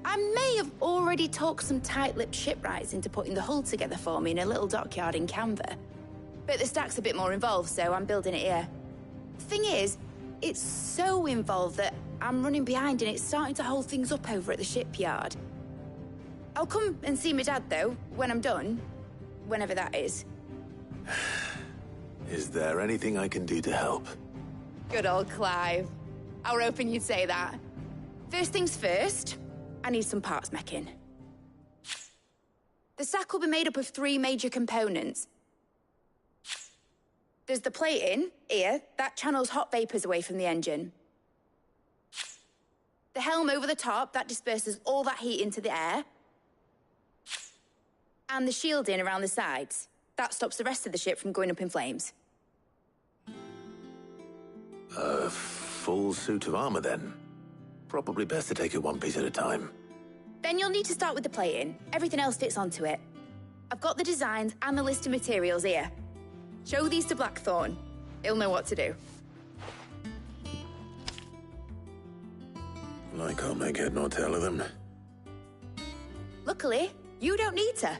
I may have already talked some tight-lipped shipwrights into putting the hull together for me in a little dockyard in Canva. But the stack's a bit more involved, so I'm building it here. Thing is, it's so involved that I'm running behind and it's starting to hold things up over at the shipyard. I'll come and see my dad, though, when I'm done. Whenever that is. Is there anything I can do to help? Good old Clive. I were hoping you'd say that. First things first, I need some parts meching. The stack will be made up of 3 major components. There's the plating, here, that channels hot vapors away from the engine. The helm over the top, that disperses all that heat into the air. And the shielding around the sides. That stops the rest of the ship from going up in flames. A full suit of armor, then. Probably best to take it one piece at a time. Then you'll need to start with the plating. Everything else fits onto it. I've got the designs and the list of materials here. Show these to Blackthorn. He'll know what to do. I can't make head nor tail of them. Luckily, you don't need to.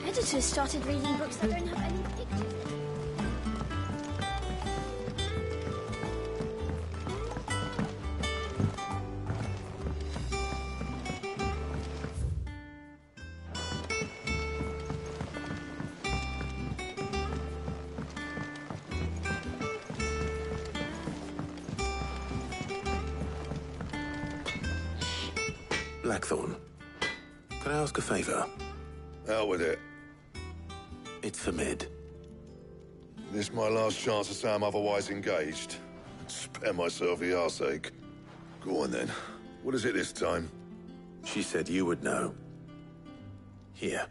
Editors started reading books that don't have any pictures. Blackthorn, can I ask a favor? Out with it. It's for Mid. This my last chance to say I'm otherwise engaged. Spare myself the arseache. Go on then. What is it this time? She said you would know. Here.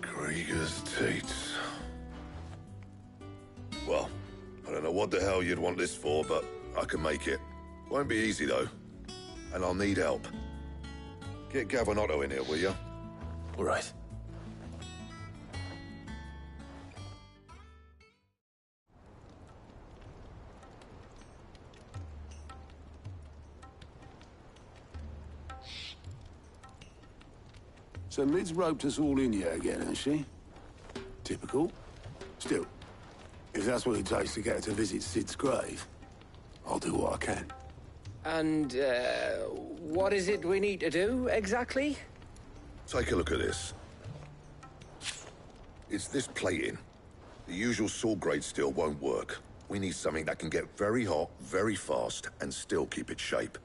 Krieger's Tates. Well, I don't know what the hell you'd want this for, but I can make it. Won't be easy, though. And I'll need help. Get Gavin in here, will you? All right. So Mid's roped us all in here again, has she? Typical. Still, if that's what it takes to get her to visit Sid's grave, I'll do what I can. And, what is it we need to do, exactly? Take a look at this. It's this plating. The usual sword-grade steel won't work. We need something that can get very hot, very fast, and still keep its shape.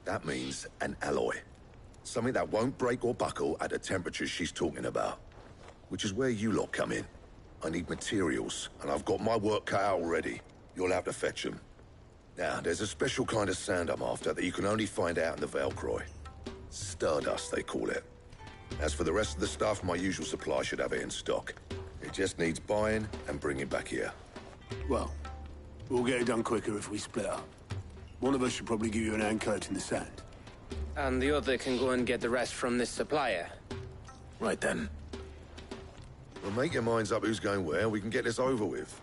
That means an alloy. Something that won't break or buckle at the temperatures she's talking about. Which is where you lot come in. I need materials, and I've got my work cut out already. You'll have to fetch them. Now, there's a special kind of sand I'm after that you can only find out in the Velcroy. Stardust, they call it. As for the rest of the stuff, my usual supply should have it in stock. It just needs buying and bringing back here. Well, we'll get it done quicker if we split up. One of us should probably give you an hand coat in the sand. And the other can go and get the rest from this supplier. Right then. Well, make your minds up who's going where, and we can get this over with.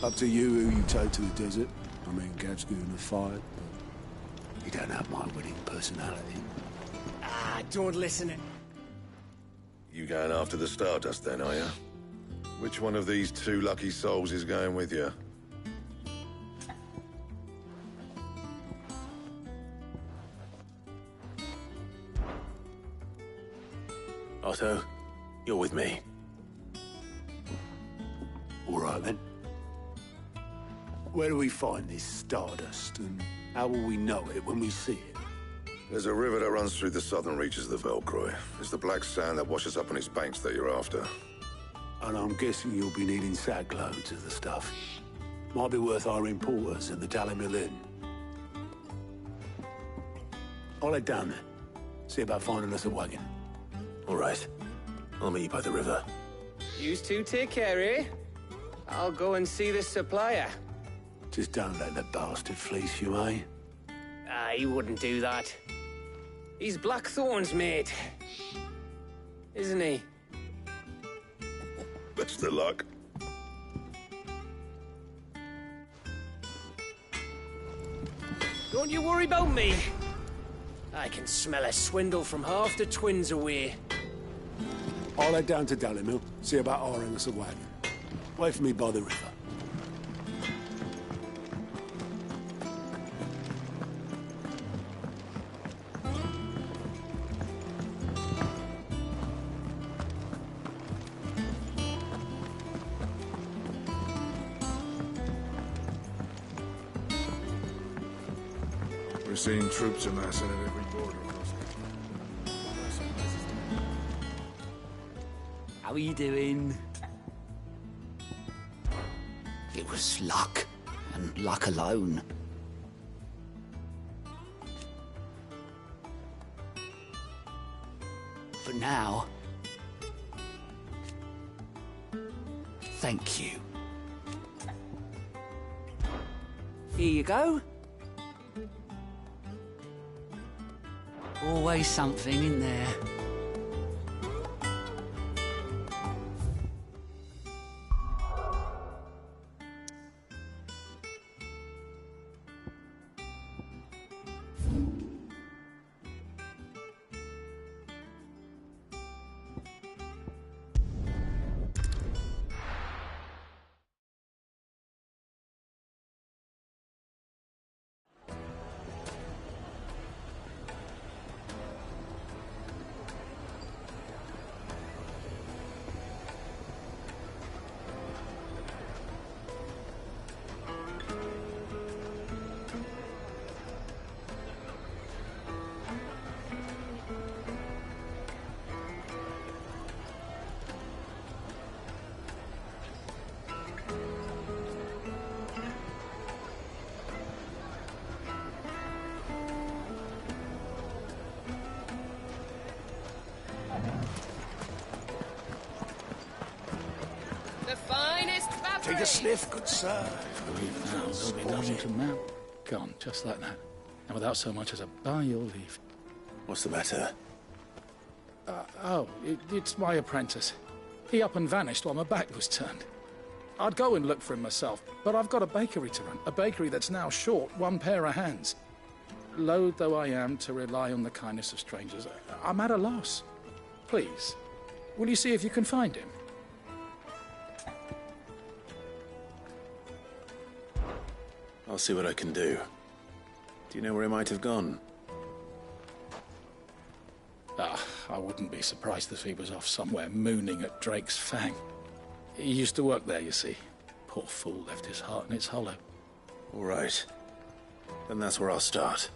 Up to you who you take to the desert. I mean, Gav's good in a fight, but you don't have my winning personality. Ah, don't listen. You going after the Stardust then, are you? Which one of these two lucky souls is going with you? Otto, you're with me. All right, then. Where do we find this Stardust, and how will we know it when we see it? There's a river that runs through the southern reaches of the Velcroy. It's the black sand that washes up on its banks that you're after. And I'm guessing you'll be needing sack loads of the stuff. Might be worth hiring porters at the Dalimil Inn. I'll head down there. See about finding us a wagon. All right. I'll meet you by the river. Yous two take care, eh? I'll go and see this supplier. Just don't let the bastard fleece you, eh? Ah, he wouldn't do that. He's Blackthorn's mate. Isn't he? Best of luck. Don't you worry about me. I can smell a swindle from half the twins away. I'll head down to Dalimil, see about hiring us a wagon. Wait for me by the river. We're seeing troops amassing at every border across the... How are you doing? It was luck, and luck alone. But now... thank you. Here you go. Always something in there. Take a sniff, good sir. Leave now, there'll be nothing to mount. Gone, just like that. And without so much as a by your leave. What's the matter? It's my apprentice. He up and vanished while my back was turned. I'd go and look for him myself, but I've got a bakery to run. A bakery that's now short one pair of hands. Loath though I am to rely on the kindness of strangers, I'm at a loss. Please, will you see if you can find him? I'll see what I can do. Do you know where he might have gone? I wouldn't be surprised if he was off somewhere mooning at Drake's Fang. He used to work there, you see. Poor fool left his heart in its hollow. All right. Then that's where I'll start.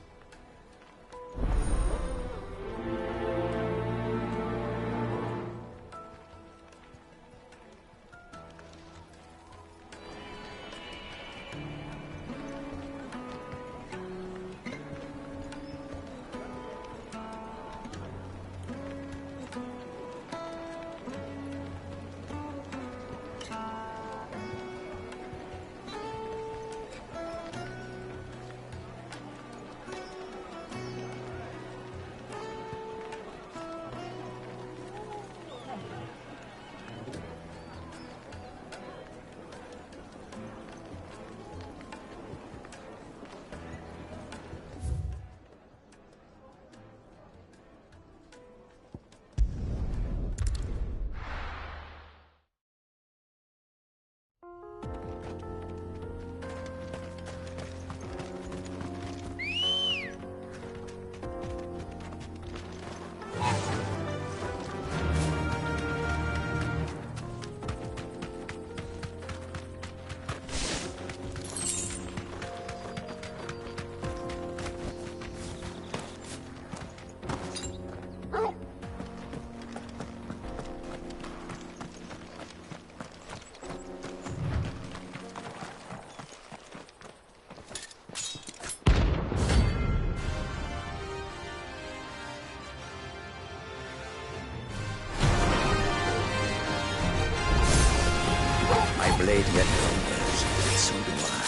radiant hungers, so do I.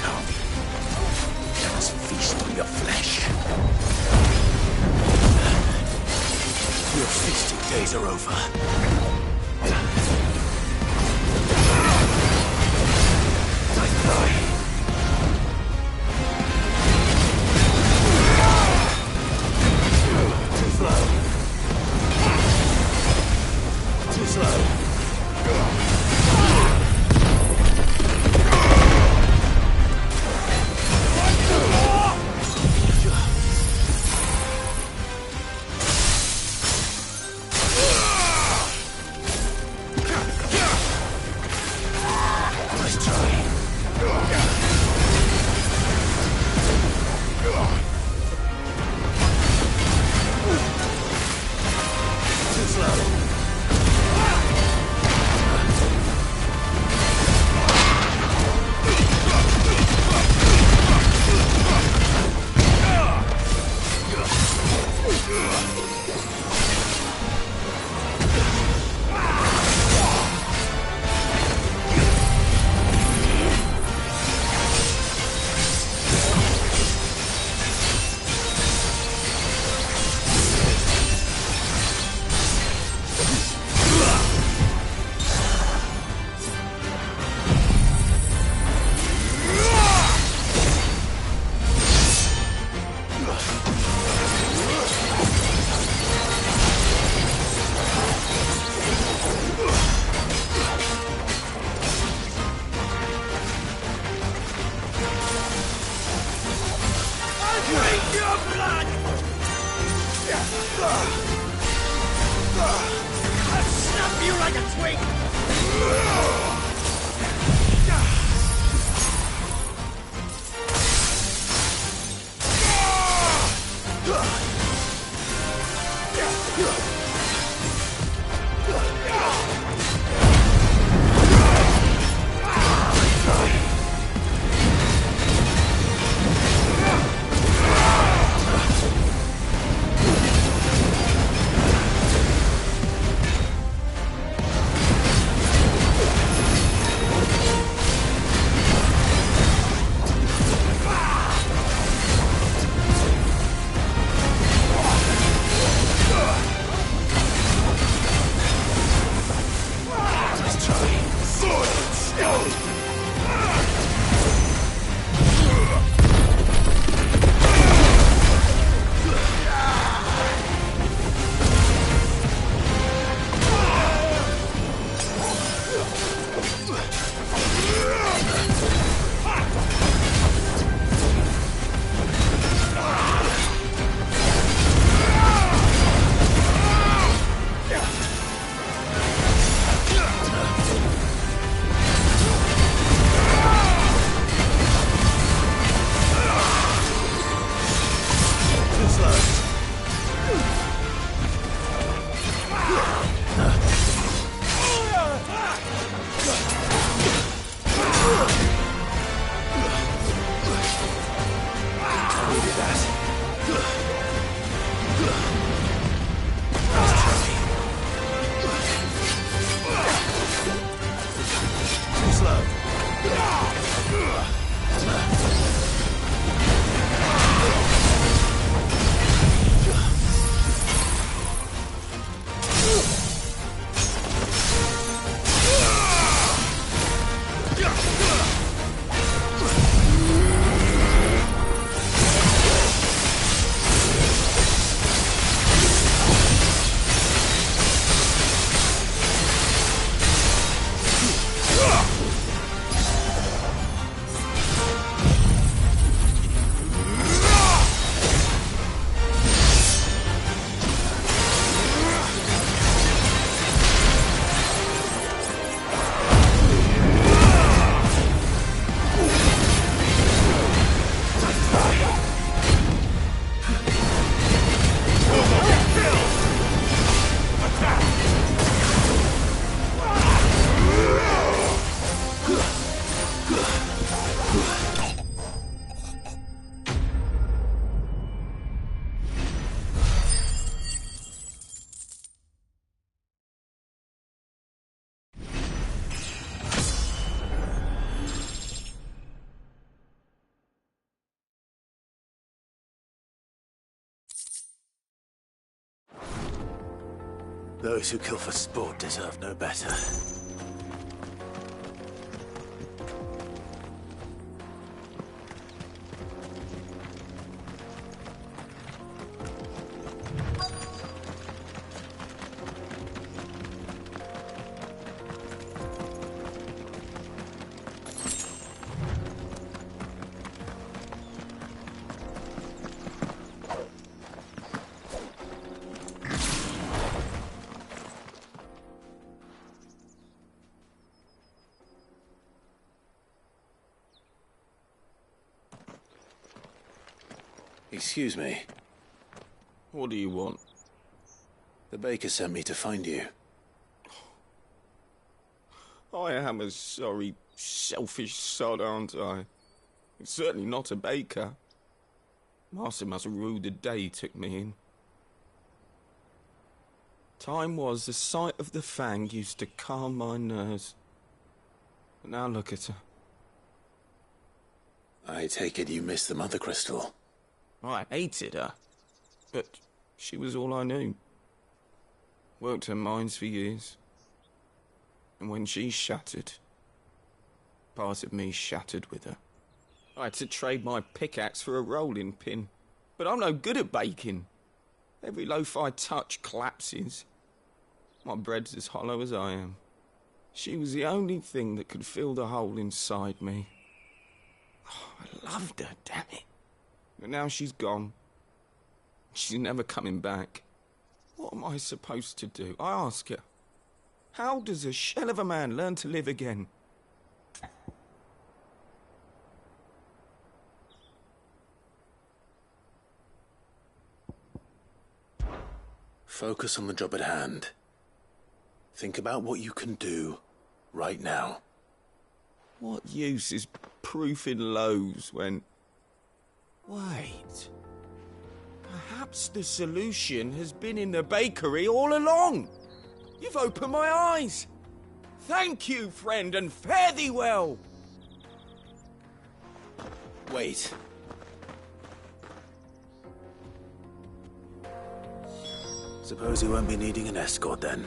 Come, let us feast on your flesh. Your feasting days are over. Too slow. Nice try. Too slow. Those who kill for sport deserve no better. Excuse me. What do you want? The baker sent me to find you. I am a sorry, selfish sod, aren't I? It's certainly not a baker. Master must have ruled the day he took me in. Time was the sight of the Fang used to calm my nerves. But now look at her. I take it you missed the Mother Crystal. I hated her, but she was all I knew. Worked her mines for years. And when she shattered, part of me shattered with her. I had to trade my pickaxe for a rolling pin, but I'm no good at baking. Every loaf I touch collapses. My bread's as hollow as I am. She was the only thing that could fill the hole inside me. Oh, I loved her, damn it. But now she's gone. She's never coming back. What am I supposed to do? I ask her. How does a shell of a man learn to live again? Focus on the job at hand. Think about what you can do right now. What use is proofing loaves when... Wait. Perhaps the solution has been in the bakery all along. You've opened my eyes. Thank you, friend, and fare thee well. Wait. Suppose you won't be needing an escort then.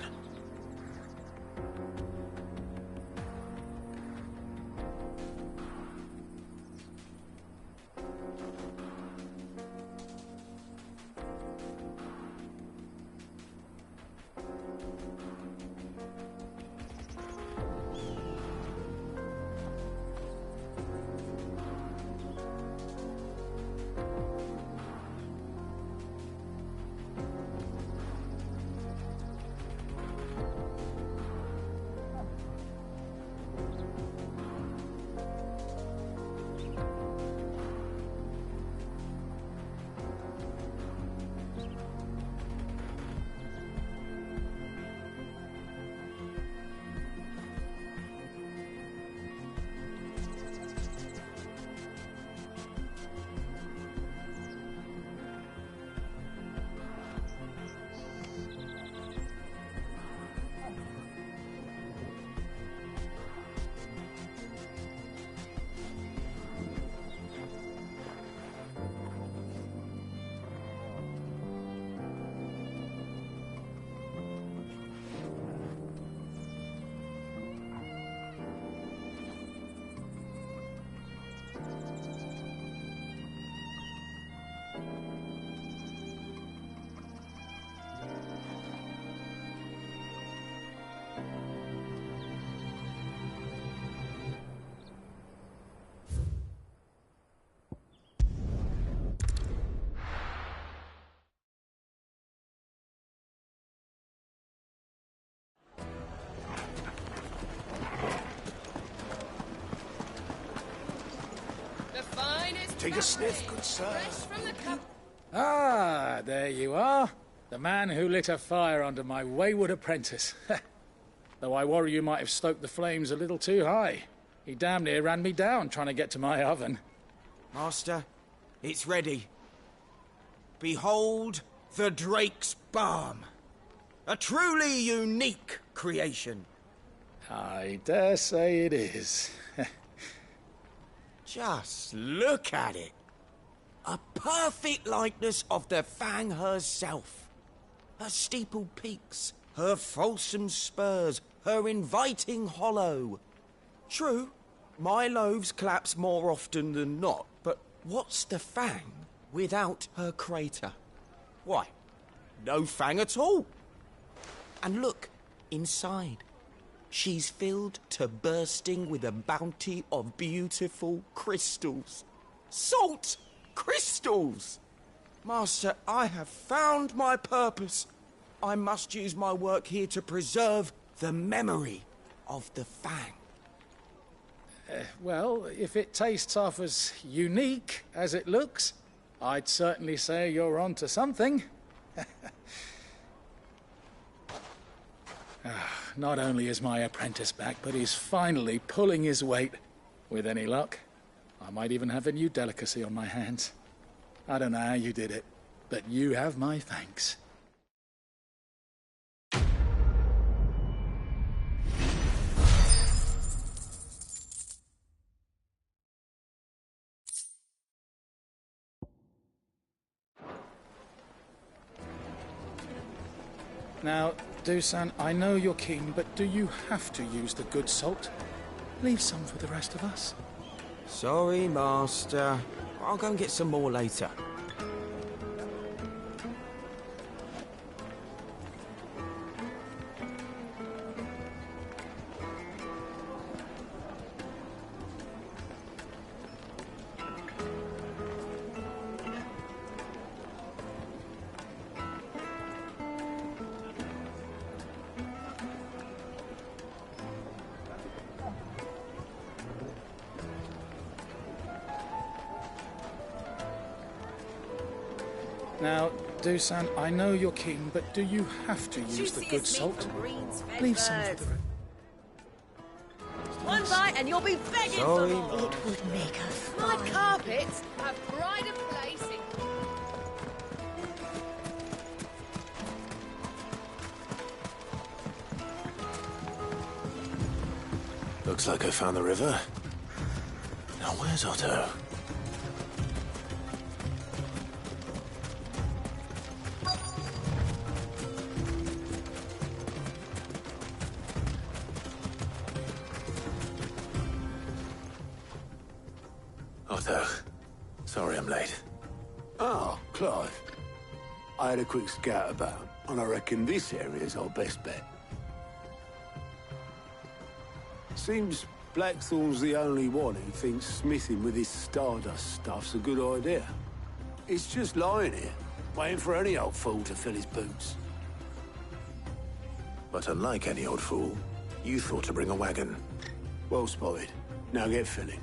Take a sniff, good sir. Ah, there you are. The man who lit a fire under my wayward apprentice. Though I worry you might have stoked the flames a little too high. He damn near ran me down trying to get to my oven. Master, it's ready. Behold the Drake's Balm. A truly unique creation. I dare say it is. Just look at it. A perfect likeness of the Fang herself. Her steepled peaks, her fulsome spurs, her inviting hollow. True, my loaves collapse more often than not, but what's the fang without her crater? Why, no fang at all. And look, inside. She's filled to bursting with a bounty of beautiful crystals. Salt crystals! Master, I have found my purpose. I must use my work here to preserve the memory of the fang. Well, if it tastes half as unique as it looks, I'd certainly say you're on to something. Not only is my apprentice back, but he's finally pulling his weight. With any luck, I might even have a new delicacy on my hands. I don't know how you did it, but you have my thanks. Now, Dusan, I know you're keen, but do you have to use the good salt? Leave some for the rest of us. Sorry, Master. I'll go and get some more later. Now, Dusan, I know you're keen, but do you have to use the good salt? Leave some for the rest. One bite and you'll be begging Sorry, for more. It would make us My carpets have pride of place in... Looks like I found the river. Now where's Otto? Otto, sorry I'm late. Oh, Clive. I had a quick scout about, and I reckon this area's our best bet. Seems Blackthorn's the only one who thinks smithing with this Stardust stuff's a good idea. It's just lying here, waiting for any old fool to fill his boots. But unlike any old fool, you thought to bring a wagon. Well spotted. Now get filling.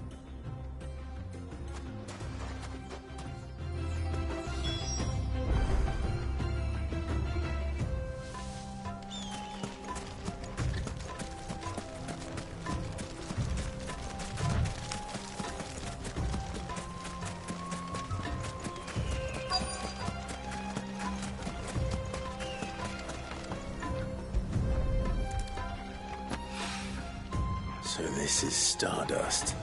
So this is Stardust.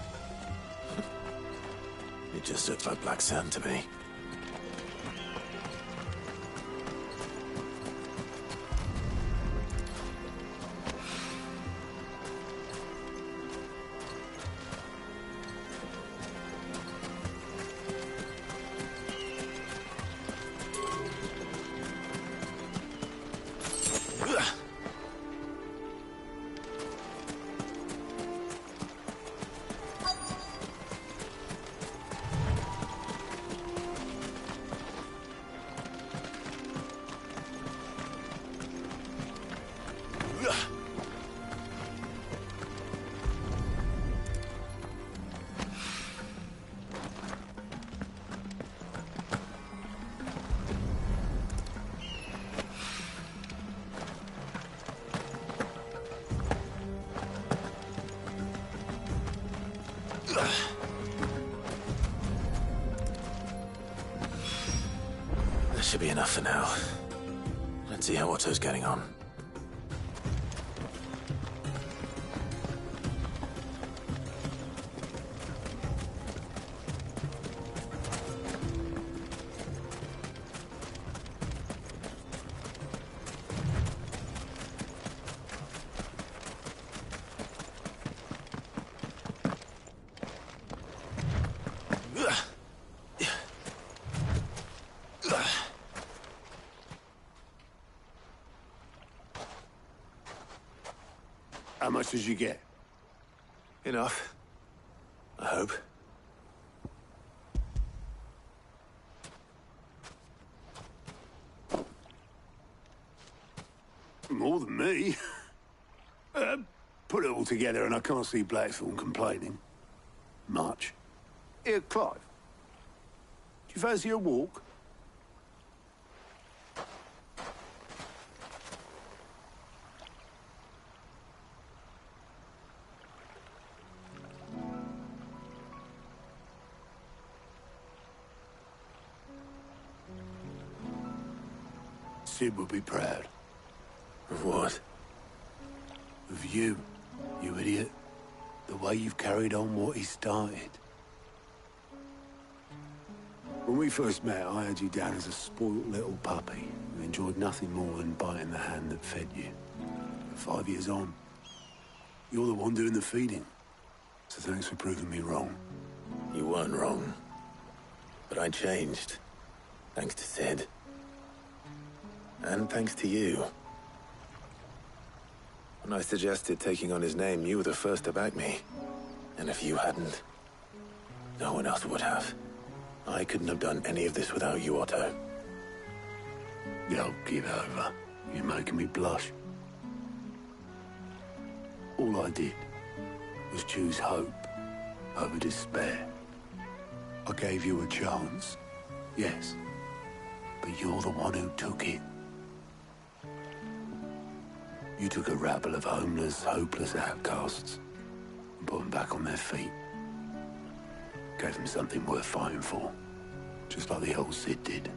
It just looked like black sand to me. That should be enough for now. Let's see how Otto's getting on. How much did you get? Enough. I hope. More than me. Put it all together and I can't see Blackthorn complaining. Much. Here, Clive. Do you fancy a walk? Sid will be proud. Of what? Of you, you idiot. The way you've carried on what he started. When we first met, I had you down as a spoilt little puppy who enjoyed nothing more than biting the hand that fed you. But 5 years on, you're the one doing the feeding. So thanks for proving me wrong. You weren't wrong. But I changed. Thanks to Sid. And thanks to you. When I suggested taking on his name, you were the first to back me. And if you hadn't, no one else would have. I couldn't have done any of this without you, Otto. Yo, give over. You're making me blush. All I did was choose hope over despair. I gave you a chance, yes, but you're the one who took it. You took a rabble of homeless, hopeless outcasts and put them back on their feet. Gave them something worth fighting for, just like the old Sid did.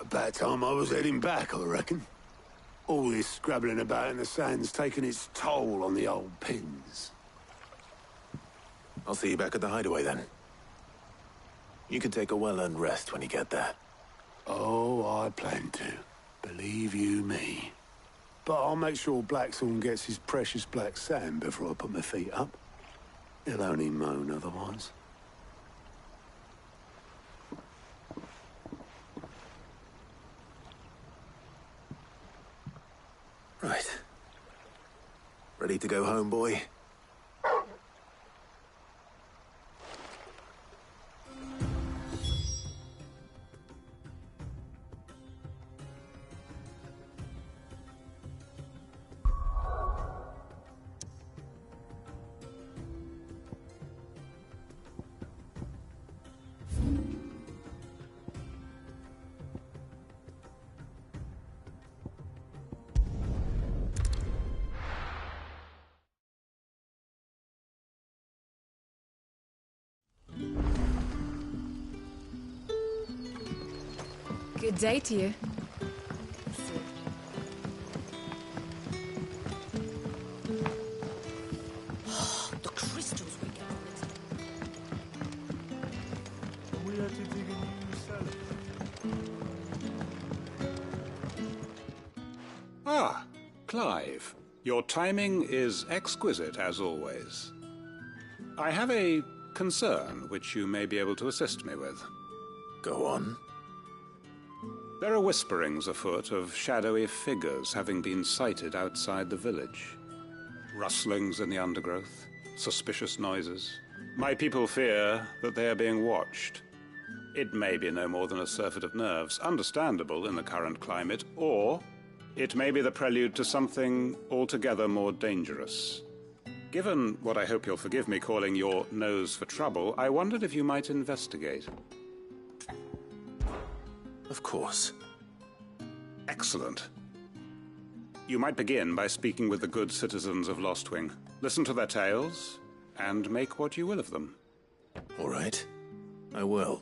About time I was heading back, I reckon. All this scrabbling about in the sand's taken its toll on the old pins. I'll see you back at the hideaway then. You can take a well-earned rest when you get there. Oh, I plan to. Believe you me. But I'll make sure Blackthorn gets his precious black sand before I put my feet up. He'll only moan otherwise. Right. Ready to go home, boy? Good day to you. The crystals we get on this. We had to dig a new cellar. Ah, Clive. Your timing is exquisite, as always. I have a concern which you may be able to assist me with. Go on. There are whisperings afoot of shadowy figures having been sighted outside the village. Rustlings in the undergrowth, suspicious noises. My people fear that they are being watched. It may be no more than a surfeit of nerves, understandable in the current climate, or it may be the prelude to something altogether more dangerous. Given what I hope you'll forgive me calling your nose for trouble, I wondered if you might investigate. Of course. Excellent. You might begin by speaking with the good citizens of Lostwing. Listen to their tales, and make what you will of them. All right. I will.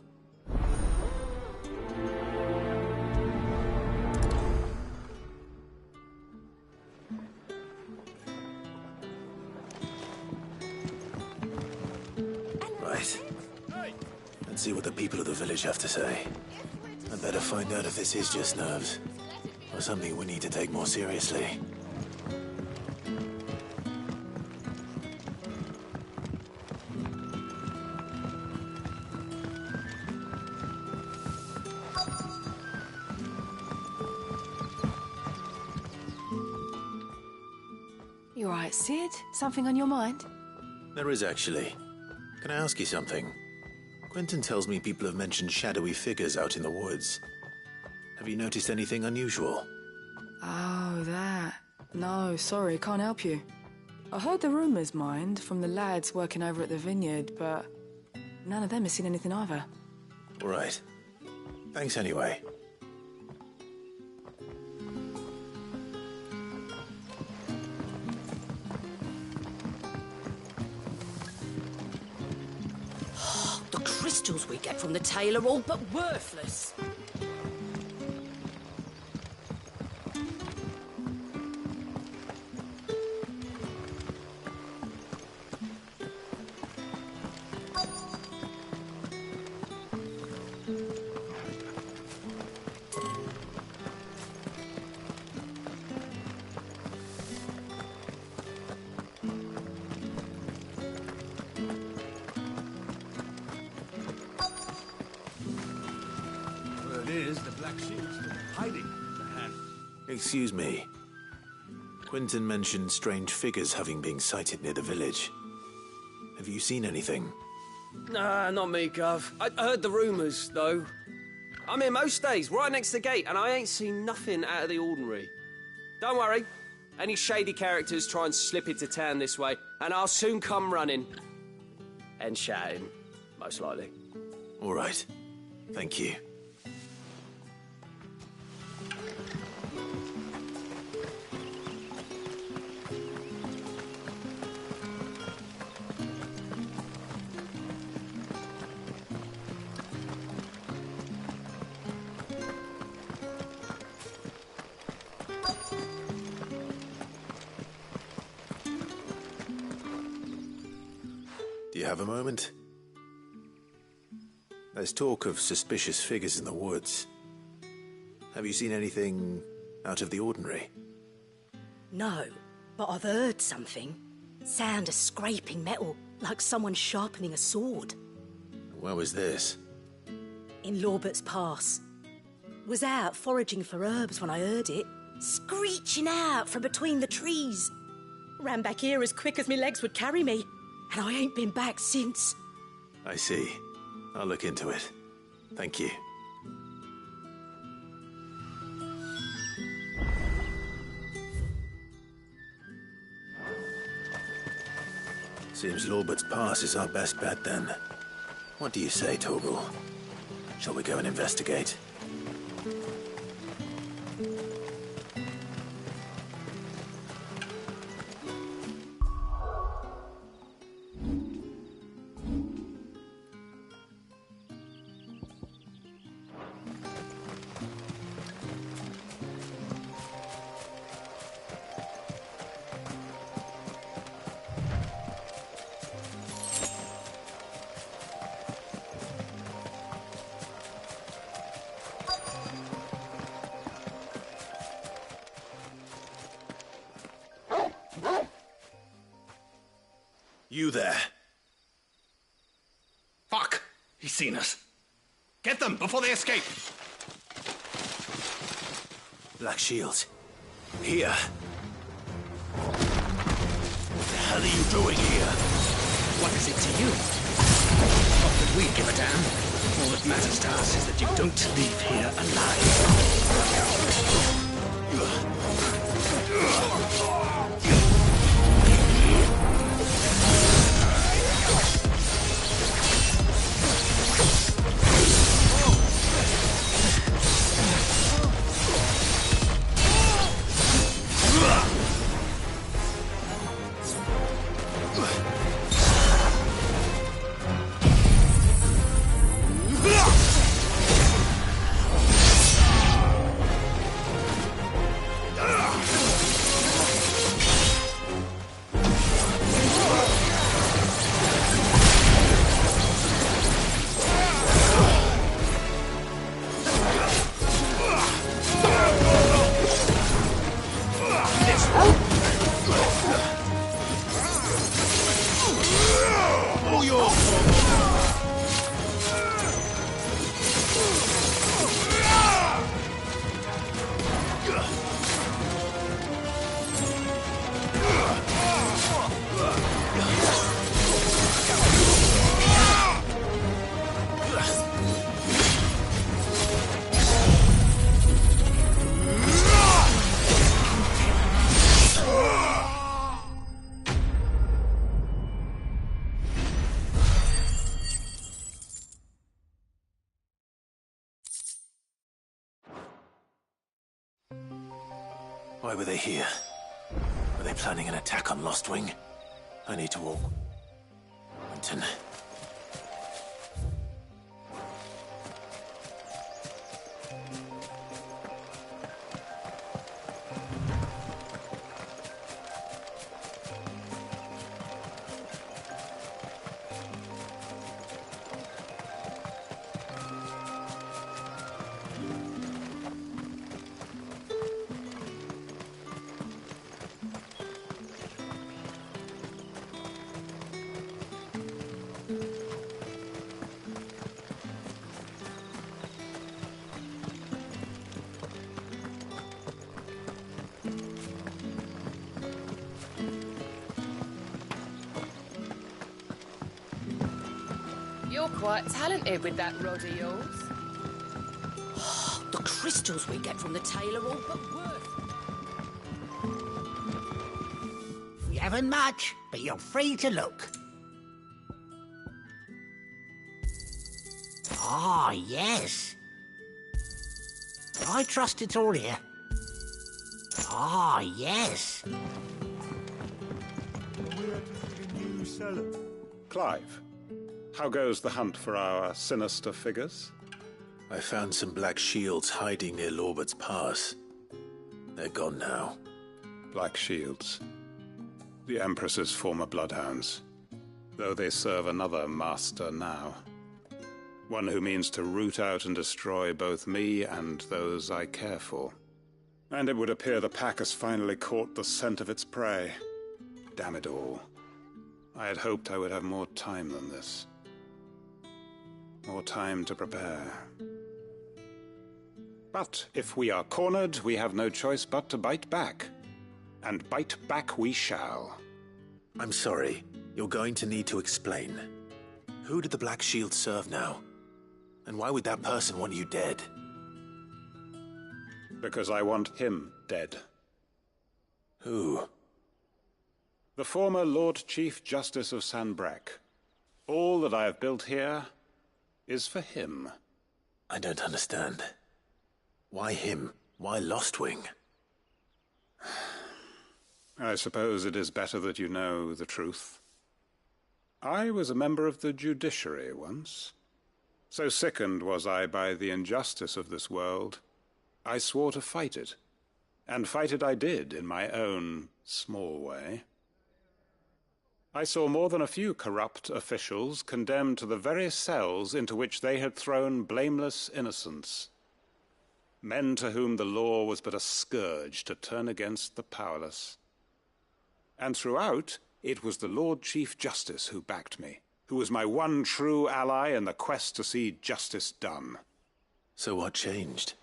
Right. Let's see what the people of the village have to say. I'd better find out if this is just nerves, or something we need to take more seriously. right, Sid. Something on your mind? There is, actually. Can I ask you something? Quentin tells me people have mentioned shadowy figures out in the woods. Have you noticed anything unusual? Oh, that. No, sorry, can't help you. I heard the rumours, mind, from the lads working over at the vineyard, but none of them has seen anything either. All right. Thanks anyway. The crystals we get from the tail are all but worthless. Excuse me. Quentin mentioned strange figures having been sighted near the village. Have you seen anything? Nah, not me, Gov. I heard the rumours, though. I'm here most days, right next to the gate, and I ain't seen nothing out of the ordinary. Don't worry. Any shady characters try and slip into town this way, and I'll soon come running. And shouting, most likely. All right. Thank you. Do you have a moment? There's talk of suspicious figures in the woods. Have you seen anything out of the ordinary? No, but I've heard something. Sound of scraping metal, like someone sharpening a sword. Where was this? In Lorbert's Pass. Was out foraging for herbs when I heard it, screeching out from between the trees. Ran back here as quick as my legs would carry me, and I ain't been back since. I see. I'll look into it. Thank you. Seems Lorbert's Pass is our best bet, then. What do you say, Torgal? Shall we go and investigate? You there. Fuck! He's seen us. Get them before they escape. Black Shield. Here. What the hell are you doing here? What is it to you? Not that we give a damn. All that matters to us is that you don't leave here Why were they here? Were they planning an attack on Lostwing? I need to walk. Winton. You're quite talented with that rod of yours. The crystals we get from the tail are all but worth. We haven't much, but you're free to look. Ah, yes. I trust it's all here. Ah, yes. Clive, how goes the hunt for our sinister figures? I found some black shields hiding near Lorbert's Pass. They're gone now. Black shields. The Empress's former bloodhounds. Though they serve another master now. One who means to root out and destroy both me and those I care for. And it would appear the pack has finally caught the scent of its prey. Damn it all. I had hoped I would have more time than this. More time to prepare. But if we are cornered, we have no choice but to bite back. And bite back we shall. I'm sorry. You're going to need to explain. Who did the Black Shield serve now? And why would that person want you dead? Because I want him dead. Who? The former Lord Chief Justice of Sanbreque. All that I have built here is for him. I don't understand. Why him? Why Lostwing? I suppose it is better that you know the truth. I was a member of the judiciary once. So sickened was I by the injustice of this world, I swore to fight it. And fight it I did, in my own small way. I saw more than a few corrupt officials condemned to the very cells into which they had thrown blameless innocents. Men to whom the law was but a scourge to turn against the powerless. And throughout, it was the Lord Chief Justice who backed me, who was my one true ally in the quest to see justice done. So what changed?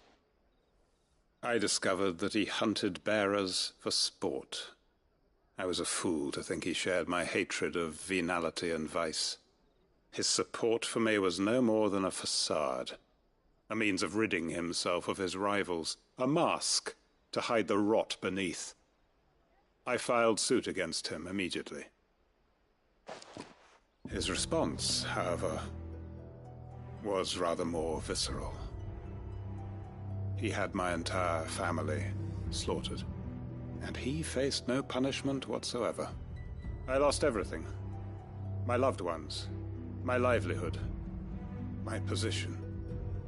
I discovered that he hunted bearers for sport. I was a fool to think he shared my hatred of venality and vice. His support for me was no more than a facade, a means of ridding himself of his rivals, a mask to hide the rot beneath. I filed suit against him immediately. His response, however, was rather more visceral. He had my entire family slaughtered, and he faced no punishment whatsoever. I lost everything. My loved ones, my livelihood, my position,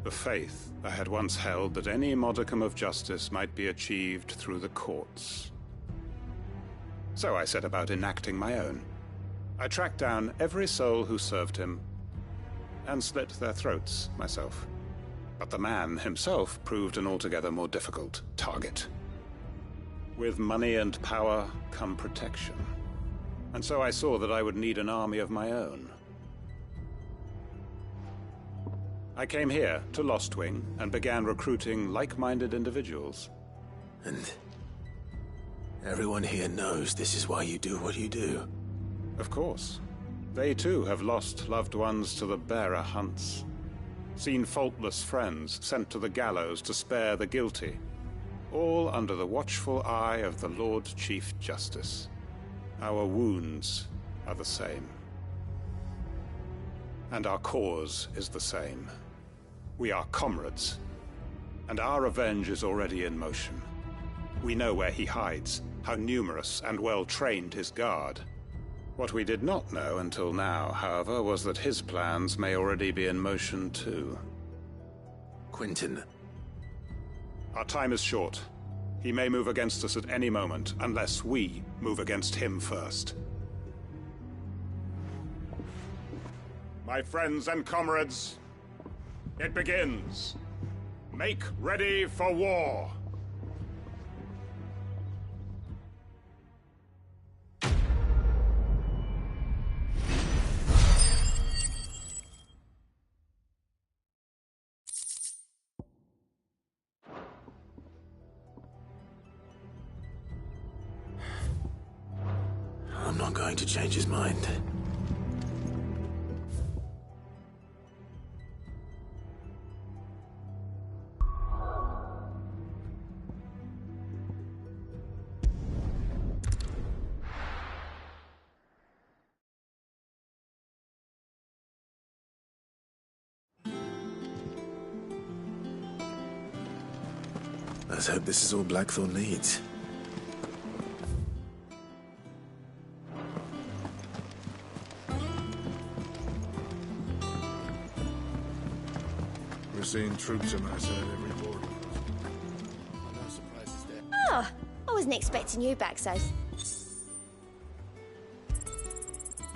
the faith I had once held that any modicum of justice might be achieved through the courts. So I set about enacting my own. I tracked down every soul who served him, and slit their throats myself. But the man himself proved an altogether more difficult target. With money and power come protection. And so I saw that I would need an army of my own. I came here to Lostwing and began recruiting like-minded individuals. And everyone here knows this is why you do what you do. Of course. They too have lost loved ones to the bearer hunts. Seen faultless friends sent to the gallows to spare the guilty. All under the watchful eye of the Lord Chief Justice. Our wounds are the same. And our cause is the same. We are comrades. And our revenge is already in motion. We know where he hides, how numerous and well-trained his guard. What we did not know until now, however, was that his plans may already be in motion too. Quentin. Our time is short. He may move against us at any moment, unless we move against him first. My friends and comrades, it begins. Make ready for war. I'm not going to change his mind. Let's hope this is all Blackthorn needs. We're seeing troops amassing at every border. No surprises there. Oh, I wasn't expecting you back, so...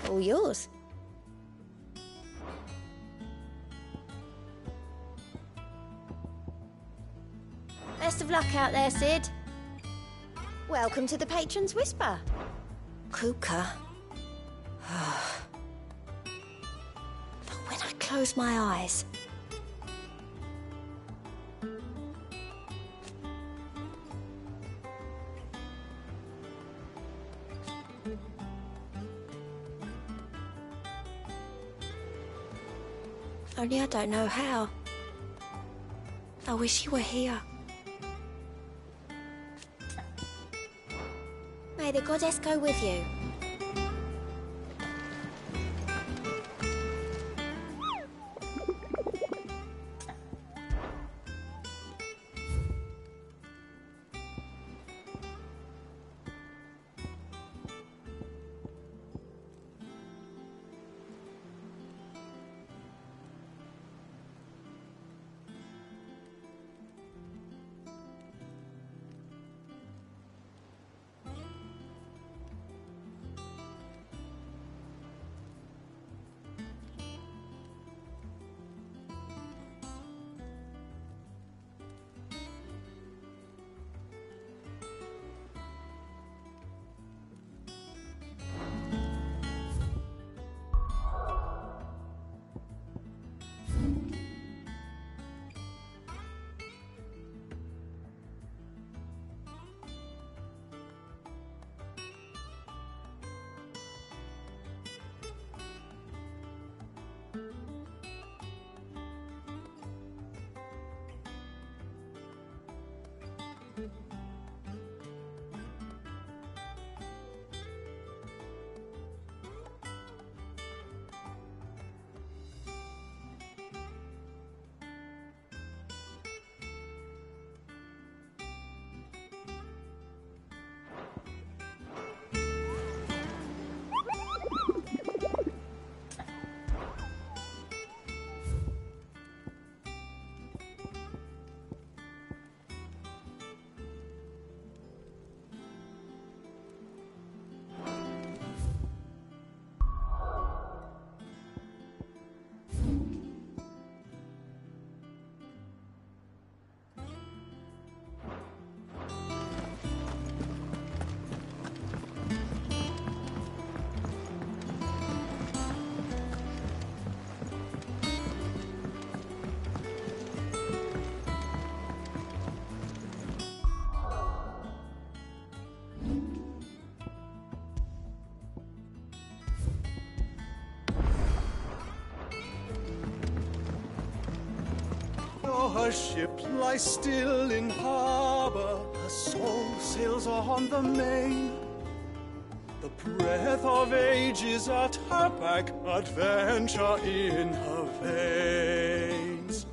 All yours. Best of luck out there, Sid. Welcome to the Patron's Whisper. Kuka. But when I close my eyes... Only I don't know how. I wish you were here. May the goddess go with you. Her ship lies still in harbor, her soul sails on the main. The breath of age is at her back, adventure in her veins.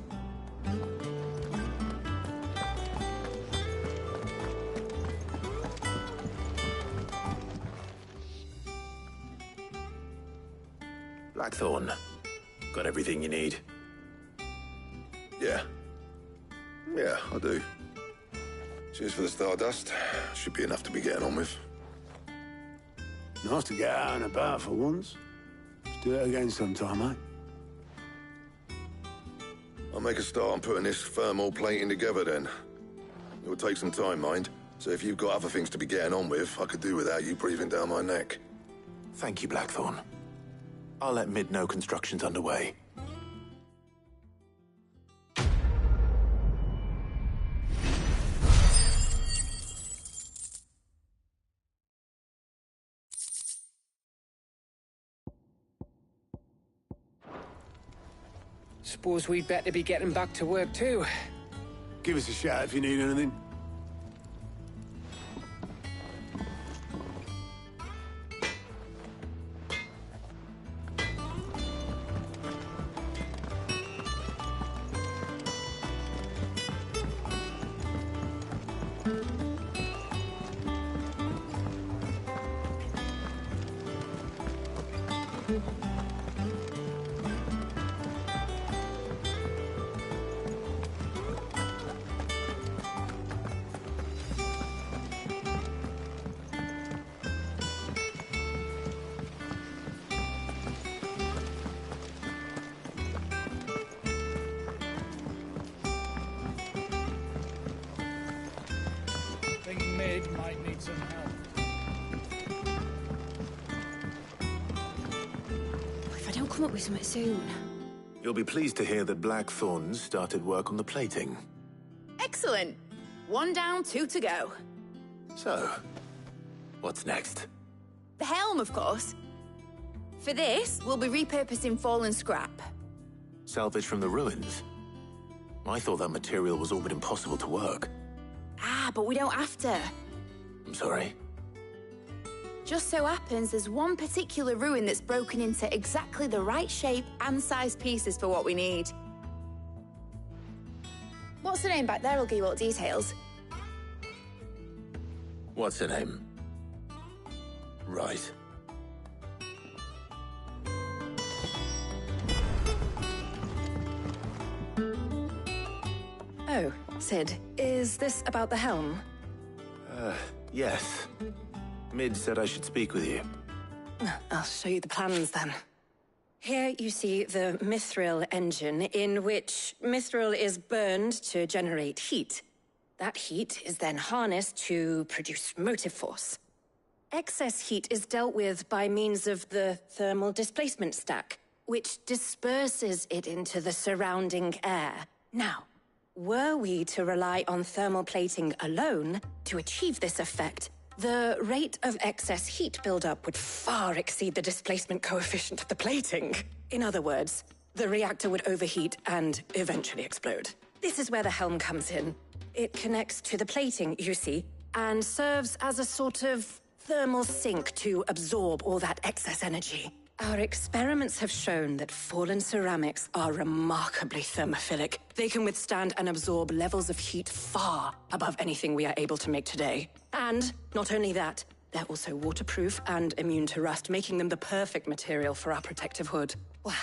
Blackthorn, got everything you need? Yeah. Yeah, I do. Cheers for the stardust. Should be enough to be getting on with. Nice to get out and about for once. Let's do it again sometime, mate. I'll make a start on putting this thermal plating together then. It will take some time, mind. So if you've got other things to be getting on with, I could do without you breathing down my neck. Thank you, Blackthorn. I'll let Mid know construction's underway. Suppose we'd better be getting back to work too. Give us a shout if you need anything. I think Mid might need some help. If I don't come up with something soon. You'll be pleased to hear that Blackthorn's started work on the plating. Excellent. 1 down, 2 to go. So, what's next? The helm, of course. For this, we'll be repurposing fallen scrap. Salvage from the ruins? I thought that material was all but impossible to work. Ah, but we don't have to. I'm sorry. Just so happens there's one particular ruin that's broken into exactly the right shape and size pieces for what we need. What's the name back there? I'll give you all the details. What's her name? Right. Oh, Sid, is this about the helm? Yes. Mid said I should speak with you. I'll show you the plans then. Here you see the mithril engine, in which mithril is burned to generate heat. That heat is then harnessed to produce motive force. Excess heat is dealt with by means of the thermal displacement stack, which disperses it into the surrounding air. Now, were we to rely on thermal plating alone to achieve this effect, the rate of excess heat buildup would far exceed the displacement coefficient of the plating. In other words, the reactor would overheat and eventually explode. This is where the helm comes in. It connects to the plating, you see, and serves as a sort of thermal sink to absorb all that excess energy. Our experiments have shown that fallen ceramics are remarkably thermophilic. They can withstand and absorb levels of heat far above anything we are able to make today. And not only that, they're also waterproof and immune to rust, making them the perfect material for our protective hood. Why,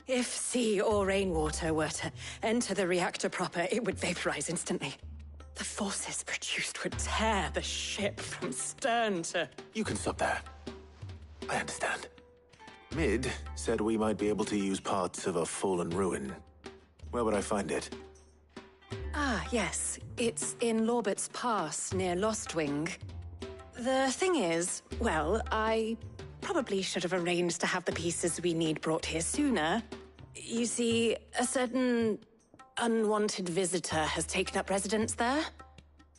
if sea or rainwater were to enter the reactor proper, it would vaporize instantly. The forces produced would tear the ship from stern to... You can stop there. I understand. Mid said we might be able to use parts of a fallen ruin. Where would I find it? Ah, yes. It's in Lorbert's Pass, near Lostwing. The thing is, well, I probably should have arranged to have the pieces we need brought here sooner. You see, a certain unwanted visitor has taken up residence there.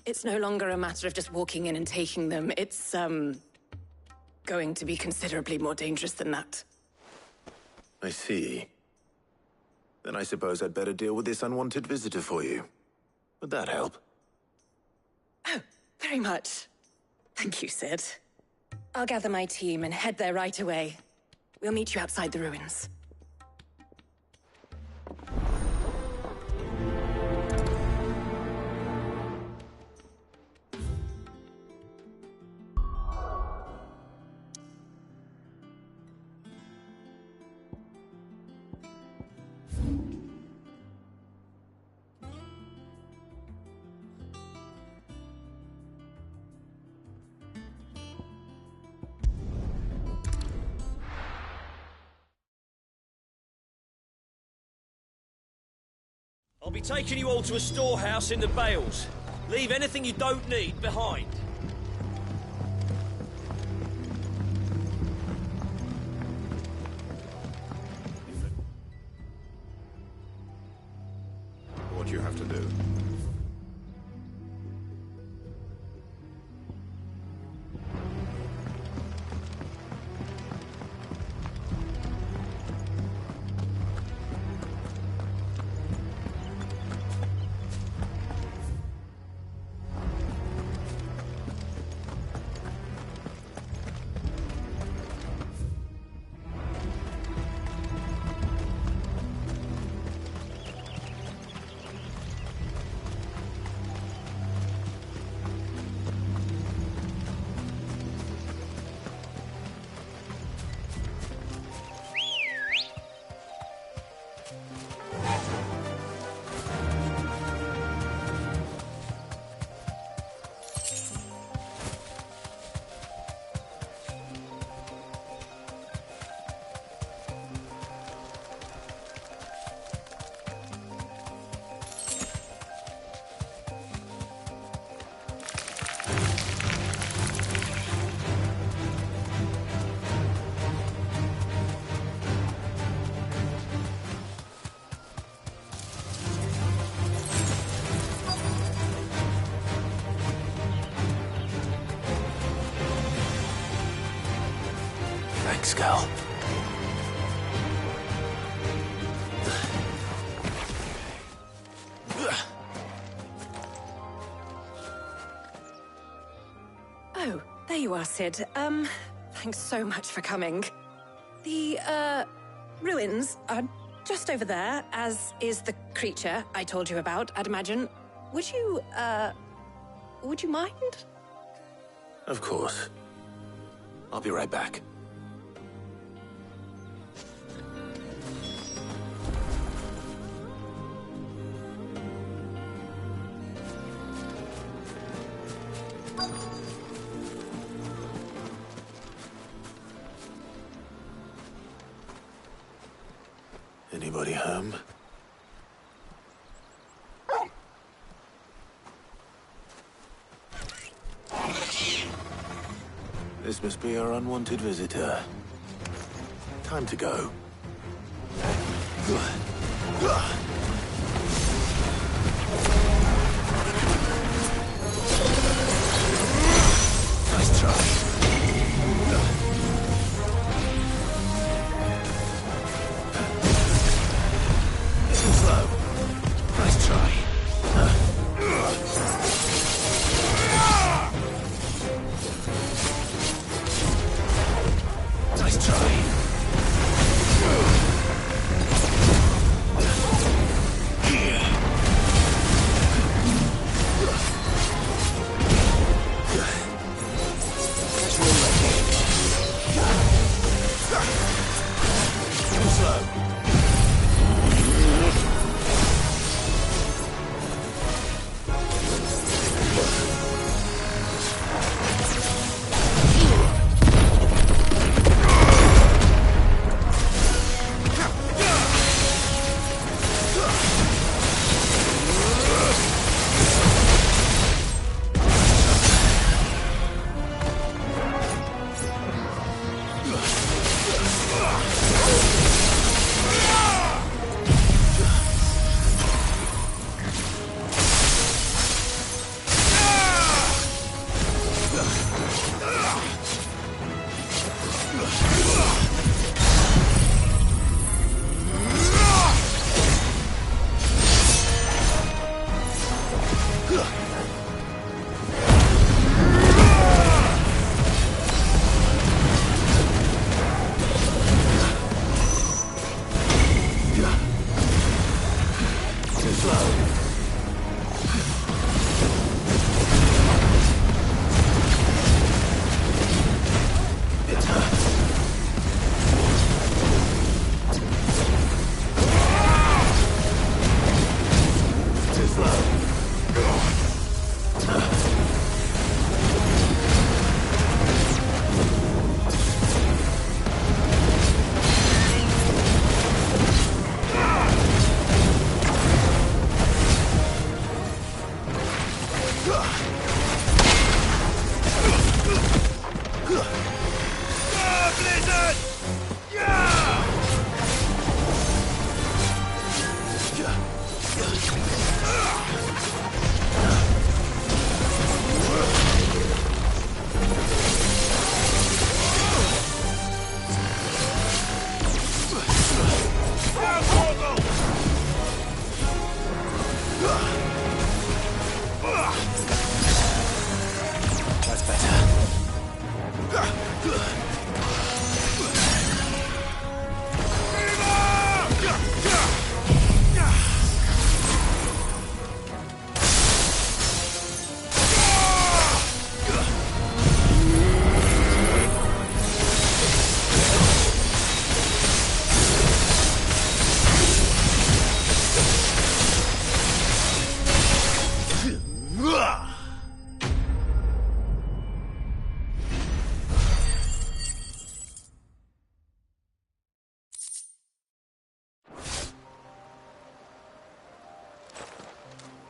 It's no longer a matter of just walking in and taking them. It's, going to be considerably more dangerous than that. I see. Then I suppose I'd better deal with this unwanted visitor for you. Would that help? Oh, very much. Thank you, Sid. I'll gather my team and head there right away. We'll meet you outside the ruins. I'll be taking you all to a storehouse in the Bales. Leave anything you don't need behind. What you have to do. Thanks, Cal. Oh, there you are, Sid. Thanks so much for coming. The, ruins are just over there, as is the creature I told you about, I'd imagine. Would you mind? Of course. I'll be right back. Anybody home? This must be our unwanted visitor. Time to go. Nice try. Slow. Nice try. Nice try.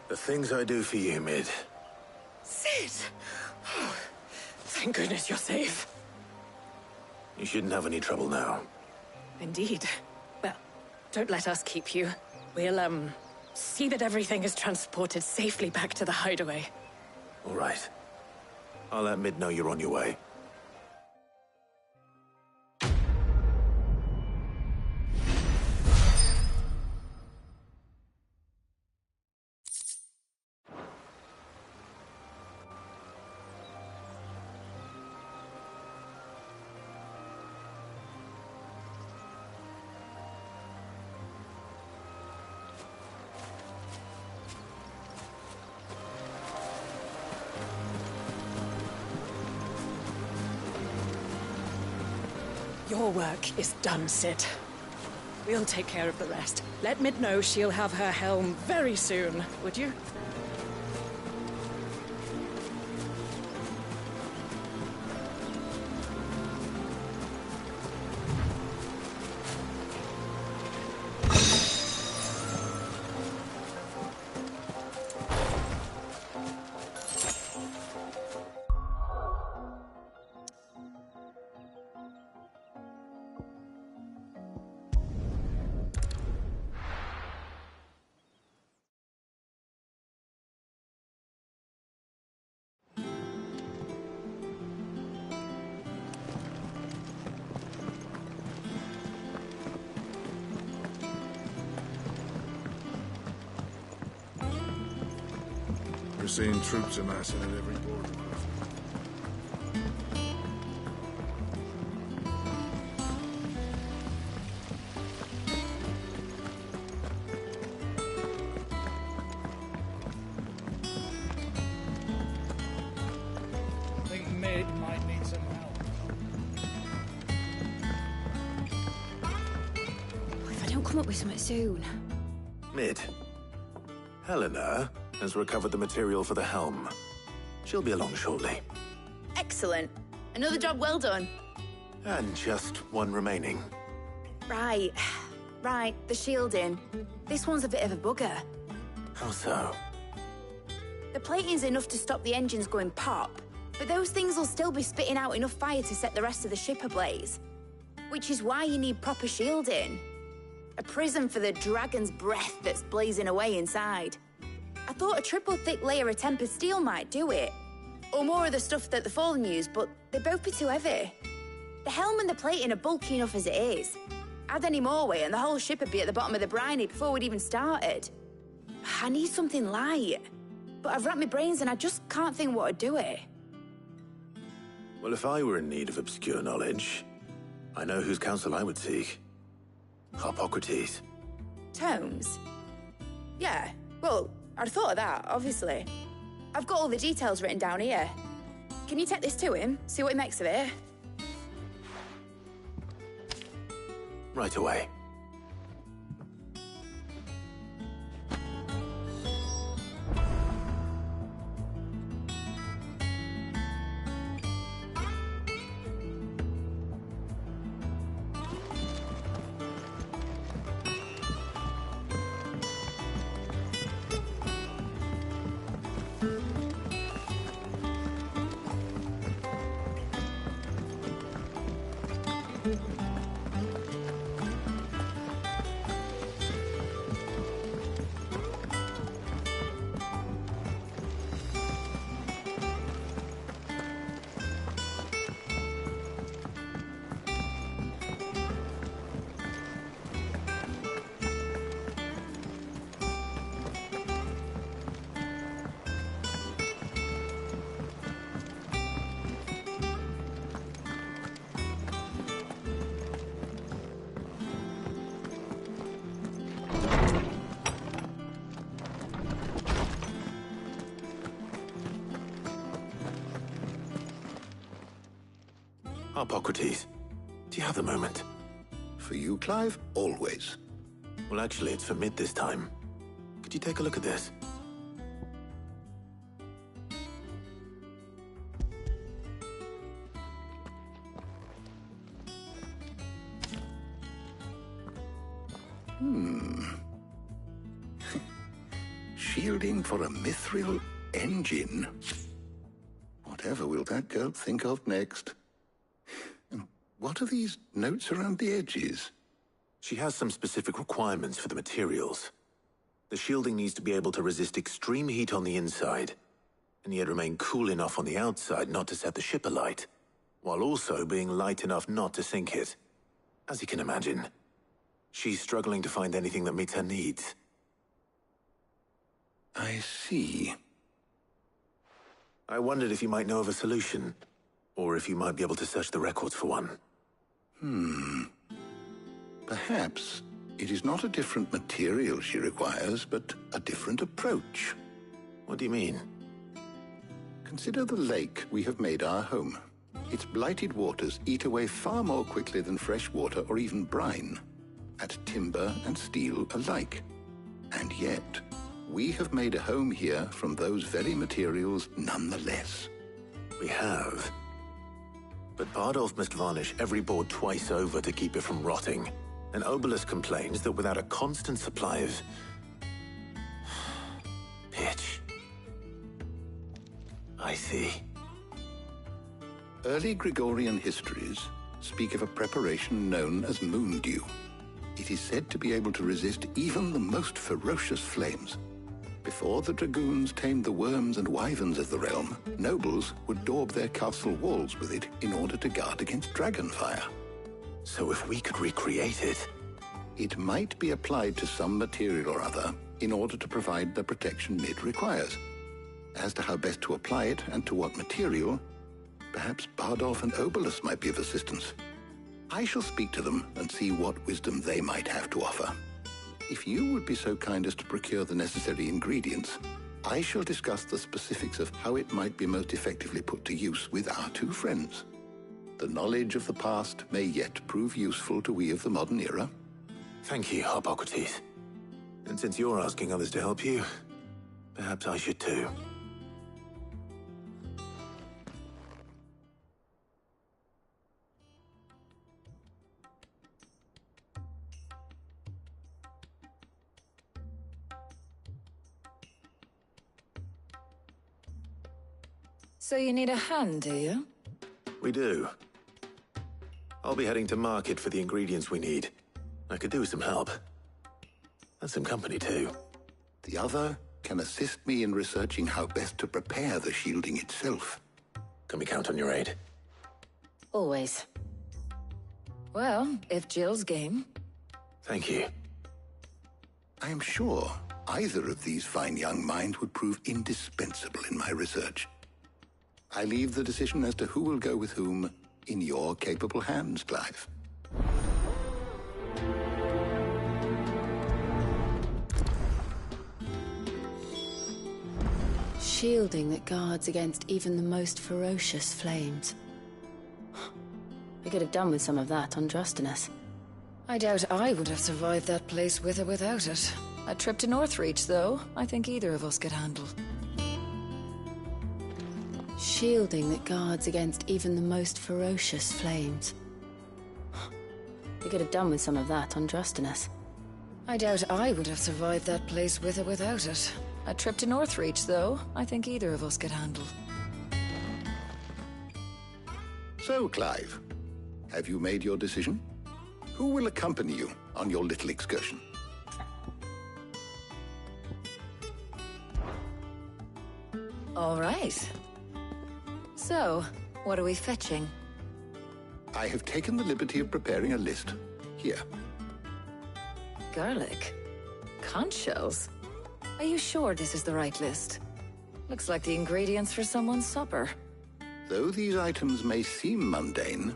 The things I do for you, Mid. Sid! Oh, thank goodness you're safe. You shouldn't have any trouble now. Indeed. Well, don't let us keep you. We'll, see that everything is transported safely back to the hideaway. All right. I'll let Mid know you're on your way. Your work is done, Sid. We'll take care of the rest. Let Mid know she'll have her helm very soon, would you? We're seeing troops amassing at every border. I think Mid might need some help. If I don't come up with something soon. Mid. Helena has recovered the material for the helm. She'll be along shortly. Excellent. Another job well done. And just one remaining. Right. Right, the shielding. This one's a bit of a bugger. How so? The plating's enough to stop the engines going pop, but those things will still be spitting out enough fire to set the rest of the ship ablaze. Which is why you need proper shielding. A prison for the dragon's breath that's blazing away inside. I thought a triple thick layer of tempered steel might do it. Or more of the stuff that the Fallen use, but they'd both be too heavy. The helm and the plating are bulky enough as it is. Add any more weight and the whole ship would be at the bottom of the briny before we'd even started. I need something light. But I've racked my brains and I just can't think what would do it. Well, if I were in need of obscure knowledge, I know whose counsel I would seek. Harpocrates. Tomes? Yeah, well, I'd thought of that, obviously. I've got all the details written down here. Can you take this to him, see what he makes of it? Right away. Harpocrates, do you have the moment? For you, Clive? Always. Well, actually, it's for Mid this time. Could you take a look at this? shielding for a mithril engine? Whatever will that girl think of next? And what are these notes around the edges? She has some specific requirements for the materials. The shielding needs to be able to resist extreme heat on the inside, and yet remain cool enough on the outside not to set the ship alight, while also being light enough not to sink it. As you can imagine, she's struggling to find anything that meets her needs. I see. I wondered if you might know of a solution, or if you might be able to search the records for one. Perhaps it is not a different material she requires, but a different approach. What do you mean? Consider the lake we have made our home. Its blighted waters eat away far more quickly than fresh water or even brine, at timber and steel alike. And yet, we have made a home here from those very materials nonetheless. We have. But Bardolph must varnish every board twice over to keep it from rotting. And Obelus complains that without a constant supply of pitch. I see. Early Gregorian histories speak of a preparation known as moon dew. It is said to be able to resist even the most ferocious flames. Before the dragoons tamed the worms and wyverns of the realm, nobles would daub their castle walls with it in order to guard against dragonfire. So if we could recreate it... It might be applied to some material or other in order to provide the protection Mid requires. As to how best to apply it and to what material, perhaps Bardolph and Obelus might be of assistance. I shall speak to them and see what wisdom they might have to offer. If you would be so kind as to procure the necessary ingredients, I shall discuss the specifics of how it might be most effectively put to use with our two friends. The knowledge of the past may yet prove useful to we of the modern era. Thank you, Hippocrates. And since you're asking others to help you, perhaps I should too. So you need a hand, do you? We do. I'll be heading to market for the ingredients we need. I could do with some help. And some company, too. The other can assist me in researching how best to prepare the shielding itself. Can we count on your aid? Always. Well, if Jill's game. Thank you. I am sure either of these fine young minds would prove indispensable in my research. I leave the decision as to who will go with whom in your capable hands, Clive. Shielding that guards against even the most ferocious flames. We could have done with some of that on Drustinus. I doubt I would have survived that place with or without it. A trip to Northreach, though, I think either of us could handle. Shielding that guards against even the most ferocious flames. We could have done with some of that on Drustinus. I doubt I would have survived that place with or without it. A trip to Northreach, though, I think either of us could handle. So, Clive, have you made your decision? Who will accompany you on your little excursion? All right. So, what are we fetching? I have taken the liberty of preparing a list. Here. Garlic. Conch shells. Are you sure this is the right list? Looks like the ingredients for someone's supper. Though these items may seem mundane,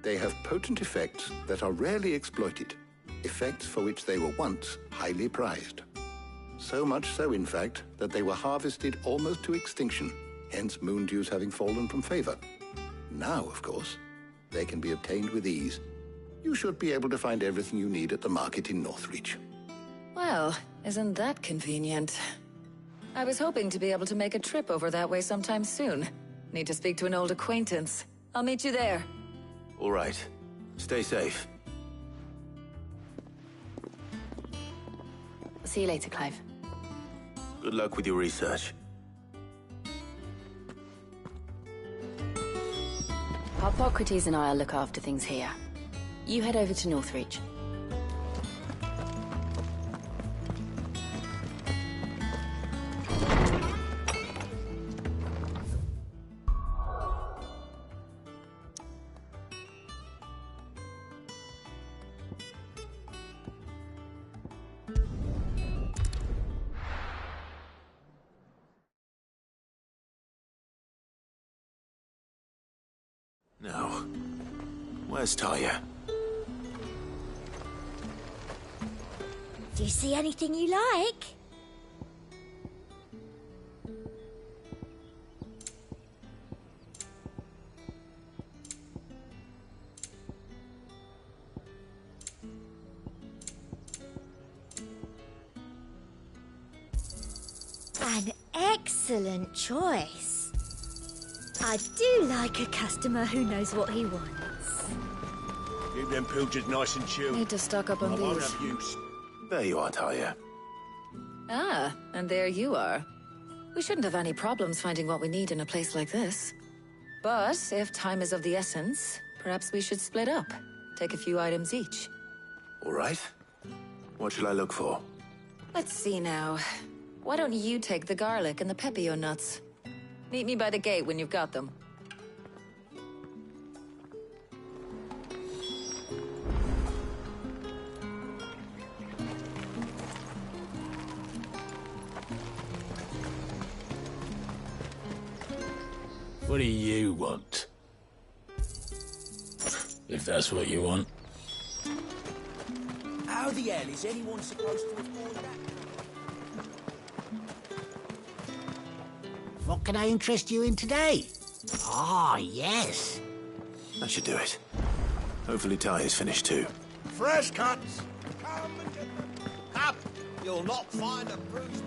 they have potent effects that are rarely exploited, effects for which they were once highly prized. So much so, in fact, that they were harvested almost to extinction, hence moon dews having fallen from favor. Now, of course, they can be obtained with ease. You should be able to find everything you need at the market in Northreach. Well, isn't that convenient? I was hoping to be able to make a trip over that way sometime soon. Need to speak to an old acquaintance. I'll meet you there. All right. Stay safe. See you later, Clive. Good luck with your research. Hippocrates and I'll look after things here. You head over to Northreach. Now, where's Taya? Do you see anything you like? An excellent choice. I do like a customer who knows what he wants. Keep them pilchards nice and chilled. Need to stock up on I won't these. have use. There you are, Taya. Ah, and there you are. We shouldn't have any problems finding what we need in a place like this. But if time is of the essence, perhaps we should split up. Take a few items each. All right. What shall I look for? Let's see now. Why don't you take the garlic and the pepio nuts? Meet me by the gate when you've got them. What do you want? If that's what you want. How the hell is anyone supposed to afford that? What can I interest you in today? Ah, yes. That should do it. Hopefully Taya's finished too. Fresh cuts! Come and get them. Up! You'll not find a bruised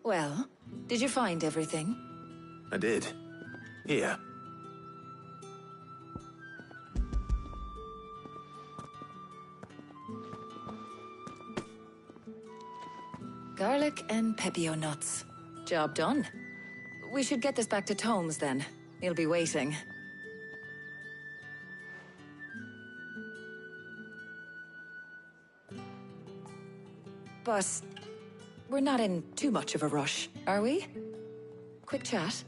Well, did you find everything? I did. Here. Garlic and pepio nuts. Job done. We should get this back to Tomes then. He'll be waiting. But we're not in too much of a rush, are we? Quick chat.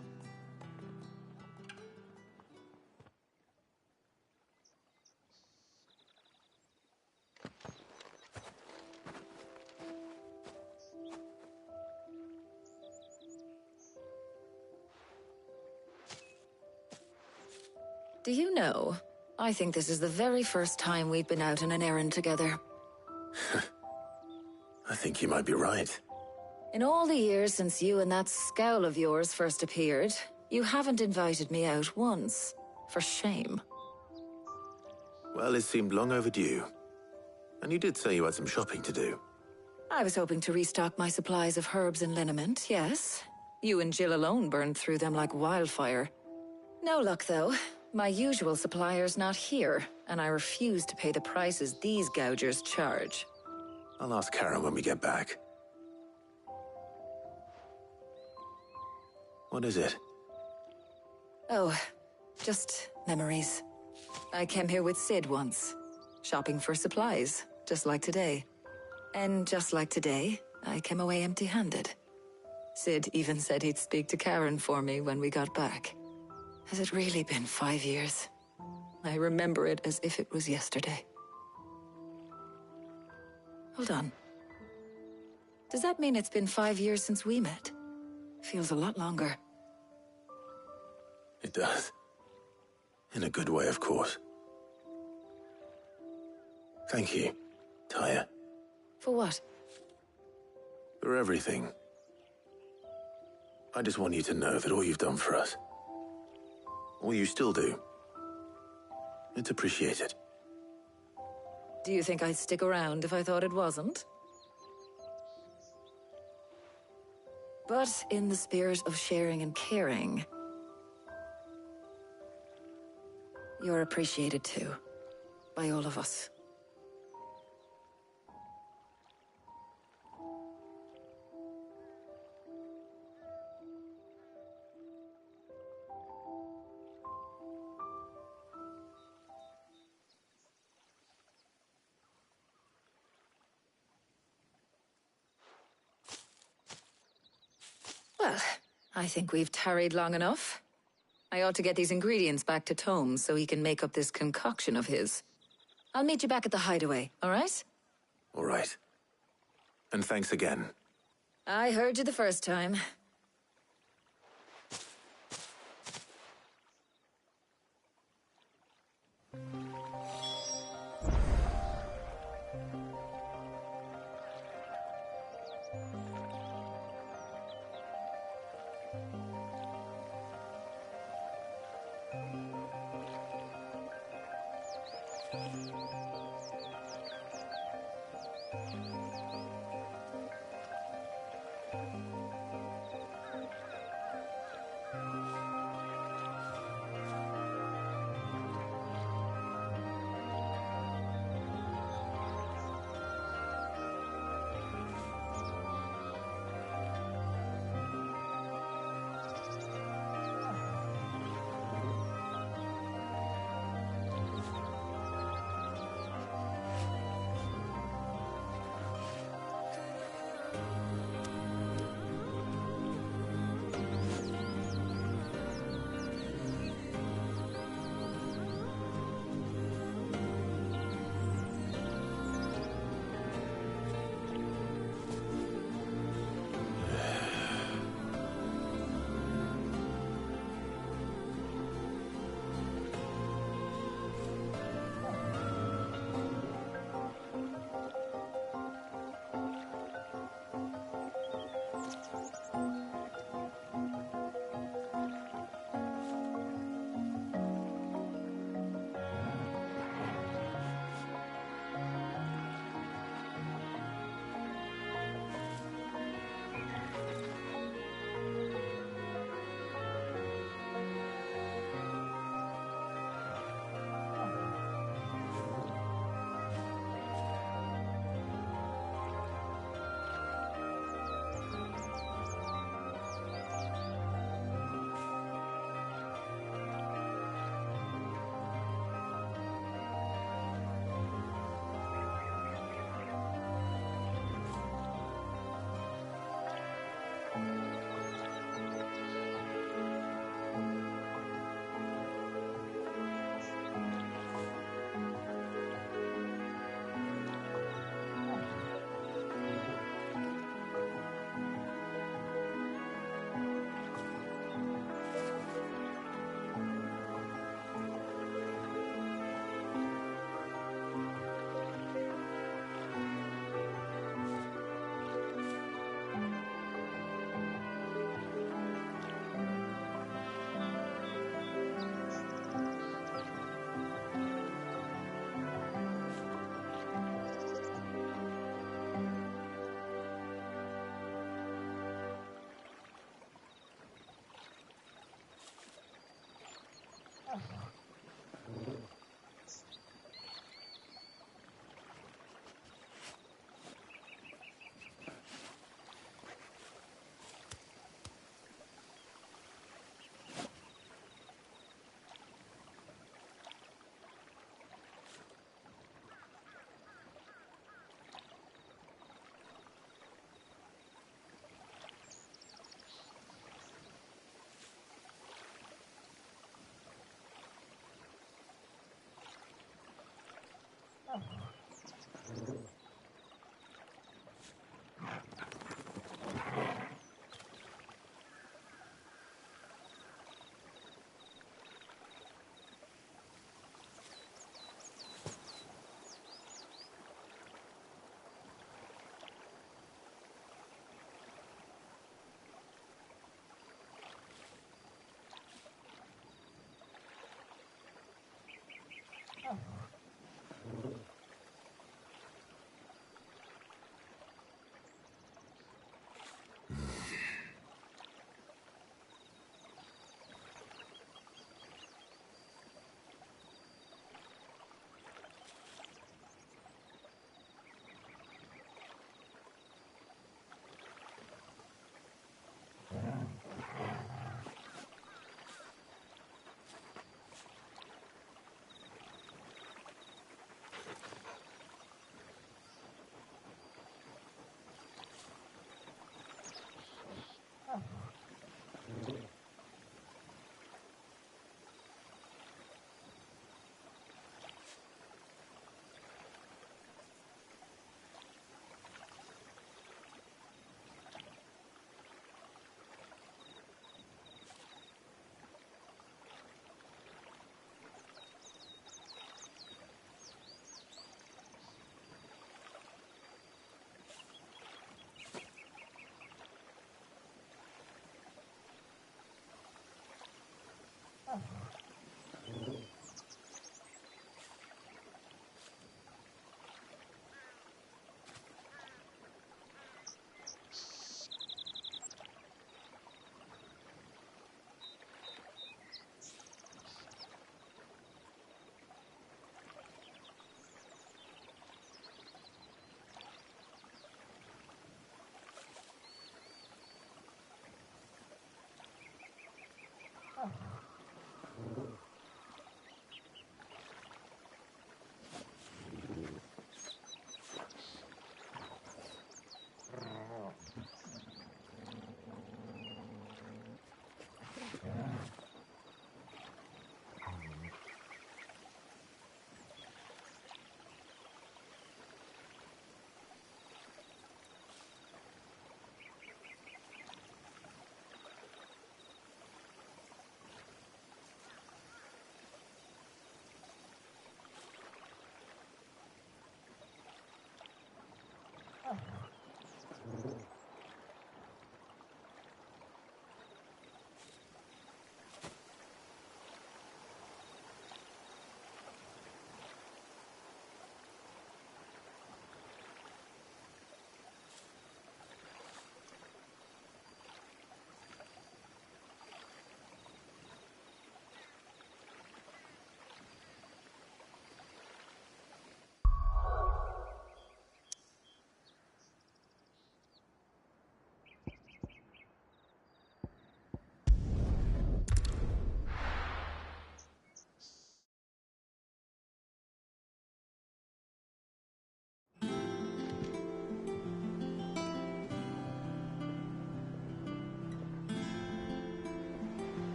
Do you know, I think this is the very first time we've been out on an errand together. I think you might be right. In all the years since you and that scowl of yours first appeared, you haven't invited me out once. For shame. Well, it seemed long overdue. And you did say you had some shopping to do. I was hoping to restock my supplies of herbs and liniment, yes. You and Jill alone burned through them like wildfire. No luck, though. My usual supplier's not here, and I refuse to pay the prices these gougers charge. I'll ask Karen when we get back. What is it? Oh, just memories. I came here with Sid once, shopping for supplies, just like today. And just like today, I came away empty-handed. Sid even said he'd speak to Karen for me when we got back. Has it really been 5 years? I remember it as if it was yesterday. Hold on. Does that mean it's been 5 years since we met? Feels a lot longer. It does. In a good way, of course. Thank you, Taya. For what? For everything. I just want you to know that all you've done for us, all you still do, it's appreciated. Do you think I'd stick around if I thought it wasn't? But in the spirit of sharing and caring, you're appreciated too, by all of us. I think we've tarried long enough. I ought to get these ingredients back to Tomes so he can make up this concoction of his. I'll meet you back at the hideaway, all right? All right. And thanks again. I heard you the first time.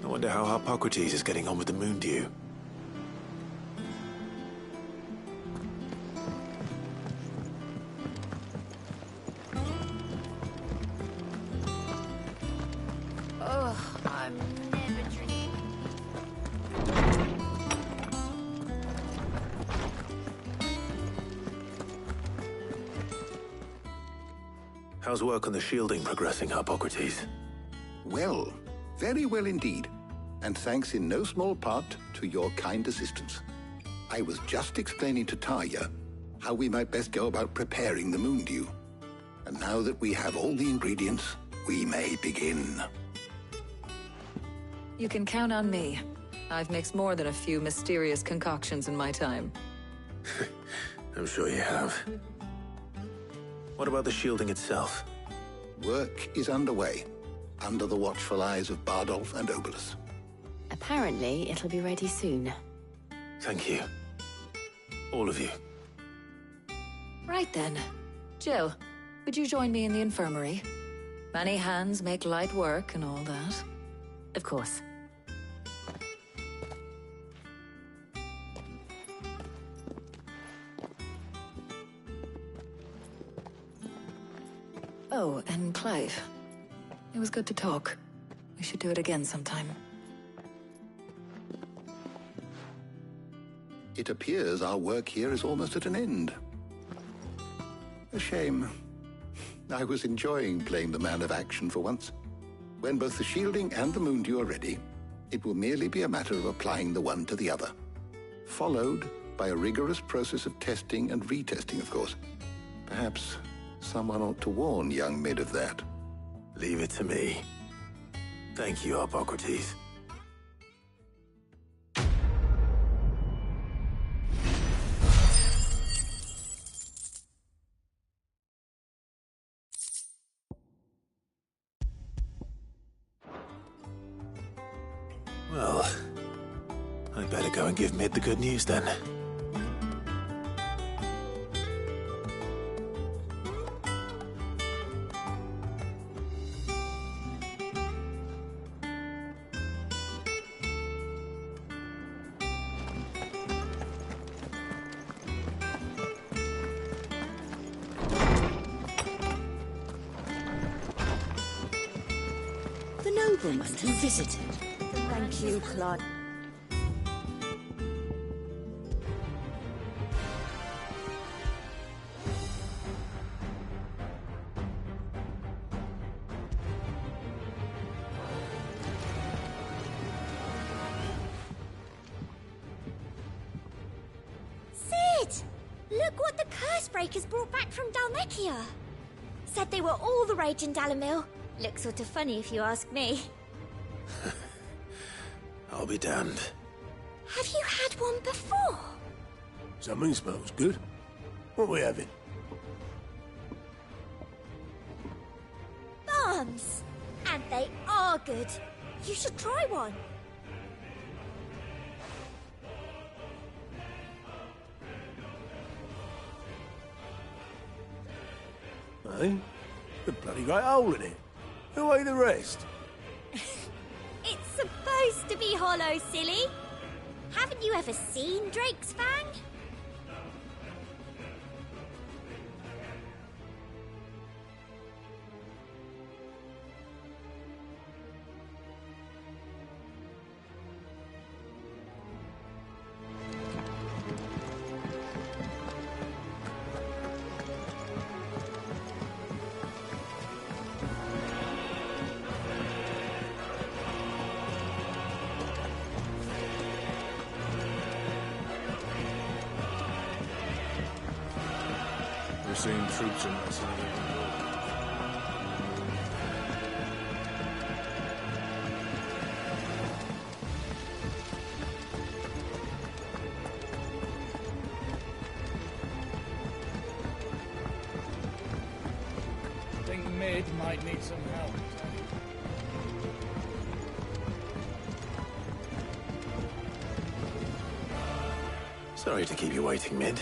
I wonder how Harpocrates is getting on with the moon dew. Oh, I'm never drinking. How's work on the shielding progressing, Harpocrates? Well, very well indeed. And thanks in no small part to your kind assistance. I was just explaining to Tarja how we might best go about preparing the moon dew. And now that we have all the ingredients, we may begin. You can count on me. I've mixed more than a few mysterious concoctions in my time. I'm sure you have. What about the shielding itself? Work is underway, under the watchful eyes of Bardolph and Obolus. Apparently, it'll be ready soon. Thank you. All of you. Right then. Jill, would you join me in the infirmary? Many hands make light work and all that. Of course. Oh, and Clive. It was good to talk. We should do it again sometime. It appears our work here is almost at an end. A shame. I was enjoying playing the man of action for once. When both the shielding and the moon dew are ready, it will merely be a matter of applying the one to the other. Followed by a rigorous process of testing and retesting, of course. Perhaps someone ought to warn young Mid of that. Leave it to me. Thank you, Harpocrates. Well, I'd better go and give Mid the good news then. The nobleman who visited. Thank you, Claude. Sid! Look what the Cursebreakers brought back from Dalmekia. Said they were all the rage in Dalamil. Looks sort of funny if you ask me. I'll be damned. Have you had one before? Something smells good. What are we having? Bombs! And they are good. You should try one. Eh? A bloody great hole in it. Who ate the rest? It's supposed to be hollow, silly. Haven't you ever seen Drake's Fang? Seeing troops in that side of the world. Think Mid might need some help. Sorry to keep you waiting, Mid.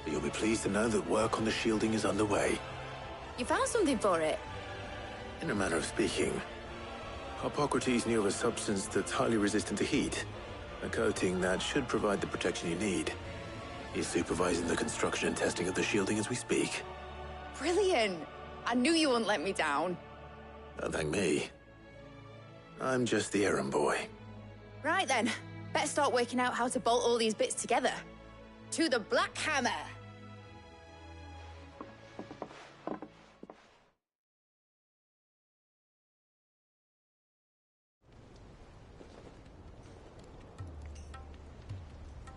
But you'll be pleased to know that work on the shielding is underway. You found something for it? In a manner of speaking. Hippocrates knew of a substance that's highly resistant to heat. A coating that should provide the protection you need. He's supervising the construction and testing of the shielding as we speak. Brilliant! I knew you wouldn't let me down. Don't thank me. I'm just the errand boy. Right then, better start working out how to bolt all these bits together. To the Black Hammer!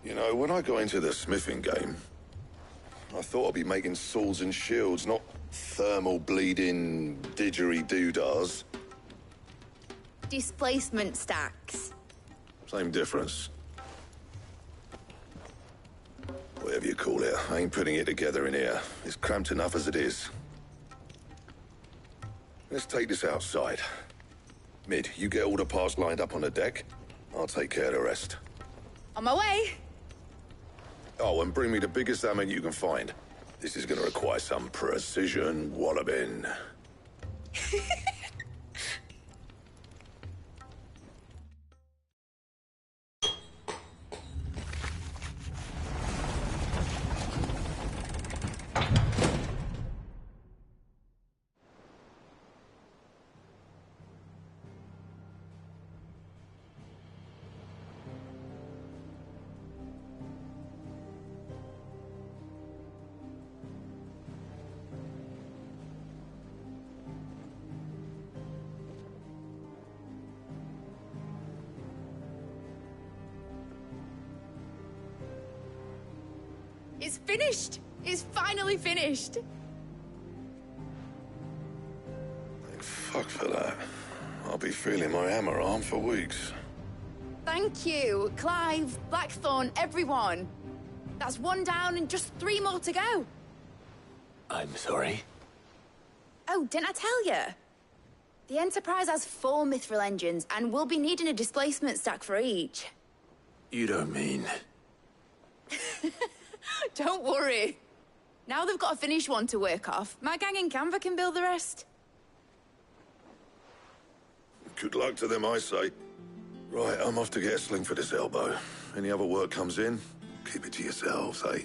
You know, when I got into the smithing game, I thought I'd be making swords and shields, not thermal bleeding didgeridoo-dahs. Displacement stacks. Same difference. Whatever you call it, I ain't putting it together in here. It's cramped enough as it is. Let's take this outside. Mid, you get all the parts lined up on the deck. I'll take care of the rest. On my way! Oh, and bring me the biggest hammer you can find. This is gonna require some precision walloping. It's finished! It's finally finished! Thank fuck for that. I'll be feeling my hammer arm for weeks. Thank you, Clive, Blackthorn, everyone. That's one down and just 3 more to go. I'm sorry. Oh, didn't I tell you? The Enterprise has 4 mithril engines, and we'll be needing a displacement stack for each. You don't mean... Don't worry. Now they've got a finished one to work off. My gang in Canva can build the rest. Good luck to them, I say. Right, I'm off to get a sling for this elbow. Any other work comes in, keep it to yourselves, eh?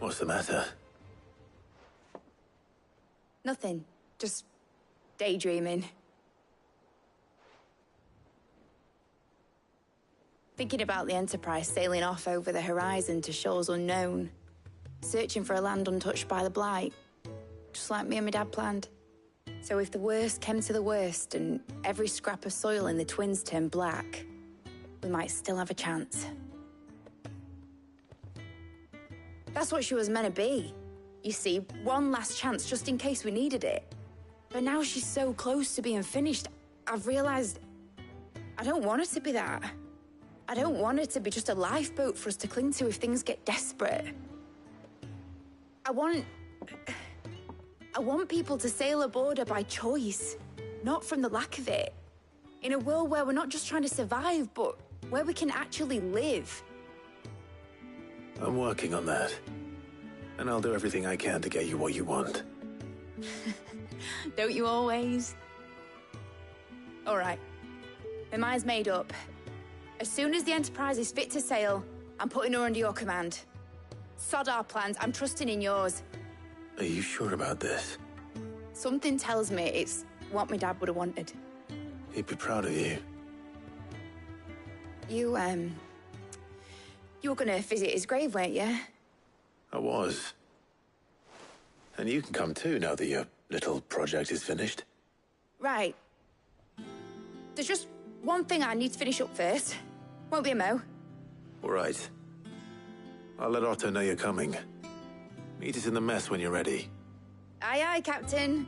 What's the matter? Nothing. Just daydreaming. Thinking about the Enterprise sailing off over the horizon to shores unknown. Searching for a land untouched by the Blight. Just like me and my dad planned. So if the worst came to the worst and every scrap of soil in the Twins turned black, we might still have a chance. That's what she was meant to be. You see, one last chance just in case we needed it. But now she's so close to being finished, I've realized I don't want her to be that. I don't want her to be just a lifeboat for us to cling to if things get desperate. I want people to sail aboard her by choice, not from the lack of it. In a world where we're not just trying to survive, but where we can actually live. I'm working on that. And I'll do everything I can to get you what you want. Don't you always? All right. My mind's made up. As soon as the Enterprise is fit to sail, I'm putting her under your command. Sod our plans, I'm trusting in yours. Are you sure about this? Something tells me it's what my dad would have wanted. He'd be proud of you. You were gonna visit his grave, weren't you? I was. And you can come too, now that your little project is finished. Right. There's just one thing I need to finish up first. Won't be a mo. All right. I'll let Otto know you're coming. Meet us in the mess when you're ready. Aye, aye, Captain.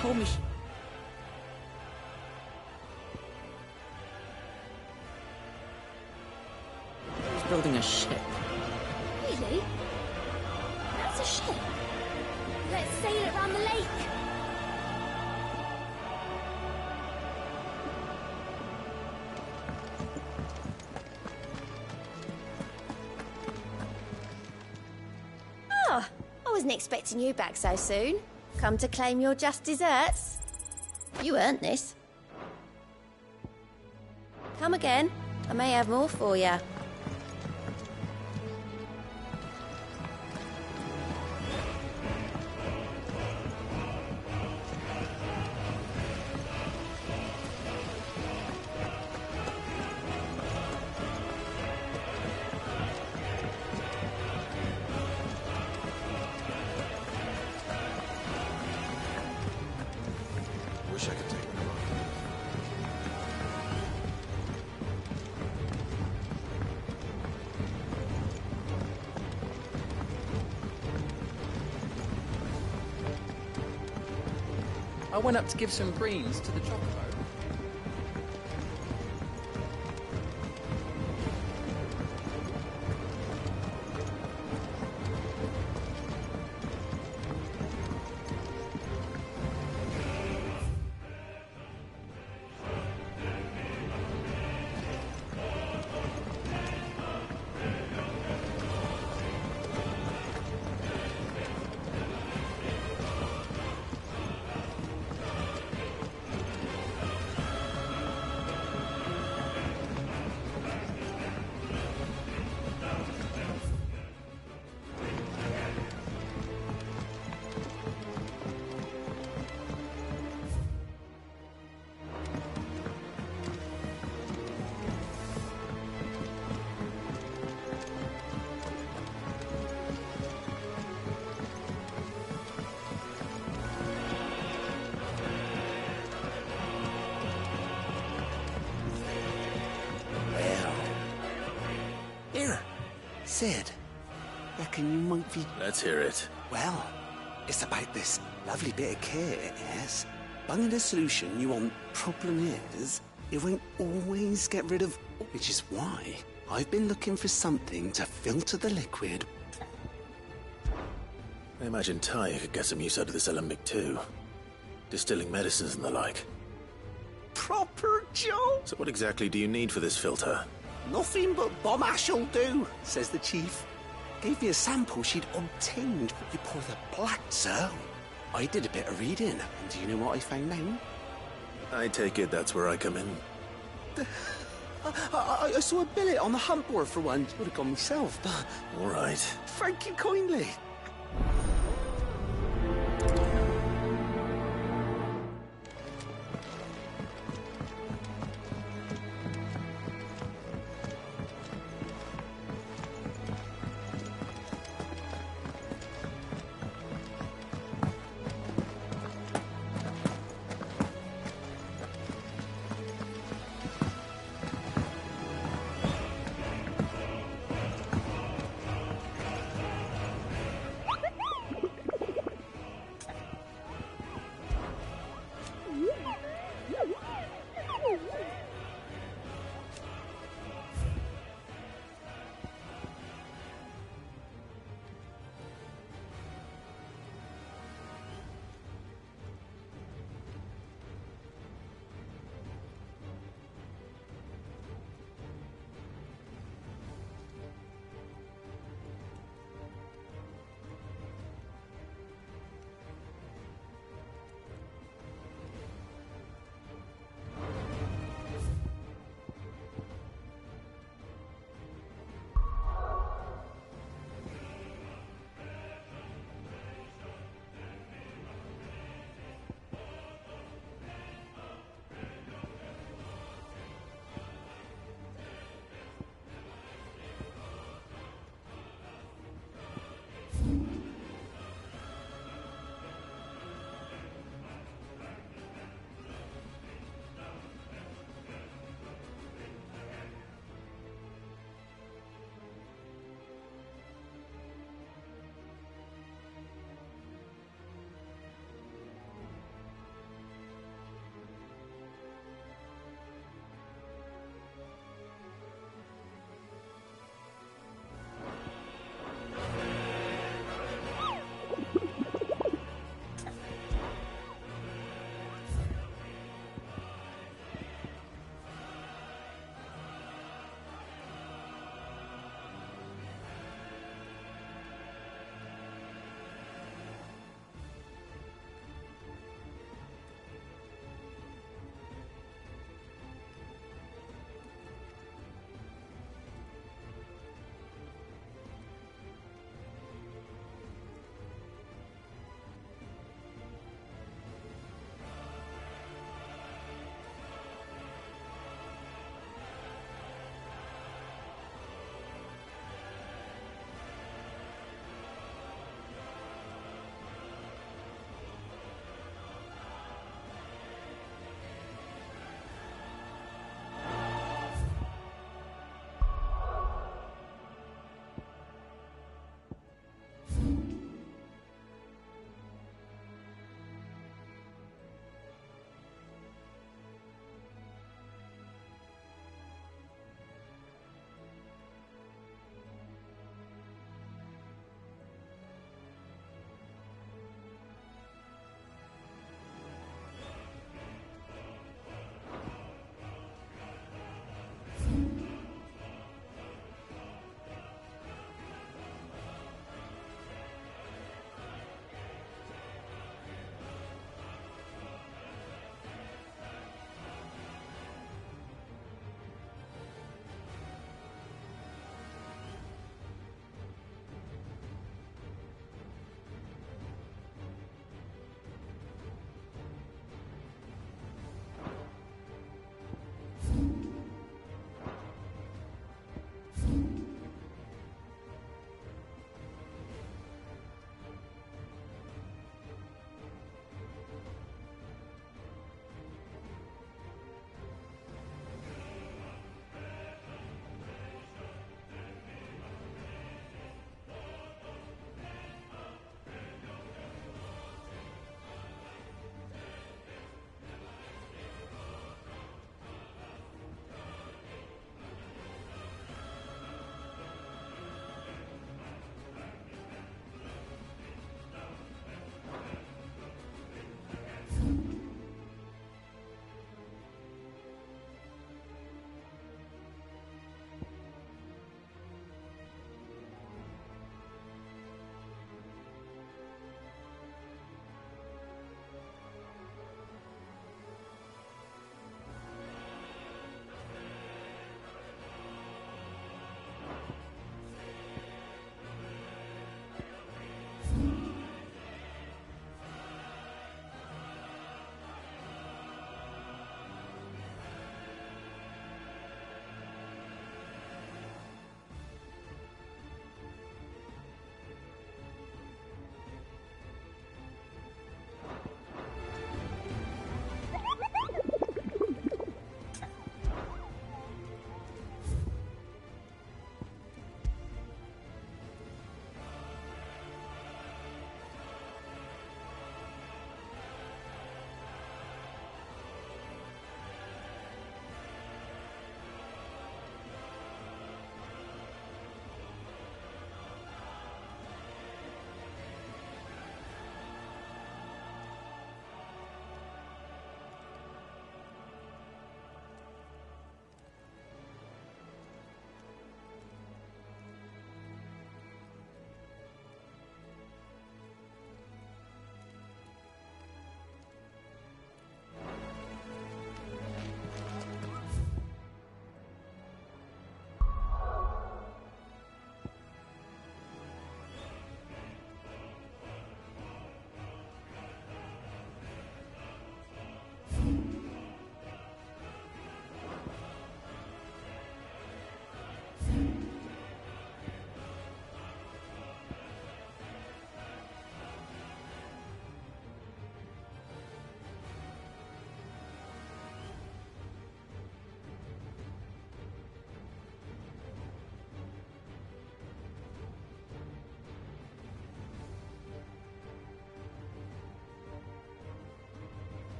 told me he was building a ship. Really? That's a ship. Let's sail it around the lake. Oh, I wasn't expecting you back so soon. Come to claim your just desserts? You earned this. Come again. I may have more for you. Wish I could take one of I went up to give some greens to the chocobo. Sid, reckon you might be... Let's hear it. Well, it's about this lovely bit of kit, yes? Bunging the solution you want. Problem is, it won't always get rid of... Which is why I've been looking for something to filter the liquid. I imagine Ty could get some use out of this alembic too. Distilling medicines and the like. Proper Joe! So what exactly do you need for this filter? Nothing but bomb ash'll do, says the chief. Gave me a sample she'd obtained. You pour the black, sir. I did a bit of reading, and do you know what I found out? I take it that's where I come in. I saw a billet on the hunt board for one. Would have gone myself, but... All right. Thank you kindly.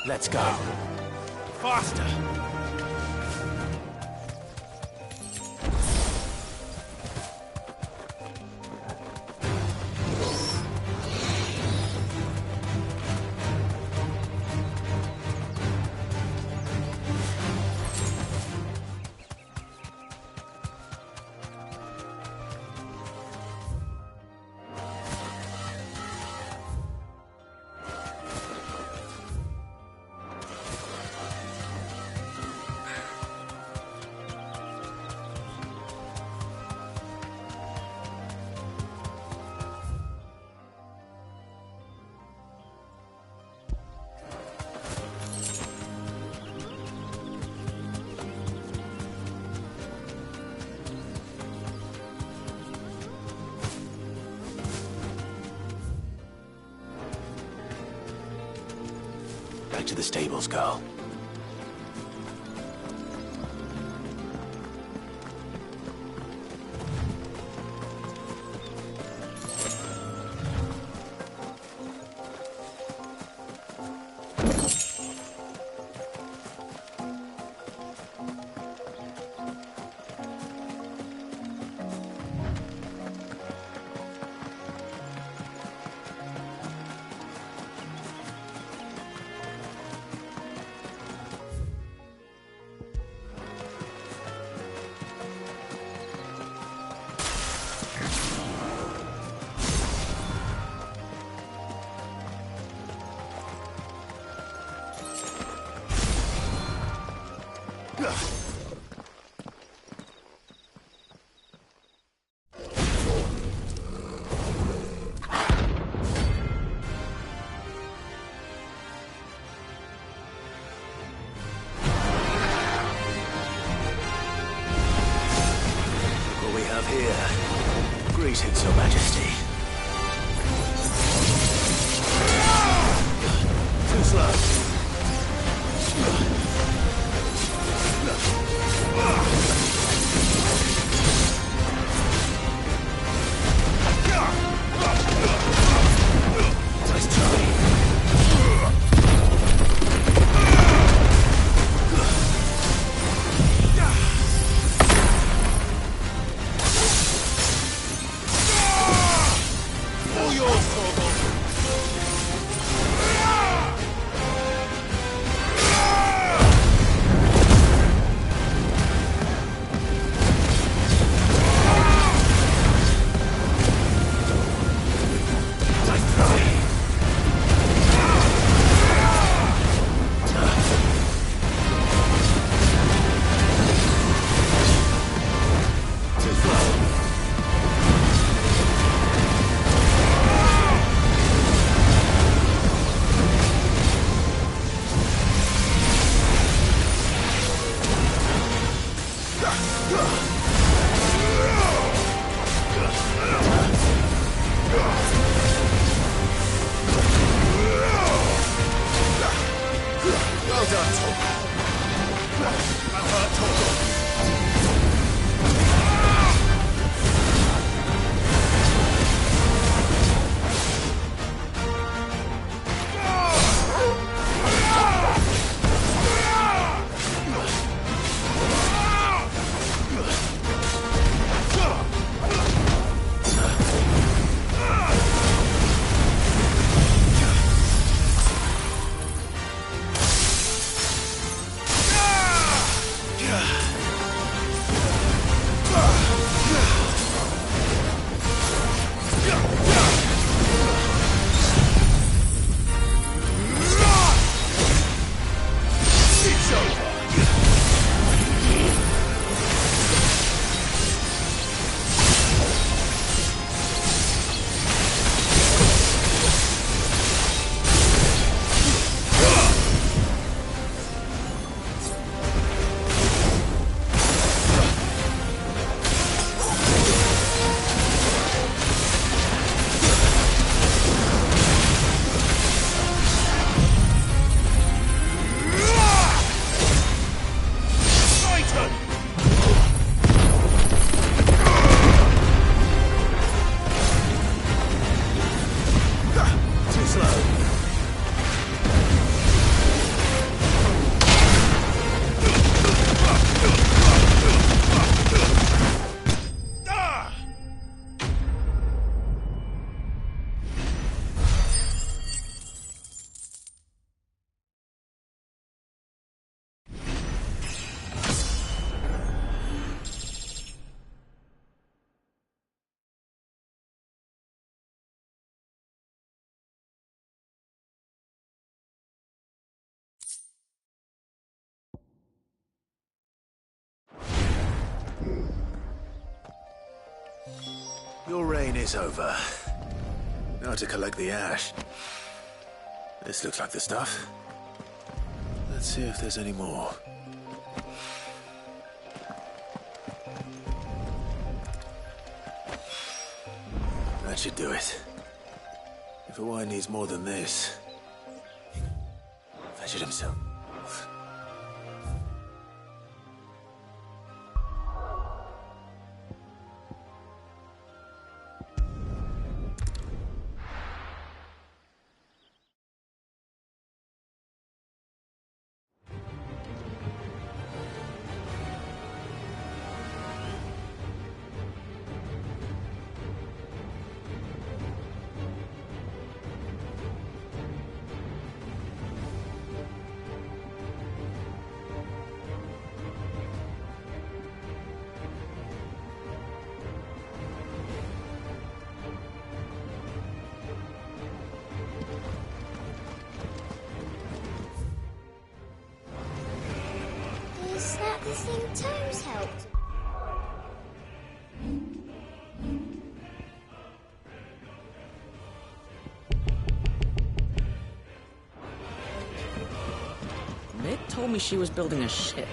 Let's go. Faster! Back to the stables, girl. Greetings, Your Majesty. Too slow. Nice try. Your reign is over. Now to collect the ash. This looks like the stuff. Let's see if there's any more. That should do it. If a wine needs more than this, fetch it himself. Is that the thing Tomes helped? Nick told me she was building a ship.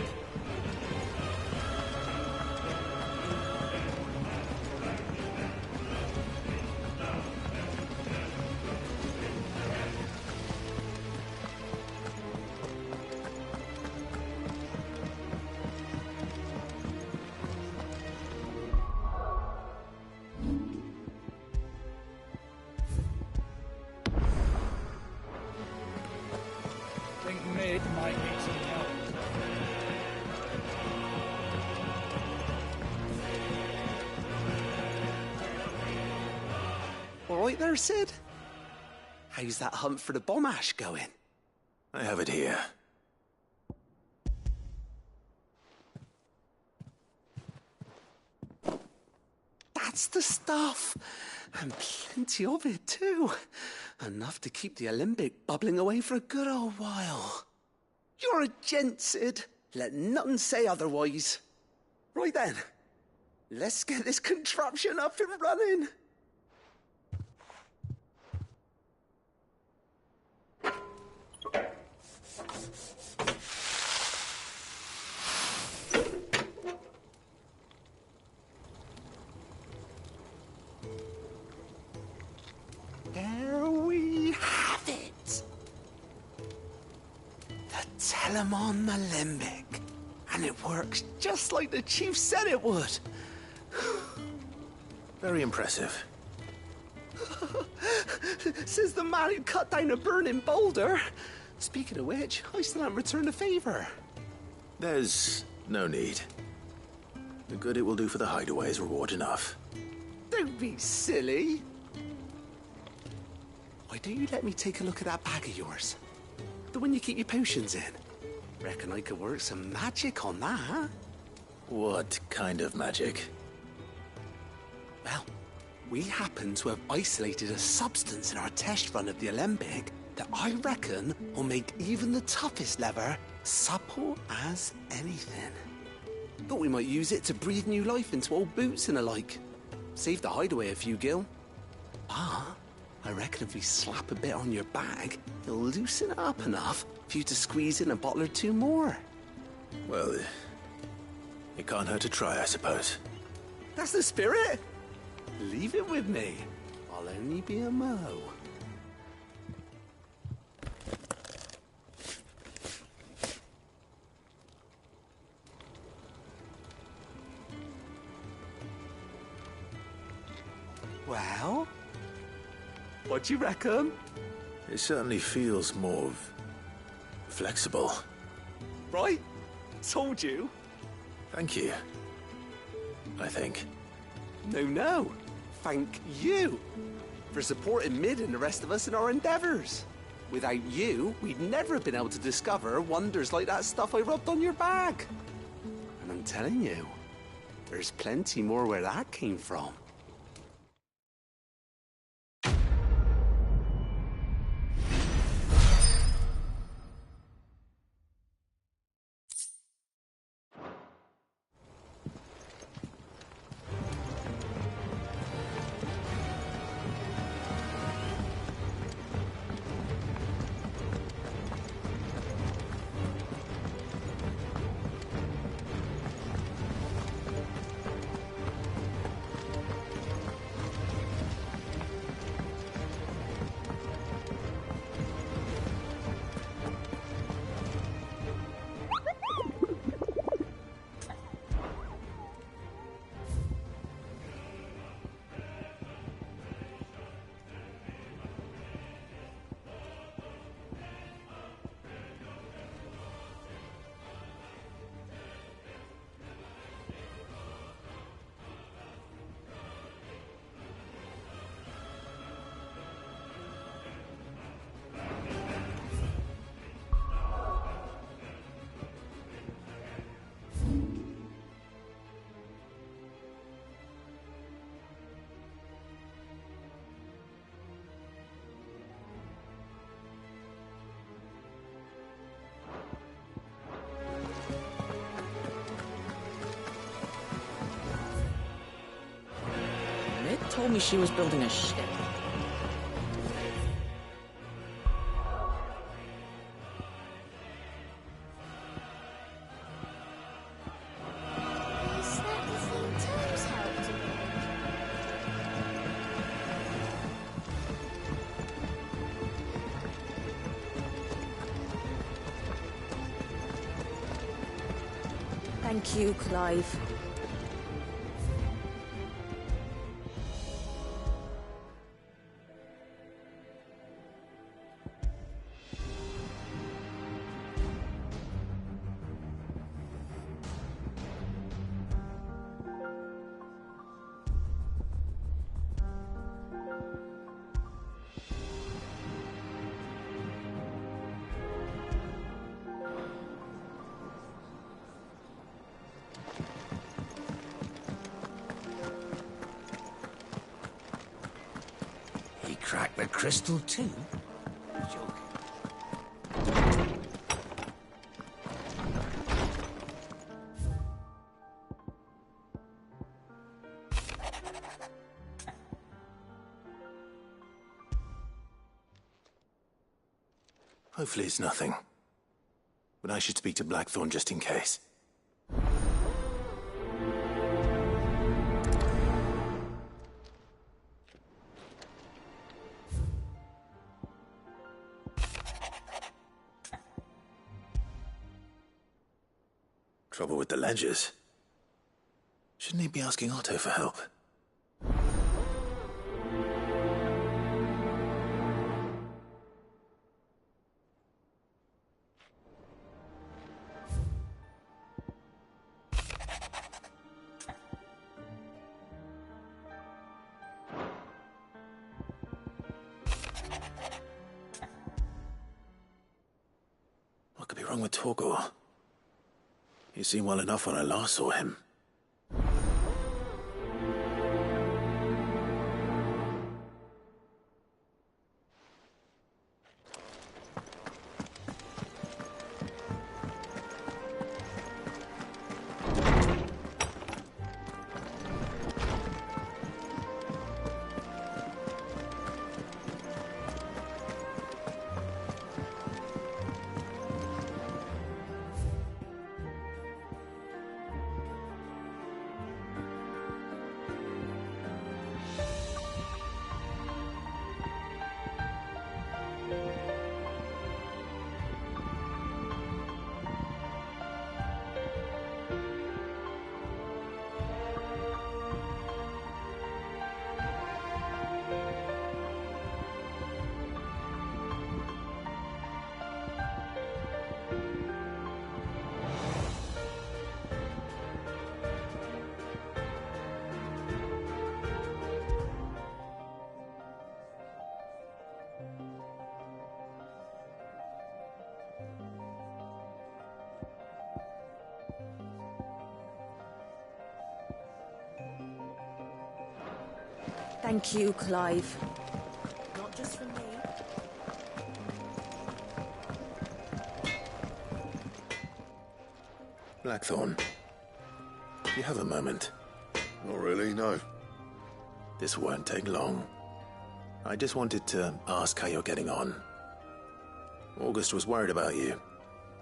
Think Mid might need some help. All right there, Sid? How's that hunt for the bomb ash going? I have it here. That's the stuff. And plenty of it, too. Enough to keep the Olympic bubbling away for a good old while. You're a gent, Sid. Let nothing say otherwise. Right then. Let's get this contraption up and running. There we have it. The Telemon Alembic. And it works just like the chief said it would. Very impressive. Says the man who cut down a burning boulder. Speaking of which, I still haven't returned the favor. There's no need. The good it will do for the hideaway is reward enough. Don't be silly. Why don't you let me take a look at that bag of yours? The one you keep your potions in. Reckon I could work some magic on that, huh? What kind of magic? Well, we happen to have isolated a substance in our test run of the Alembic that I reckon will make even the toughest lever supple as anything. Thought we might use it to breathe new life into old boots and the like. Save the hideaway a few gil. Ah, I reckon if we slap a bit on your bag, it'll loosen it up enough for you to squeeze in a bottle or two more. Well, it can't hurt to try, I suppose. That's the spirit. Leave it with me. I'll only be a mo. Well, what do you reckon? It certainly feels more flexible. Right? Told you. Thank you. I think. No. Thank you for supporting Mid and the rest of us in our endeavors. Without you, we'd never have been able to discover wonders like that stuff I rubbed on your bag. And I'm telling you, there's plenty more where that came from. told me she was building a ship. Is that the thing Tom's helped him Thank you, Clive. He cracked the crystal too? Hopefully it's nothing. But I should speak to Blackthorn just in case. Trouble with the ledgers. Shouldn't he be asking Otto for help? What could be wrong with Torgor? He seemed well enough when I last saw him. Thank you, Clive. Not just for me. Blackthorn, you have a moment? Not really, no. This won't take long. I just wanted to ask how you're getting on. August was worried about you,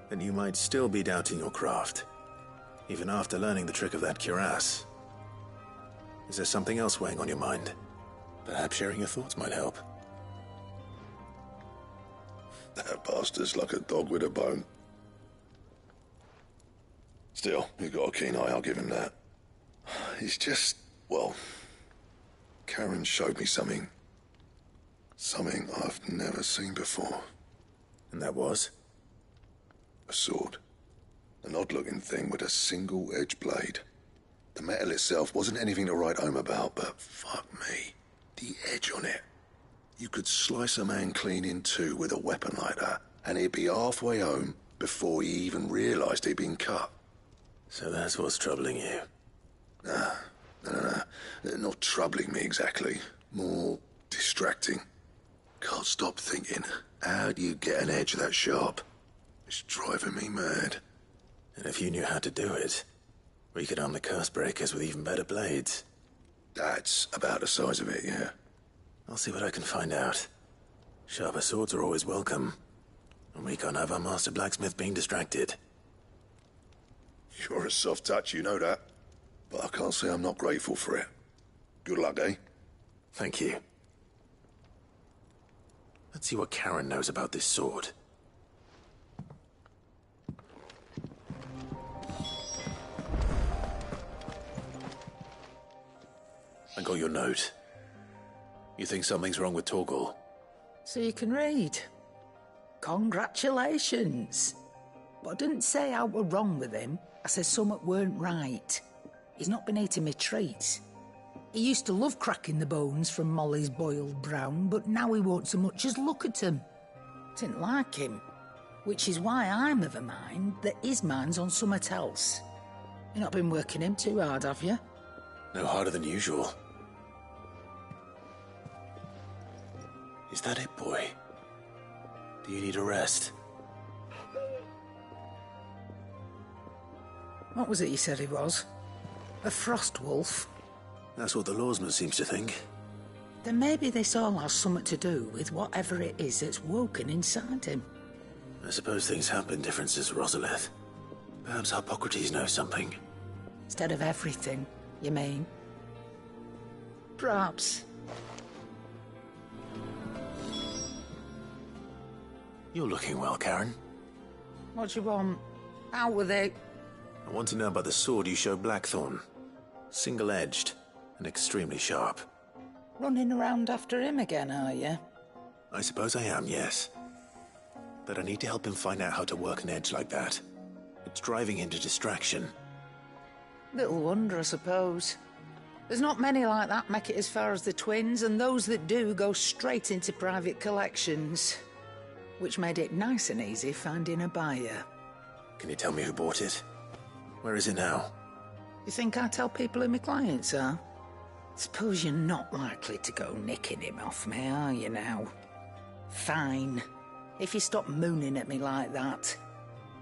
that you might still be doubting your craft, even after learning the trick of that cuirass. Is there something else weighing on your mind? Perhaps sharing your thoughts might help. That bastard's like a dog with a bone. Still, he's got a keen eye, I'll give him that. He's just, well, Karen showed me something. Something I've never seen before. And that was? A sword. An odd-looking thing with a single-edged blade. The metal itself wasn't anything to write home about, but fuck me. The edge on it. You could slice a man clean in two with a weapon like that, and he'd be halfway home before he even realized he'd been cut. So that's what's troubling you? No. Not troubling me exactly. More distracting. Can't stop thinking, how do you get an edge that sharp? It's driving me mad. And if you knew how to do it, we could arm the curse breakers with even better blades. That's about the size of it, yeah. I'll see what I can find out. Sharper swords are always welcome. And we can't have our master blacksmith being distracted. You're a soft touch, you know that. But I can't say I'm not grateful for it. Good luck, eh? Thank you. Let's see what Karen knows about this sword. I got your note. You think something's wrong with Torgal? So you can read. Congratulations. But I didn't say I were wrong with him. I said something weren't right. He's not been eating me treats. He used to love cracking the bones from Molly's boiled brown, but now he won't so much as look at them. Didn't like him. Which is why I'm of a mind that his mind's on something else. You've not been working him too hard, have you? No harder than usual. Is that it, boy? Do you need a rest? What was it you said he was? A frost wolf? That's what the lawsman seems to think. Then maybe this all has something to do with whatever it is that's woken inside him. I suppose things have been different since Rosalith. Perhaps Hippocrates knows something. Instead of everything, you mean? Perhaps. You're looking well, Karen. What do you want? Out with it. I want to know about the sword you showed Blackthorn. Single-edged and extremely sharp. Running around after him again, are you? I suppose I am, yes. But I need to help him find out how to work an edge like that. It's driving him to distraction. Little wonder, I suppose. There's not many like that make it as far as the twins, and those that do go straight into private collections. Which made it nice and easy finding a buyer. Can you tell me who bought it? Where is it now? You think I tell people who my clients are? Suppose you're not likely to go nicking him off me, are you now? Fine. If you stop mooning at me like that.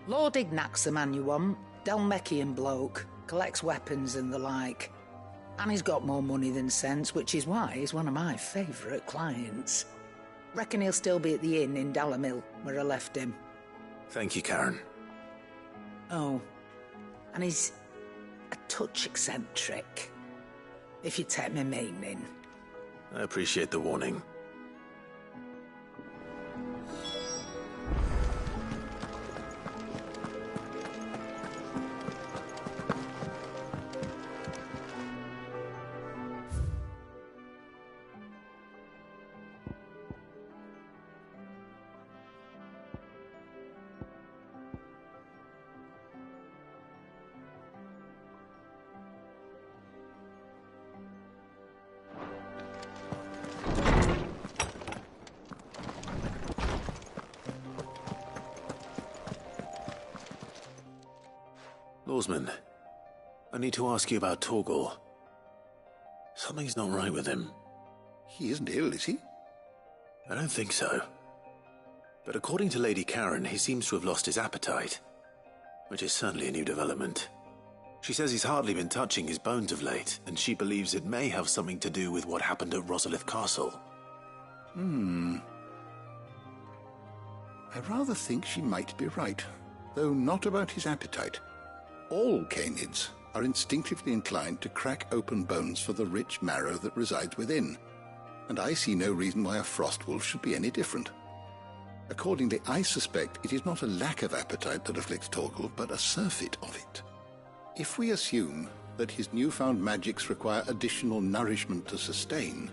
Lord Ignac's the man you want. Dalmekian bloke. Collects weapons and the like. And he's got more money than sense, which is why he's one of my favourite clients. Reckon he'll still be at the inn in Dalamil, where I left him. Thank you, Karen. Oh, and he's a touch eccentric, if you take my meaning. I appreciate the warning. Lawsman, I need to ask you about Torgal. Something's not right with him. He isn't ill, is he? I don't think so. But according to Lady Karen, he seems to have lost his appetite, which is certainly a new development. She says he's hardly been touching his bones of late, and she believes it may have something to do with what happened at Rosalith Castle. I rather think she might be right, though not about his appetite. All canids are instinctively inclined to crack open bones for the rich marrow that resides within, and I see no reason why a frostwolf should be any different. Accordingly, I suspect it is not a lack of appetite that afflicts Torgal, but a surfeit of it. If we assume that his newfound magics require additional nourishment to sustain,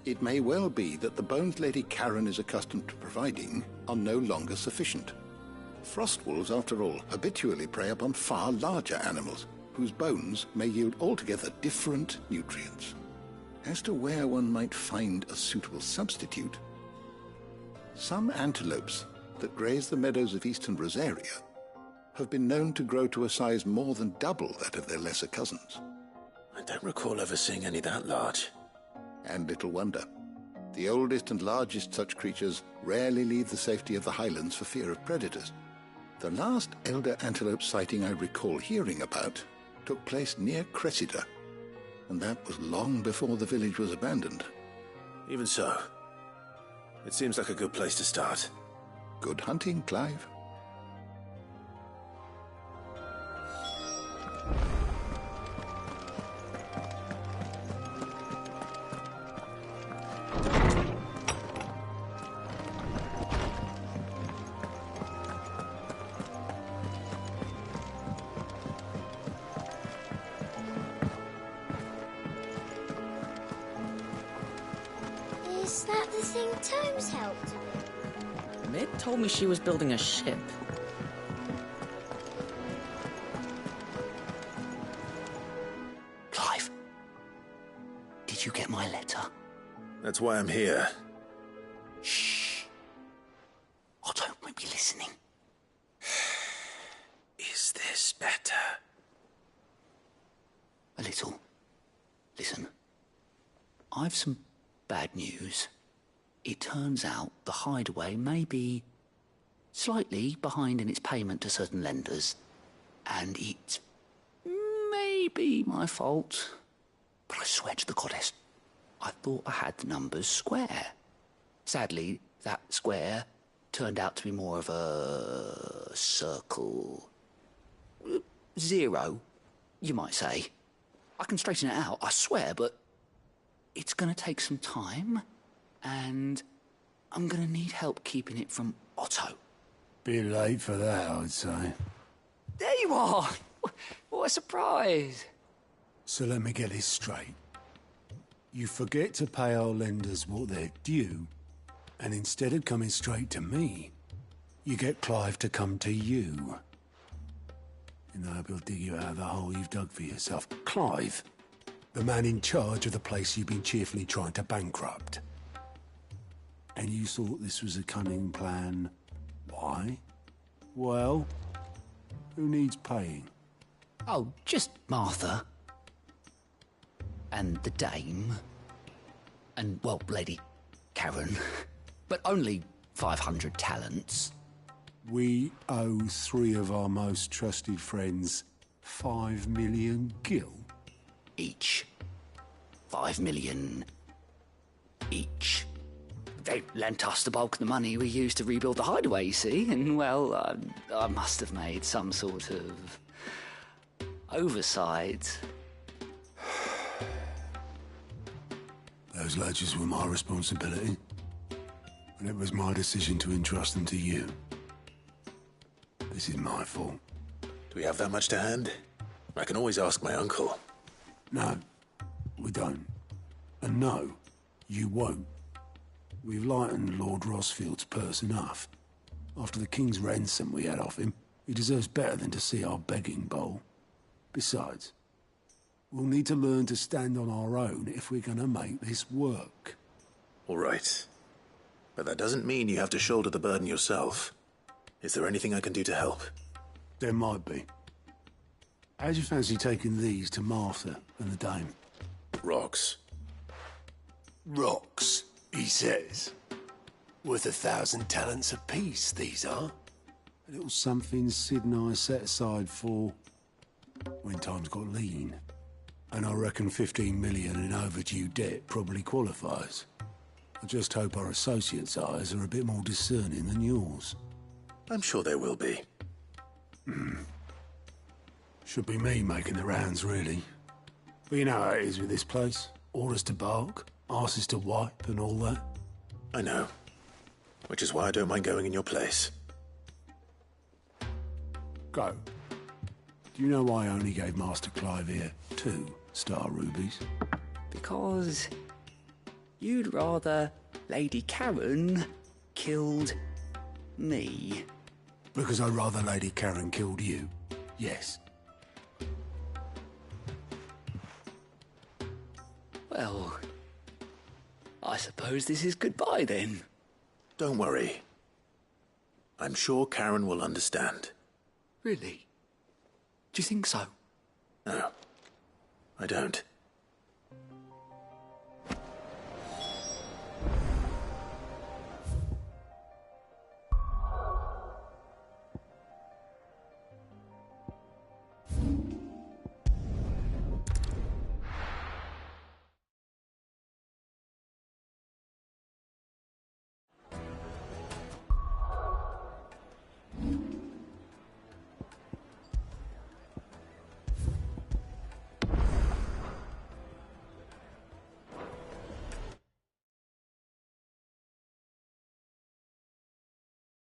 it may well be that the bones Lady Karen is accustomed to providing are no longer sufficient. Frostwolves, after all, habitually prey upon far larger animals, whose bones may yield altogether different nutrients. As to where one might find a suitable substitute, some antelopes that graze the meadows of eastern Rosaria have been known to grow to a size more than double that of their lesser cousins. I don't recall ever seeing any that large. And little wonder. The oldest and largest such creatures rarely leave the safety of the highlands for fear of predators. The last elder antelope sighting I recall hearing about took place near Cressida, And that was long before the village was abandoned. Even so, it seems like a good place to start. Good hunting, Clive. Is that the thing Tomes helped? Mid told me she was building a ship. Clive, did you get my letter? That's why I'm here. Shh. Otto might be listening. Is this better? A little. Listen. I've some bad news. It turns out the Hideaway may be slightly behind in its payment to certain lenders, and it may be my fault. But I swear to the goddess, I thought I had the numbers square. Sadly, that square turned out to be more of a circle. 0, you might say. I can straighten it out, I swear, but it's going to take some time, and I'm going to need help keeping it from Otto. Bit late for that, I'd say. There you are! What a surprise! So let me get this straight. You forget to pay our lenders what they're due, and instead of coming straight to me, you get Clive to come to you. And I hope he'll dig you out of the hole you've dug for yourself. Clive, the man in charge of the place you've been cheerfully trying to bankrupt. And you thought this was a cunning plan. Why? Well, who needs paying? Oh, just Martha. And the Dame. And, well, Lady Karen. But only 500 talents. We owe 3 of our most trusted friends 5 million gil. Each. 5 million each. They lent us the bulk of the money we used to rebuild the Hideaway, you see, and, well, I must have made some sort of oversight. Those ledgers were my responsibility, and it was my decision to entrust them to you. This is my fault. Do we have that much to hand? I can always ask my uncle. No, we don't. And no, you won't. We've lightened Lord Rosfield's purse enough. After the king's ransom we had off him, he deserves better than to see our begging bowl. Besides, we'll need to learn to stand on our own if we're gonna make this work. All right. But that doesn't mean you have to shoulder the burden yourself. Is there anything I can do to help? There might be. How'd you fancy taking these to Martha and the Dame? Rocks. Rocks, he says. Worth 1,000 talents apiece, these are. A little something Sid and I set aside for when times got lean. And I reckon 15 million in overdue debt probably qualifies. I just hope our associates' eyes are a bit more discerning than yours. I'm sure there will be. Should be me making the rounds, really. But you know how it is with this place. Orders to bark, arses to wipe, and all that. I know. Which is why I don't mind going in your place. Go. Do you know why I only gave Master Clive here 2 star rubies? Because you'd rather Lady Karen killed me. Because I'd rather Lady Karen killed you. Yes. Well, I suppose this is goodbye then. Don't worry. I'm sure Karen will understand. Really? Do you think so? No, I don't.